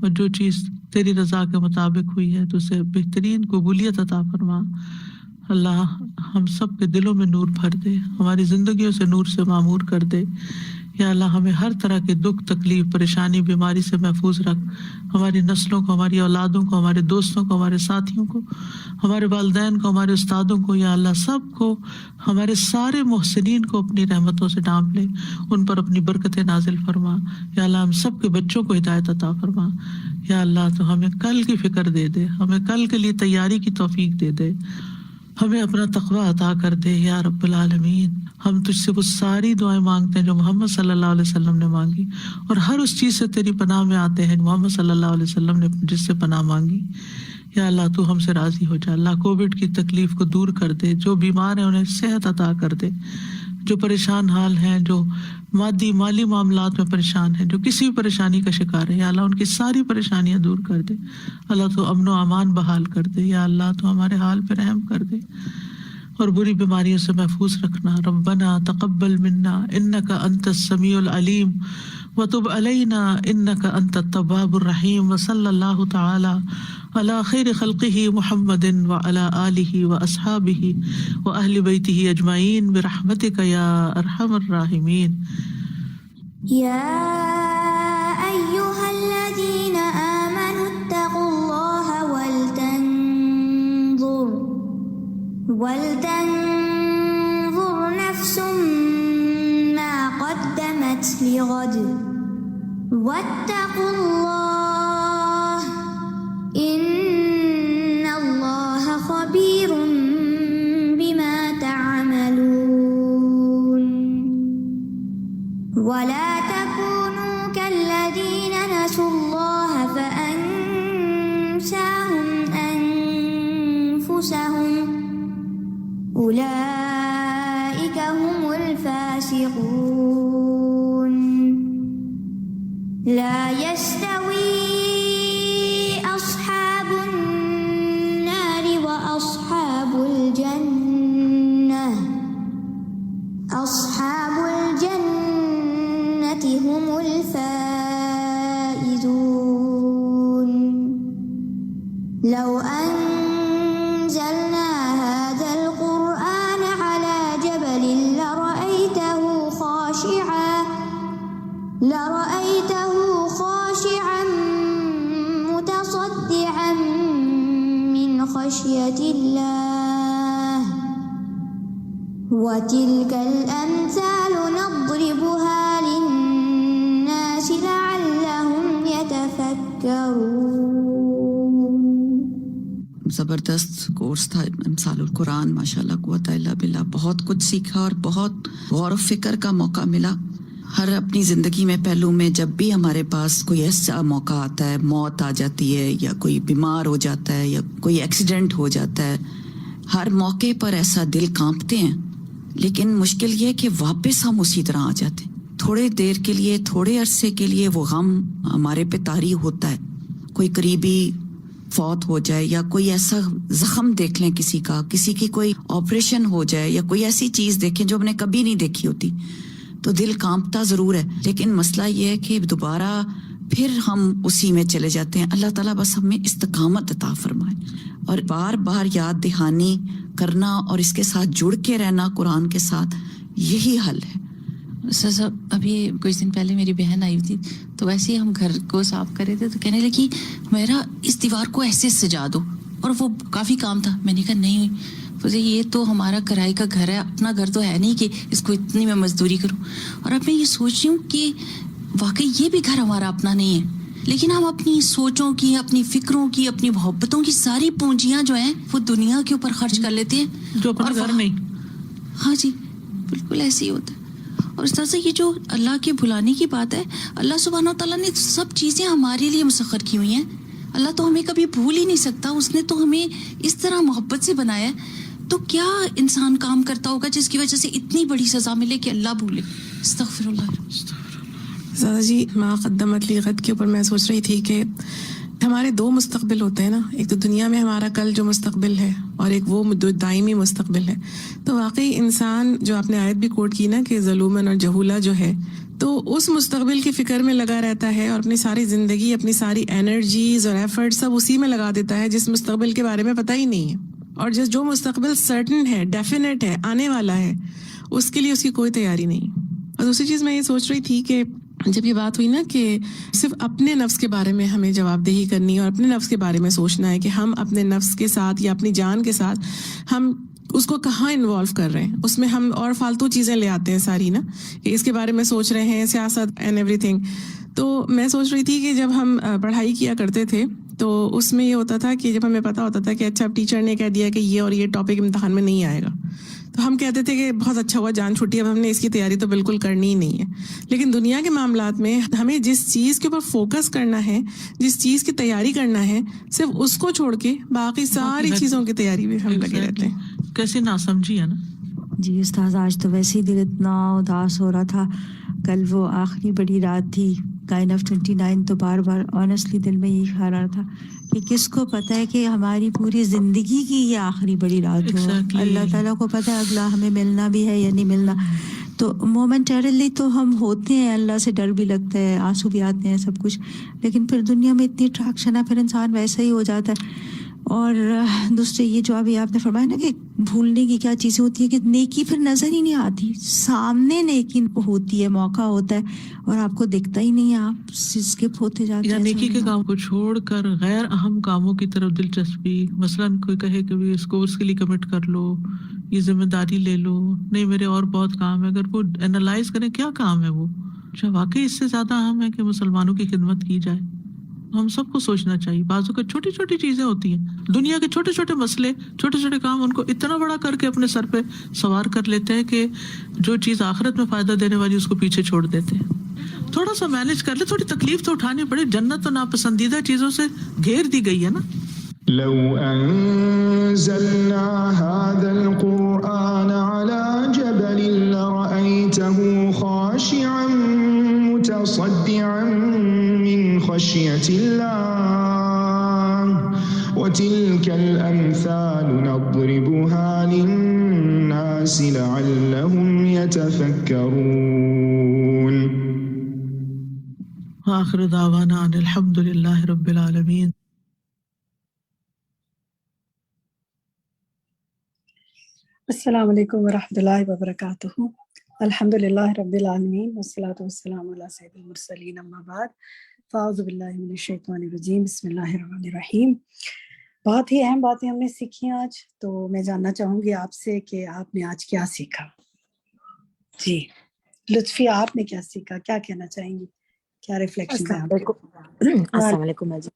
اور جو چیز تیری رضا کے مطابق ہوئی ہے تو اسے بہترین قبولیت عطا فرما. اللہ ہم سب کے دلوں میں نور بھر دے، ہماری زندگیوں سے نور سے معمور کر دے. یا اللہ ہمیں ہر طرح کے دکھ تکلیف پریشانی بیماری سے محفوظ رکھ، ہماری نسلوں کو، ہماری اولادوں کو، ہمارے دوستوں کو، ہمارے ساتھیوں کو، ہمارے والدین کو، ہمارے استادوں کو، یا اللہ سب کو، ہمارے سارے محسنین کو اپنی رحمتوں سے ڈھانپ لے، ان پر اپنی برکتیں نازل فرما. یا اللہ ہم سب کے بچوں کو ہدایت عطا فرما. یا اللہ تو ہمیں کل کی فکر دے دے، ہمیں کل کے لیے تیاری کی توفیق دے دے، ہمیں اپنا تقوی عطا کر دے. یا رب العالمین ہم تجھ سے وہ ساری دعائیں مانگتے ہیں جو محمد صلی اللہ علیہ وسلم نے مانگی، اور ہر اس چیز سے تیری پناہ میں آتے ہیں محمد صلی اللہ علیہ وسلم نے جس سے پناہ مانگی. یا اللہ تو ہم سے راضی ہو جا. اللہ کووڈ کی تکلیف کو دور کر دے، جو بیمار ہیں انہیں صحت عطا کر دے، جو پریشان حال ہیں، جو مالی معاملات میں پریشان ہیں، جو کسی بھی پریشانی کا شکار ہے، یا اللہ ان کی ساری پریشانیاں دور کر دے. اللہ تو امن و امان بحال کر دے. یا اللہ تو ہمارے حال پہ رحم کر دے اور بری بیماریوں سے محفوظ رکھنا. ربنا تقبل منا انک انت السمیع العلیم وتب علینا انک انت التواب الرحیم. وصلی اللہ تعالی علی خیر خلقہ محمد وعلی آلہ واصحابہ واہل بیتہ اجمعین برحمتک یا ارحم الراحمین. یا ایھا الذین آمنوا اتقوا اللہ ولتنظر نفس ما قدمت لغد واتقوا اللہ ان اللہ خبیر بما تعملون. ولا تكونوا كالذين نسوا الله فأنساهم أنفسهم أولئك هم الفاسقون. لا يستوي أصحاب النار وأصحاب الجنة أصحاب الجنة هم الفائزون. لو أنزلنا هذا القرآن على جبل لرأيته خاشعا متصدعا من خشية الله. وتلك الأمثال نضربها للناس لعلهم يتفكرون. زبردست کورس تھا امثال القرآن، ماشاءاللہ قوت الا باللہ. بہت کچھ سیکھا اور بہت غور و فکر کا موقع ملا. ہر اپنی زندگی میں پہلو میں جب بھی ہمارے پاس کوئی ایسا موقع آتا ہے، موت آ جاتی ہے یا کوئی بیمار ہو جاتا ہے یا کوئی ایکسیڈنٹ ہو جاتا ہے، ہر موقع پر ایسا دل کانپتے ہیں. لیکن مشکل یہ کہ واپس ہم اسی طرح آ جاتے ہیں. تھوڑے دیر کے لیے، تھوڑے عرصے کے لیے وہ غم ہمارے پہ طاری ہوتا ہے. کوئی قریبی فوت ہو جائے یا کوئی ایسا زخم دیکھ لیں کسی کا، کسی کی کوئی آپریشن ہو جائے یا کوئی ایسی چیز دیکھیں جو ہم نے کبھی نہیں دیکھی ہوتی، تو دل کانپتا ضرور ہے. لیکن مسئلہ یہ ہے کہ دوبارہ پھر ہم اسی میں چلے جاتے ہیں. اللہ تعالیٰ بس ہمیں استقامت عطا فرمائے اور بار بار یاد دہانی کرنا اور اس کے ساتھ جڑ کے رہنا قرآن کے ساتھ، یہی حل ہے. سر ابھی کچھ دن پہلے میری بہن آئی تھی تو ویسے ہی ہم گھر کو صاف کر رہے تھے تو کہنے لگی میرا اس دیوار کو ایسے سجا دو، اور وہ کافی کام تھا. میں نے کہا نہیں فوزی یہ تو ہمارا کرائے کا گھر ہے, اپنا گھر تو ہے نہیں کہ اس کو اتنی میں مزدوری کروں. اور اب میں یہ سوچ رہی ہوں کہ واقعی یہ بھی گھر ہمارا اپنا نہیں ہے, لیکن ہم اپنی سوچوں کی, اپنی فکروں کی, اپنی محبتوں کی ساری پونجیاں جو ہیں وہ دنیا کے اوپر خرچ کر لیتے ہیں, جو اپنا گھر نہیں. ہاں جی بالکل ایسے ہی ہوتا ہے. اور اس طرح سے یہ جو اللہ کے بلانے کی بات ہے, اللہ سبحانہ و تعالیٰ نے سب چیزیں ہمارے لیے مسخر کی ہوئی ہیں. اللہ تو ہمیں کبھی بھول ہی نہیں سکتا, اس نے تو ہمیں اس طرح محبت سے بنایا ہے. تو کیا انسان کام کرتا ہوگا جس کی وجہ سے اتنی بڑی سزا ملے کہ اللہ بھولے. استغفر اللہ. زادہ جی ما قدمت لی غد کے اوپر میں سوچ رہی تھی کہ ہمارے دو مستقبل ہوتے ہیں نا, ایک تو دنیا میں ہمارا کل جو مستقبل ہے اور ایک وہ دائمی مستقبل ہے. تو واقعی انسان جو آپ نے آیت بھی کوٹ کی نا کہ ظلومن اور جہولہ جو ہے, تو اس مستقبل کی فکر میں لگا رہتا ہے اور اپنی ساری زندگی, اپنی ساری انرجیز اور ایفرٹ سب اسی میں لگا دیتا ہے جس مستقبل کے بارے میں پتہ ہی نہیں ہے. اور جو مستقبل سرٹن ہے, ڈیفینیٹ ہے, آنے والا ہے, اس کے لیے اس کی کوئی تیاری نہیں. اور دوسری چیز میں یہ سوچ رہی تھی کہ جب یہ بات ہوئی نا کہ صرف اپنے نفس کے بارے میں ہمیں جواب دہی کرنی ہے اور اپنے نفس کے بارے میں سوچنا ہے کہ ہم اپنے نفس کے ساتھ یا اپنی جان کے ساتھ ہم اس کو کہاں انوالو کر رہے ہیں, اس میں ہم اور فالتو چیزیں لے آتے ہیں ساری نا, کہ اس کے بارے میں سوچ رہے ہیں, سیاست اینڈ ایوری تھنگ. تو میں سوچ رہی تھی کہ جب ہم پڑھائی کیا کرتے تھے تو اس میں یہ ہوتا تھا کہ جب ہمیں پتہ ہوتا تھا کہ اچھا اب ٹیچر نے کہہ دیا کہ یہ اور یہ ٹاپک امتحان میں نہیں آئے گا, تو ہم کہتے تھے کہ بہت اچھا ہوا جان چھٹی, اب ہم نے اس کی تیاری تو بالکل کرنی ہی نہیں ہے. لیکن دنیا کے معاملات میں ہمیں جس چیز کے اوپر فوکس کرنا ہے, جس چیز کی تیاری کرنا ہے, صرف اس کو چھوڑ کے باقی ساری چیزوں کی تیاری میں ہم لگے رہتے ہیں. کیسے ناسمجھی ہے نا. جی استاذ, آج تو ویسے ہی دل اتنا اداس ہو رہا تھا. کل وہ آخری بڑی رات تھی, کائن آف 29, تو بار بار آنیسٹلی دل میں یہی خیال رہا تھا کہ کس کو پتہ ہے کہ ہماری پوری زندگی کی یہ آخری بڑی رات ہو. اللہ تعالیٰ کو پتہ ہے اگلا ہمیں ملنا بھی ہے یا نہیں ملنا. تو مومنٹریلی تو ہم ہوتے ہیں, اللہ سے ڈر بھی لگتا ہے, آنسو بھی آتے ہیں, سب کچھ, لیکن پھر دنیا میں اتنی اٹریکشن ہے, پھر انسان ویسا ہی ہو جاتا ہے. اور دوسرے یہ جو ابھی آپ نے فرمایا نا کہ بھولنے کی کیا چیزیں ہوتی ہیں, کہ نیکی پھر نظر ہی نہیں آتی, سامنے نیکی ہوتی ہے, موقع ہوتا ہے اور آپ کو دکھتا ہی نہیں ہے, آپ اسکپ ہوتے جاتے ہیں. نیکی کے کام کو چھوڑ کر غیر اہم کاموں کی طرف دلچسپی, مثلاً کوئی کہے کہ بھی اس کورس کے لیے کمٹ کر لو, یہ ذمہ داری لے لو, نہیں میرے اور بہت کام ہے. اگر وہ اینالائز کریں کیا کام ہے وہ, جو واقعی اس سے زیادہ اہم ہے کہ مسلمانوں کی خدمت کی جائے. ہم سب کو سوچنا چاہیے. بعضوں کا چھوٹی چھوٹی چیزیں ہوتی ہیں, دنیا کے چھوٹے چھوٹے مسئلے, چھوٹے چھوٹے کام, ان کو اتنا بڑا کر کے اپنے سر پہ سوار کر لیتے ہیں کہ جو چیز آخرت میں فائدہ دینے والی اس کو پیچھے چھوڑ دیتے ہیں. تھوڑا سا مینج کر لے, تھوڑی تکلیف تو اٹھانی پڑے. جنت تو ناپسندیدہ چیزوں سے گھیر دی گئی ہے نا. لو انزلنا هذا القرآن على جبل لرأيته خاشعا متصدعا من خشية الله وتلك الأمثال نضربها للناس لعلهم يتفكرون. آخر دعوانا ان الحمد للہ رب العالمین. السلام علیکم ورحمۃ اللہ وبرکاتہ. الحمد للہ رب العالمین والصلاۃ والسلام علی سید المرسلین, اما بعد, فاعوذ باللہ من الشیطان الرجیم, بسم اللہ الرحمن الرحیم. بہت ہی اہم باتیں ہم نے سیکھی آج, تو میں جاننا چاہوں گی آپ سے کہ آپ نے آج کیا سیکھا. جی لطفی, آپ نے کیا سیکھا, کیا کہنا چاہیں گی, کیا ریفلیکشن ہے آپ کے؟ السلام علیکم باجی.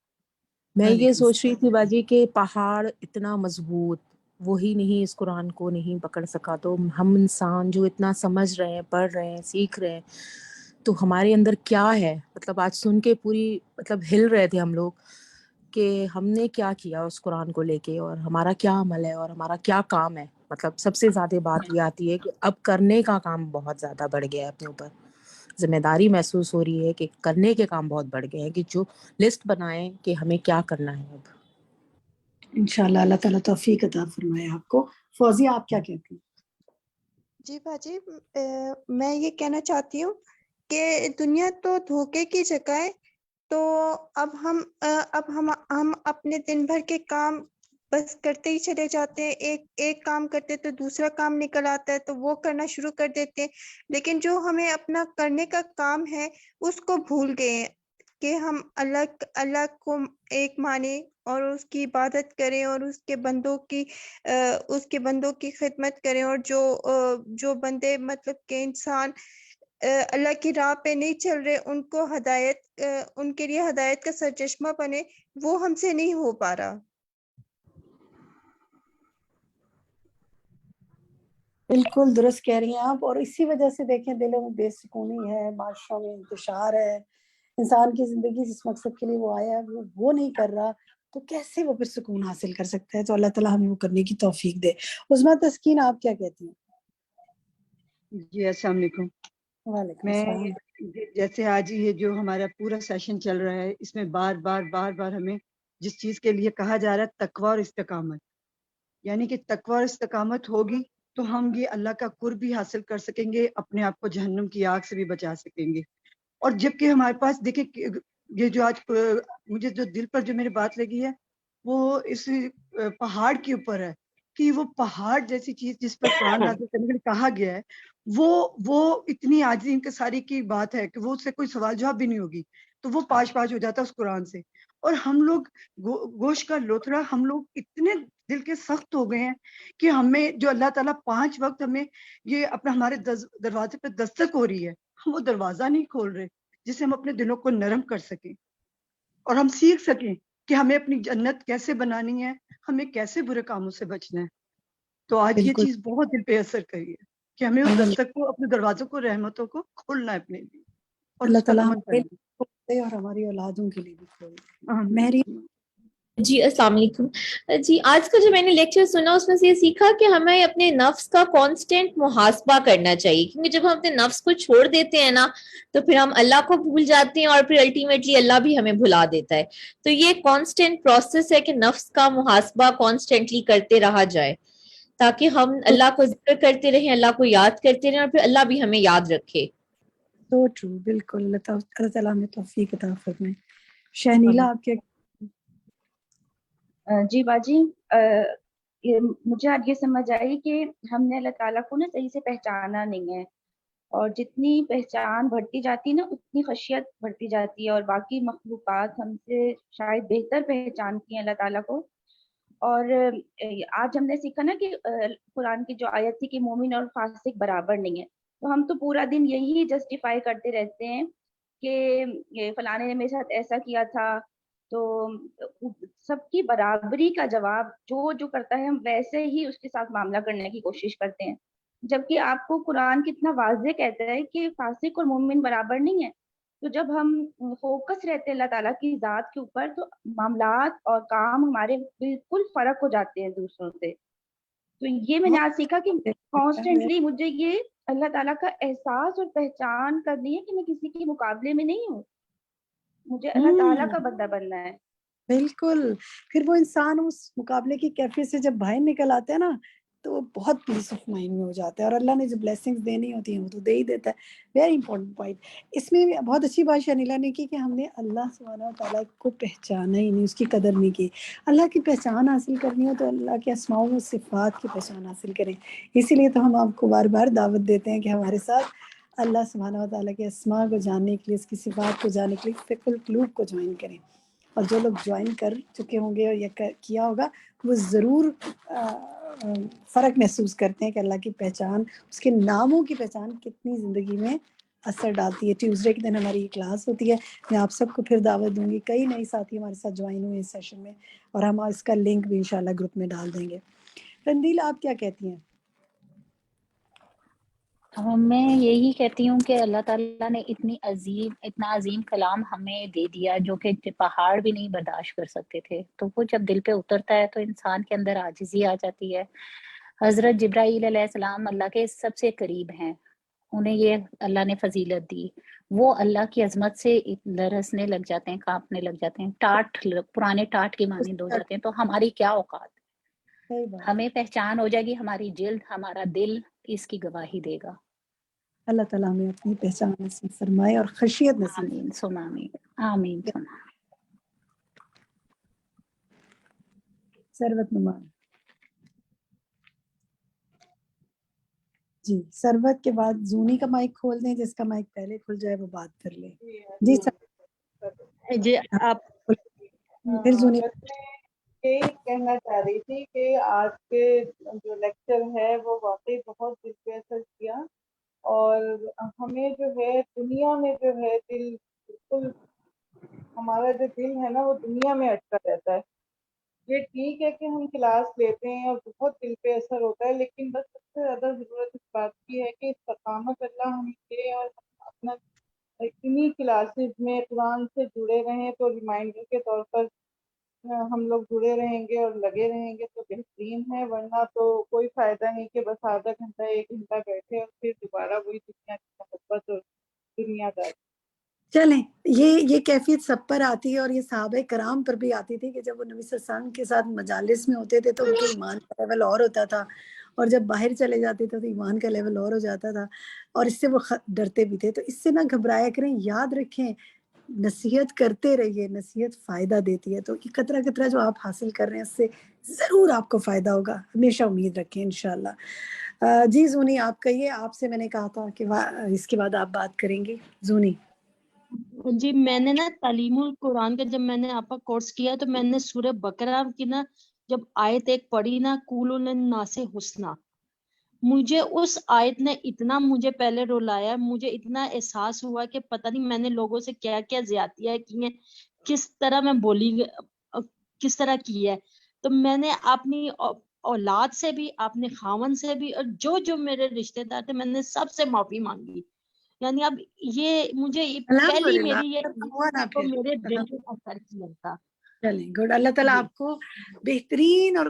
میں یہ سوچ رہی تھی باجی کہ پہاڑ اتنا مضبوط وہی نہیں اس قرآن کو نہیں پکڑ سکا, تو ہم انسان جو اتنا سمجھ رہے ہیں, پڑھ رہے ہیں, سیکھ رہے ہیں, تو ہمارے اندر کیا ہے. مطلب آج سن کے پوری مطلب ہل رہے تھے ہم لوگ کہ ہم نے کیا کیا اس قرآن کو لے کے, اور ہمارا کیا عمل ہے, اور ہمارا کیا کام ہے. مطلب سب سے زیادہ بات یہ آتی ہے کہ اب کرنے کا کام بہت زیادہ بڑھ گیا ہے, اپنے اوپر ذمہ داری محسوس ہو رہی ہے کہ کرنے کے کام بہت بڑھ گئے ہیں, کہ جو لسٹ بنائیں کہ ہمیں کیا کرنا ہے. اب انشاءاللہ اللہ تعالیٰ توفیق عطا فرمائے آپ کو. فوزی, آپ کیا کہتی ہیں؟ جی باجی, میں یہ کہنا چاہتی ہوں کہ دنیا تو دھوکے کی جگہ ہے, تو اب ہم اپنے دن بھر کے کام بس کرتے ہی چلے جاتے ہیں. ایک کام کرتے تو دوسرا کام نکل آتا ہے, تو وہ کرنا شروع کر دیتے ہیں, لیکن جو ہمیں اپنا کرنے کا کام ہے اس کو بھول گئے ہیں. کہ ہم اللہ کو ایک مانے اور اس کی عبادت کریں اور اس کے بندوں کی خدمت کریں، اور جو بندے مطلب کہ انسان اللہ کی راہ پہ نہیں چل رہے ان کے لیے ہدایت کا سرچشمہ بنے، وہ ہم سے نہیں ہو پا رہا۔ بالکل درست کہہ رہی ہیں آپ، اور اسی وجہ سے دیکھیں دلوں میں بے سکونی ہے، معاشروں میں انتشار ہے، انسان کی زندگی جس مقصد کے لیے وہ آیا ہے وہ نہیں کر رہا، تو کیسے وہ پھر سکون حاصل کر سکتا ہے؟ تو اللہ تعالیٰ ہمیں وہ کرنے کی توفیق دے۔ عظمیٰ تسکین آپ کیا کہتی ہیں؟ جی السلام علیکم۔ وعلیکم میں السلام۔ جیسے آج یہ جو ہمارا پورا سیشن چل رہا ہے، اس میں بار بار ہمیں جس چیز کے لیے کہا جا رہا ہے تقوی اور استقامت، یعنی کہ تقوی اور استقامت ہوگی تو ہم یہ اللہ کا قرب بھی حاصل کر سکیں گے، اپنے آپ کو جہنم کی آگ سے بھی بچا سکیں گے۔ اور جبکہ ہمارے پاس دیکھیں یہ جو آج مجھے جو دل پر جو میری بات لگی ہے وہ اس پہاڑ کے اوپر ہے، کہ وہ پہاڑ جیسی چیز جس پر قرآن نازل کرنے کے لیے کہا گیا ہے، وہ اتنی عاجزی انکساری کی بات ہے کہ وہ اس سے کوئی سوال جواب بھی نہیں ہوگی، تو وہ پاش ہو جاتا ہے اس قرآن سے۔ اور ہم لوگ گوشت کا لوتھڑا، ہم لوگ اتنے دل کے سخت ہو گئے ہیں کہ ہمیں جو اللہ تعالیٰ 5 وقت ہمیں یہ اپنا ہمارے دروازے پہ دستک ہو رہی ہے، ہم وہ دروازہ نہیں کھول رہے جسے ہم اپنے دلوں کو نرم کر سکیں اور ہم سیکھ سکیں کہ ہمیں اپنی جنت کیسے بنانی ہے، ہمیں کیسے برے کاموں سے بچنا ہے۔ تو آج یہ بالکل چیز بہت دل پہ اثر کری ہے کہ ہمیں اس دستک کو، اپنے دروازوں کو، رحمتوں کو کھولنا ہے اپنے لیے اور اللہ اس پر تعالیٰ عمل ہمارے کرنا لیے کھول دے اور ہماری اولادوں کے لیے بھی کھول دے۔ ہے۔ مہری جی السلام علیکم۔ جی آج کا جو میں نے لیکچر سنا اس میں سے یہ سیکھا کہ ہمیں اپنے نفس کا کانسٹنٹ محاسبہ کرنا چاہیے، کیونکہ جب ہم اپنے نفس کو چھوڑ دیتے ہیں نا تو پھر ہم اللہ کو بھول جاتے ہیں اور پھر الٹیمیٹلی اللہ بھی ہمیں بھلا دیتا ہے۔ تو یہ کانسٹنٹ پروسیس ہے کہ نفس کا محاسبہ کانسٹنٹلی کرتے رہا جائے تاکہ ہم اللہ کو ذکر کرتے رہیں، اللہ کو یاد کرتے رہیں اور پھر اللہ بھی ہمیں یاد رکھے۔ تو ٹرو، بالکل۔ اللہ تعالیٰ ہمیں توفیق عطا فرمائے۔ شہنیلا آپ کیا؟ جی باجی، مجھے آج یہ سمجھ آئی کہ ہم نے اللہ تعالیٰ کو نا صحیح سے پہچانا نہیں ہے، اور جتنی پہچان بڑھتی جاتی نا اتنی خشیت بڑھتی جاتی ہے، اور باقی مخلوقات ہم سے شاید بہتر پہچانتی ہیں اللہ تعالیٰ کو۔ اور آج ہم نے سیکھا نا کہ قرآن کی جو آیت تھی کہ مومن اور فاسق برابر نہیں ہے، تو ہم تو پورا دن یہی جسٹیفائی کرتے رہتے ہیں کہ فلانے نے میرے ساتھ ایسا کیا تھا۔ تو سب کی برابری کا جواب جو کرتا ہے ہم ویسے ہی اس کے ساتھ معاملہ کرنے کی کوشش کرتے ہیں، جبکہ آپ کو قرآن کتنا واضح کہتا ہے کہ فاسق اور مومن برابر نہیں ہے۔ تو جب ہم فوکس رہتے ہیں اللہ تعالیٰ کی ذات کے اوپر تو معاملات اور کام ہمارے بالکل فرق ہو جاتے ہیں دوسروں سے۔ تو یہ میں نے آج سیکھا کہ کانسٹنٹلی مجھے یہ اللہ تعالیٰ کا احساس اور پہچان کرنی ہے کہ میں کسی کے مقابلے میں نہیں ہوں، مجھے اللہ تعالیٰ کا بندہ بننا ہے۔ بالکل، پھر وہ انسان اس مقابلے کی کیفیت سے جب باہر نکل آتا ہے نا تو وہ بہت پیس آف مائنڈ میں ہو جاتا ہے، اور اللہ نے جو بلیسنگز دینی ہوتی ہیں وہ تو دے ہی دیتا ہے۔ Very important point. اس میں بھی بہت اچھی بات شنیلا نے کی کہ ہم نے اللہ سبحانہ و تعالیٰ کو پہچانا ہی نہیں، اس کی قدر نہیں کی۔ اللہ کی پہچان حاصل کرنی ہو تو اللہ کے اسماء و صفات کی پہچان حاصل کریں۔ اسی لیے تو ہم آپ کو بار بار دعوت دیتے ہیں کہ ہمارے ساتھ اللہ سبحانہ و تعالیٰ کے اسماء کو جاننے کے لیے، اس کی صفات کو جاننے کے لیے فقہ القلوب کو جوائن کریں۔ اور جو لوگ جوائن کر چکے ہوں گے اور یا کیا ہوگا وہ ضرور فرق محسوس کرتے ہیں کہ اللہ کی پہچان، اس کے ناموں کی پہچان کتنی زندگی میں اثر ڈالتی ہے۔ ٹیوزڈے کے دن ہماری یہ کلاس ہوتی ہے، میں آپ سب کو پھر دعوت دوں گی۔ کئی نئے ساتھی ہمارے ساتھ جوائن ہوئے اس سیشن میں، اور ہم اس کا لنک بھی انشاءاللہ گروپ میں ڈال دیں گے۔ رندیل آپ کیا کہتی ہیں؟ میں یہی کہتی ہوں کہ اللہ تعالیٰ نے اتنا عظیم کلام ہمیں دے دیا جو کہ پہاڑ بھی نہیں برداشت کر سکتے تھے، تو وہ جب دل پہ اترتا ہے تو انسان کے اندر عاجزی آ جاتی ہے۔ حضرت جبرائیل علیہ السلام اللہ کے سب سے قریب ہیں، انہیں یہ اللہ نے فضیلت دی، وہ اللہ کی عظمت سے لرزنے لگ جاتے ہیں، کانپنے لگ جاتے ہیں، پرانے ٹاٹ کے مانند ہو جاتے ہیں۔ تو ہماری کیا اوقات، ہمیں پہچان ہو جائے گی، ہماری جلد، ہمارا دل اس کی گواہی دے گا۔ اللہ تعالیٰ ہمیں اپنی پہچان نصیب فرمائے اور خشیت نصیب فرمائے۔ آمین ثم آمین، آمین ثم آمین۔ ثروت نمان جی، ثروت کے بعد زونی کا مائک کھول دیں، جس کا مائک پہلے کھل جائے وہ بات کر لے۔ جی جی آپ پھر زونی بس میں یہی کہنا چاہ رہی تھی کہ آج کے جو لیکچر ہے وہ واقعی بہت دل پہ اثر کیا، اور ہمیں جو ہے دنیا میں جو ہے دل بالکل، ہمارا جو دل ہے نا وہ دنیا میں اٹکا رہتا ہے. یہ ٹھیک ہے کہ ہم کلاس لیتے ہیں اور بہت دل پہ اثر ہوتا ہے، لیکن بس سب سے زیادہ ضرورت اس بات کی ہے کہ استقامت اللہ ہمیں دے اور ہم اپنا انہیں کلاسز میں قرآن سے جڑے رہیں، تو ریمائنڈر کے طور پر ہم لوگ جڑے رہیں گے اور لگے رہیں گے تو بہترین ہے، ورنہ تو کوئی فائدہ نہیں کہ بس آدھا گھنٹہ 1 گھنٹہ بیٹھے اور پھر دوبارہ وہی دنیا کی محبت اور دنیا داری. چلیں، یہ کیفیت سب پر آتی ہے، اور یہ صحابہ کرام پر بھی آتی تھی کہ جب وہ نبی صلی اللہ علیہ وسلم کے ساتھ مجالس میں ہوتے تھے تو ان کے ایمان کا لیول اور ہوتا تھا، اور جب باہر چلے جاتے تھے تو ایمان کا لیول اور ہو جاتا تھا، اور اس سے وہ ڈرتے بھی تھے. تو اس سے نہ گھبرایا کریں، یاد رکھیں نصیحت کرتے رہیے، نصیحت فائدہ دیتی ہے. تو یہ قطرہ قطرہ جو آپ حاصل کر رہے ہیں اس سے ضرور آپ کو فائدہ ہوگا، ہمیشہ امید رکھیں انشاءاللہ. جی زونی آپ کہیے، آپ سے میں نے کہا تھا کہ اس کے بعد آپ بات کریں گی. زونی. جی میں نے نا تعلیم القرآن کا جب میں نے آپ کا کورس کیا تو میں نے سورہ بقرہ کی نا جب آیت ایک پڑھی نا قولوا للناس حسنا، مجھے اس آیت نے اتنا مجھے پہلے رلایا، مجھے اتنا احساس ہوا کہ پتہ نہیں میں نے لوگوں سے کیا کیا زیادتیاں کی ہیں، کس طرح میں بولی، کس طرح کی ہے. تو میں نے اپنی اولاد سے بھی، اپنے خاون سے بھی، اور جو میرے رشتے دار تھے میں نے سب سے معافی مانگی. یعنی اب یہ مجھے پہلی الحمدللہ میری یہ ہوا نا تو پھر. میرے دل پہ اثر کیا تھا. چلیں گڈ، اللہ تعالیٰ آپ کو بہترین اور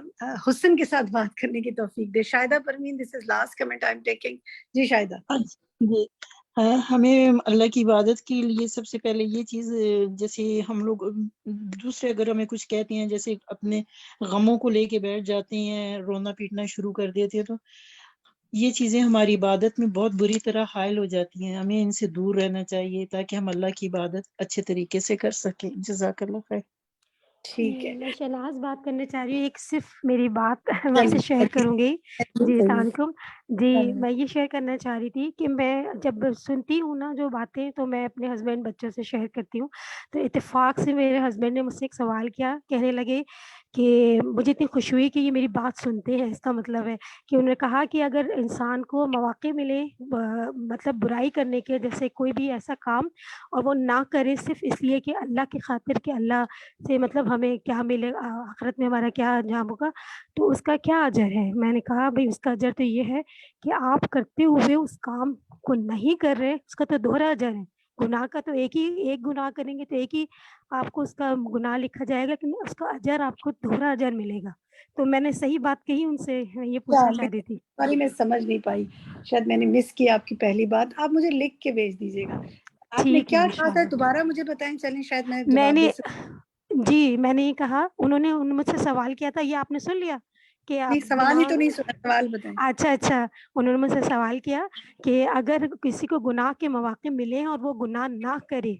حسن کے ساتھ بات کرنے کی توفیق دے. Shahida Parveen, this is last comment I am taking. جی شاہدہ. جی ہمیں اللہ کی عبادت کے لیے سب سے پہلے یہ چیز، جیسے ہم لوگ دوسرے اگر ہمیں کچھ کہتے ہیں، جیسے اپنے غموں کو لے کے بیٹھ جاتے ہیں، رونا پیٹنا شروع کر دیتے ہیں، تو یہ چیزیں ہماری عبادت میں بہت بری طرح حائل ہو جاتی ہیں. ہمیں ان سے دور رہنا چاہیے تاکہ ہم اللہ کی عبادت اچھے طریقے سے کر سکیں. جزاک اللہ خیر. ٹھیک ہے. میں شہناز بات کرنا چاہ رہی ہوں، ایک صرف میری بات میں آپ سے شیئر کروں گی. جی السلام علیکم. جی میں یہ شیئر کرنا چاہ رہی تھی کہ میں جب سنتی ہوں نا جو باتیں تو میں اپنے ہسبینڈ بچوں سے شیئر کرتی ہوں. تو اتفاق سے میرے ہسبینڈ نے مجھ سے ایک سوال کیا، کہنے لگے کہ مجھے اتنی خوشی ہوئی کہ یہ میری بات سنتے ہیں. اس کا مطلب ہے کہ انہوں نے کہا کہ اگر انسان کو مواقع ملے مطلب برائی کرنے کے، جیسے کوئی بھی ایسا کام، اور وہ نہ کرے صرف اس لیے کہ اللہ کی خاطر کہ اللہ سے مطلب ہمیں کیا ملے گا، آخرت میں ہمارا کیا انجام ہوگا، تو اس کا کیا اجر ہے. میں نے کہا بھائی اس کا اجر تو یہ ہے کہ آپ کرتے ہوئے اس کام کو نہیں کر رہے، اس کا تو دوہرا اجر ہے. گناہ کا تو ایک گناہ کریں گے تو ایک ہی آپ کو اس کا گناہ لکھا جائے گا، لیکن اس کا اجر آپ کو دوہرا اجر ملے گا. تو میں نے صحیح بات کہی ان سے، میں یہ پوچھنا چاہتی تھی. سوری میں سمجھ نہیں پائی، شاید میں نے مس کی آپ کی پہلی بات. آپ مجھے لکھ کے بھیج دیجیے گا. آپ نے ٹھیک ہے کیا کہا تھا انشاءاللہ. دوبارہ مجھے بتائیں، چلیں شاید میں میں جواب نے دے سکوں. جی میں نے یہ کہا، انہوں نے مجھ سے سوال کیا تھا، یہ آپ نے سن لیا کہ آپ نہیں سوال ہی گناہ. تو نہیں سنا، سوال بتائیں. اچھا انہوں نے مجھ سے سوال کیا کہ اگر کسی کو گناہ کے مواقع ملے اور وہ گناہ نہ کرے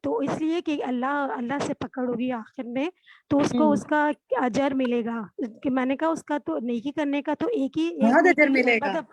تو اس لیے کہ اللہ سے پکڑ ہوگی آخر میں، تو اس کو اس کا اجر ملے گا. کہ میں نے کہا اس کا تو نیکی کرنے کا تو ایک بہت اجر نیکی ملے گا، مطلب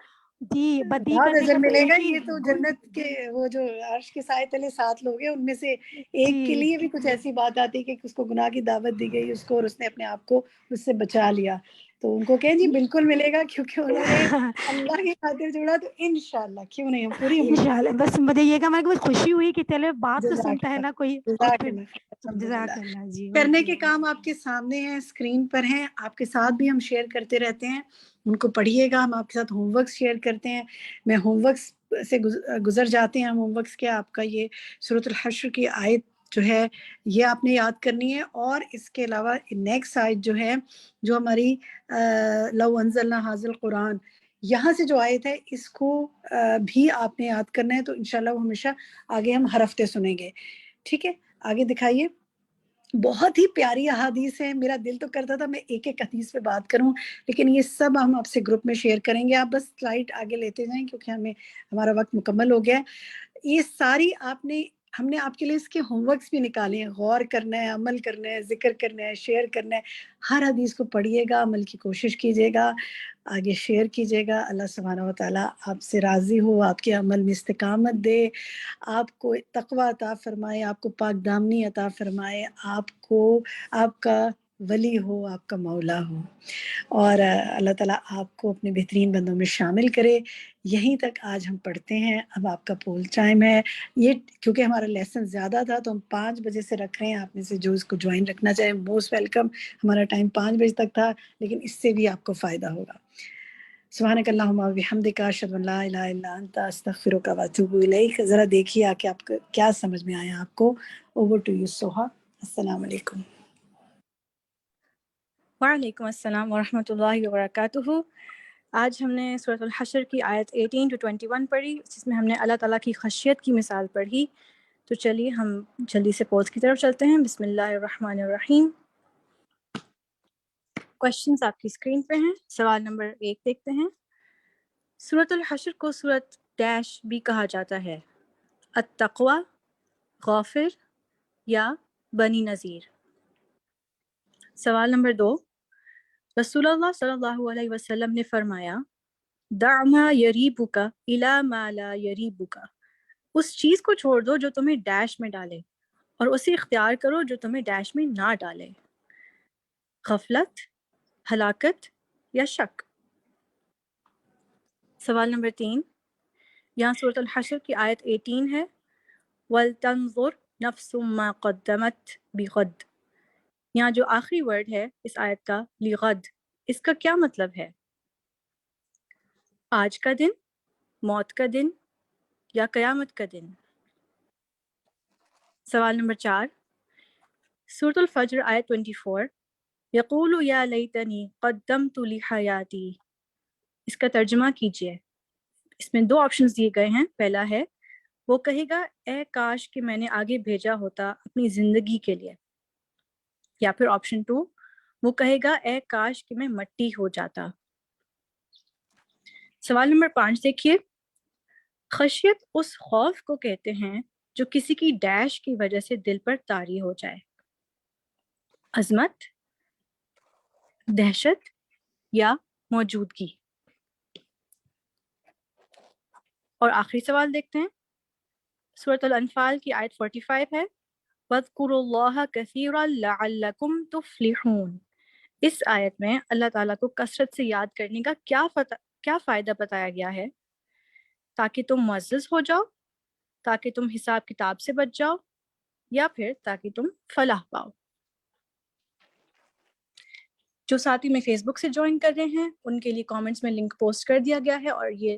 جی بدی بہت کرنے اجر کا تو ملے گا. ایک ہی. یہ تو جنت کے وہ جو عرش کے سائے تلے 7 لوگ ہیں، ان میں سے ایک کے جی لیے بھی کچھ ایسی بات آتی کہ اس کو گناہ کی دعوت دی گئی اس کو، اور اس نے اپنے آپ کو اس سے بچا لیا، تو ان کو کہیں جی بالکل ملے گا، کیونکہ انہوں نے اللہ کی خاطر جوڑا. تو انشاءاللہ کیوں نہیں، ہم پوری امید. انشاءاللہ. بس مجھے یہ کہا کہ خوشی ہوئی کہ چلے بات تو جزاک سنتا ہے اللہ، نا کوئی، اور جزاک پھر اللہ، الحمدللہ. جزاک اللہ. جی کرنے کے اوکے. کام آپ کے سامنے ہیں، اسکرین پر ہیں، آپ کے ساتھ بھی ہم شیئر کرتے رہتے ہیں، ان کو پڑھیے گا. ہم آپ کے ساتھ ہوم ورکس شیئر کرتے ہیں. میں ہوم ورکس سے گزر جاتے ہیں. ہوم ورکس کیا، آپ کا یہ سورۃ الحشر کی آیت جو ہے یہ آپ نے یاد کرنی ہے، اور اس کے علاوہ نیکسٹ آیت جو ہے جو ہماری لو انزلنا ھذا القرآن، یہاں سے جو آیت ہے اس کو بھی آپ نے یاد کرنا ہے. تو انشاءاللہ وہ ہمیشہ آگے ہم ہر ہفتے سنیں گے. ٹھیک ہے، آگے دکھائیے. بہت ہی پیاری احادیث ہیں. میرا دل تو کرتا تھا میں ایک ایک حدیث پہ بات کروں، لیکن یہ سب ہم آپ سے گروپ میں شیئر کریں گے. آپ بس سلائڈ آگے لیتے جائیں کیونکہ ہمارا وقت مکمل ہو گیا ہے. یہ ساری آپ نے ہم نے آپ کے لیے اس کے ہوم ورکس بھی نکالے ہیں، غور کرنا ہے، عمل کرنا ہے، ذکر کرنا ہے، شیئر کرنا ہے. ہر حدیث کو پڑھیے گا، عمل کی کوشش کیجیے گا، آگے شیئر کیجیے گا. اللہ سبحانہ و تعالیٰ آپ سے راضی ہو، آپ کے عمل میں استقامت دے، آپ کو تقوی عطا فرمائے، آپ کو پاک دامنی عطا فرمائے، آپ کا ولی ہو، آپ کا مولا ہو، اور اللہ تعالیٰ آپ کو اپنے بہترین بندوں میں شامل کرے. یہیں تک آج ہم پڑھتے ہیں. اب آپ کا پول ٹائم ہے. یہ کیونکہ ہمارا لیسن زیادہ تھا تو ہم 5 بجے سے رکھ رہے ہیں. آپ میں سے جو اس کو جوائن رکھنا چاہے موسٹ ویلکم. ہمارا ٹائم 5 بجے تک تھا، لیکن اس سے بھی آپ کو فائدہ ہوگا. سبحانک اللہم و بحمدک، اشہد ان لا الہ الا انت، استغفرک و اتوب الیک. ذرا دیکھیے کہ آپ کو کیا سمجھ میں آیا. آپ کو اوور ٹو یو سوہا. السلام علیکم. وعلیکم السلام ورحمۃ اللہ وبرکاتہ. آج ہم نے سورۃ الحشر کی آیت 18 to 21 پڑھی، جس میں ہم نے اللہ تعالیٰ کی خشیت کی مثال پڑھی. تو چلیے ہم جلدی سے پوز کی طرف چلتے ہیں. بسم اللہ الرحمن الرحیم. کوشچنز آپ کی اسکرین پہ ہیں. سوال نمبر 1 دیکھتے ہیں. سورۃ الحشر کو سورۃ ڈیش بھی کہا جاتا ہے، التقوی، غافر یا بنی نذیر. سوال نمبر 2، رسول اللہ صلی اللہ علیہ وسلم نے فرمایا، دع ما یریبک الی ما لا یریبک، اس چیز کو چھوڑ دو جو تمہیں ڈیش میں ڈالے اور اسے اختیار کرو جو تمہیں ڈیش میں نہ ڈالے. غفلت، ہلاکت یا شک. سوال نمبر 3، یہاں سورۃ الحشر کی آیت 18 ہے، وَلْتَنظُرْ نَفْسٌ مَا قَدَّمَتْ بِغَدٍ. یہاں جو آخری ورڈ ہے اس آیت کا، لغد، اس کا کیا مطلب ہے؟ آج کا دن، موت کا دن یا قیامت کا دن. سوال نمبر 4، سورۃ الفجر آیت 24، یقول یا لیتنی قدمت لحیاتی، اس کا ترجمہ کیجئے. اس میں 2 آپشنز دیے گئے ہیں. پہلا ہے وہ کہے گا اے کاش کہ میں نے آگے بھیجا ہوتا اپنی زندگی کے لیے، یا پھر آپشن 2 وہ کہے گا اے کاش کہ میں مٹی ہو جاتا. سوال نمبر 5 دیکھیے، خشیت اس خوف کو کہتے ہیں جو کسی کی ڈیش کی وجہ سے دل پر طاری ہو جائے. عظمت، دہشت یا موجودگی. اور آخری سوال دیکھتے ہیں. سورۃ الانفال کی آیت 45 ہے، وَاذْكُرُوا اللَّهَ كَثِيرًا لَعَلَّكُمْ تُفْلِحُونَ. اس آیت میں اللہ تعالیٰ کو کثرت سے یاد کرنے کا کیا فائدہ بتایا گیا ہے؟ تاکہ تم معزز ہو جاؤ، تاکہ تم حساب کتاب سے بچ جاؤ، یا پھر تاکہ تم فلاح پاؤ. جو ساتھی میں فیس بک سے جوائن کر رہے ہیں ان کے لیے کامنٹس میں لنک پوسٹ کر دیا گیا ہے، اور یہ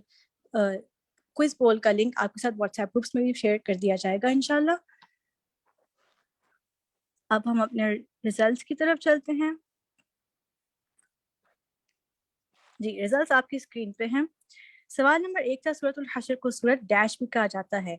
کوئز پول کا لنک آپ کے ساتھ واٹس ایپ گروپس میں بھی شیئر کر دیا جائے گا انشاءاللہ. اب ہم اپنے ریزلٹس کی طرف چلتے ہیں. جی ریزلٹس آپ کی اسکرین پہ ہیں. سوال نمبر 1 تھا، سورۃ الحشر کو سورۃ ڈیش بھی کہا جاتا ہے.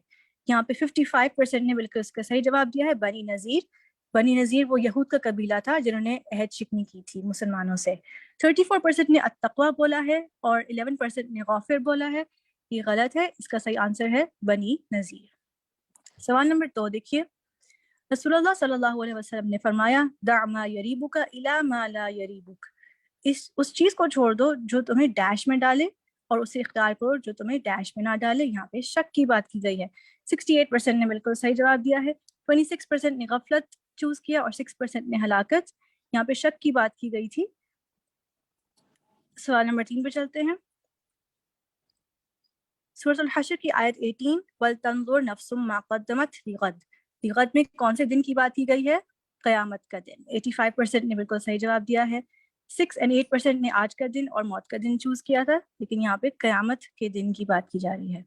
یہاں پہ 55% نے بالکل اس کا صحیح جواب دیا ہے، بنی نذیر. بنی نذیر وہ یہود کا قبیلہ تھا جنہوں نے عہد شکنی کی تھی مسلمانوں سے. 34% نے التقوی بولا ہے اور 11% نے غافر بولا ہے. یہ غلط ہے، اس کا صحیح آنسر ہے بنی نذیر. سوال نمبر 2 دیکھیے، رسول اللہ صلی اللہ علیہ وسلم نے فرمایا، دع ما یریبک الی ما لا یریبک، اس چیز کو چھوڑ دو جو تمہیں ڈیش میں ڈالے اور اسے اختیار کرو جو تمہیں ڈیش میں نہ ڈالے. یہاں پہ شک کی بات کی گئی ہے. 68% نے بالکل صحیح جواب دیا ہے، 26% نے غفلت چوز کیا اور 6% نے ہلاکت. یہاں پہ شک کی بات کی گئی تھی. سوال نمبر 3 پہ چلتے ہیں. سورۃ الحشر کی آیت 18، وَلْتَنظُرْ نَفْسٌ مَا قَدَّمَتْ لِغَدٍ، لغد میں کون سے دن کی بات کی گئی ہے؟ قیامت کا دن. 85% نے بالکل صحیح جواب دیا ہے. 6 and 8% نے آج کا دن اور موت کا دن چوز کیا تھا، لیکن یہاں پہ قیامت کے دن کی بات کی جا رہی ہے.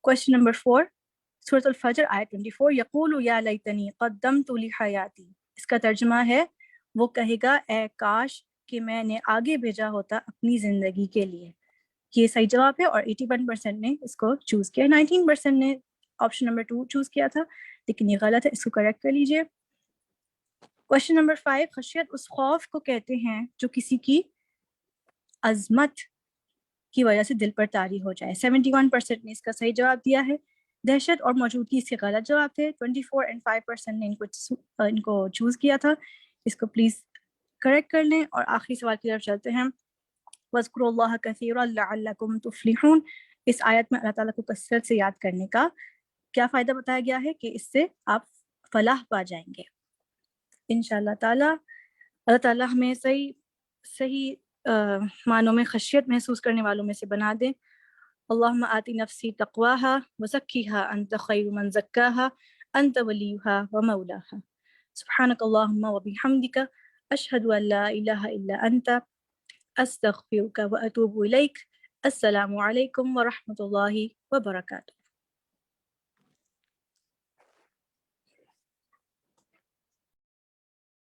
کوشچن نمبر 4، سورۃ الفجر آیت 24، یقول یا لیتنی قدمت لحیاتی، اس کا ترجمہ ہے وہ کہے گا اے کاش کہ میں نے آگے بھیجا ہوتا اپنی زندگی کے لیے. یہ صحیح جواب ہے اور 81% نے اس کو چوز کیا. 19% نے آپشن نمبر 2 چوز کیا تھا، لیکن یہ غلط ہے، اس کو کریکٹ کر لیجئے. کوشچن نمبر 5، خشیت اس خوف کو کہتے ہیں جو کسی کی عظمت کی وجہ سے دل پر طاری ہو جائے. 71% نے اس کا صحیح جواب دیا ہے. دہشت اور موجودگی اس کے غلط جواب تھے. 24 and 5% نے ان کو چوز کیا تھا. اس کو پلیز کریکٹ کر لیں. اور آخری سوال کی طرف چلتے ہیں. وَاذْكُرُوا اللَّهَ كَثِيرًا لَعَلَّكُمْ تُفْلِحُونَ. اس آیت میں اللہ تعالیٰ کو کثرت سے یاد کرنے کا کیا فائدہ بتایا گیا ہے کہ اس سے آپ فلاح پا جائیں گے انشاءاللہ تعالیٰ. اللہ تعالیٰ ہمیں صحیح معنوں میں خشیت محسوس کرنے والوں میں سے بنا دیں. اللہم آتی نفسی تقواہا وزکیہا انت خیر من زکاہا انت ولیہا ومولاہا. سبحانک اللہم وبحمدک اشہد ان لا الہ الا انت استغفرک واتوب الیک. السلام علیکم ورحمۃ اللہ وبرکاتہ.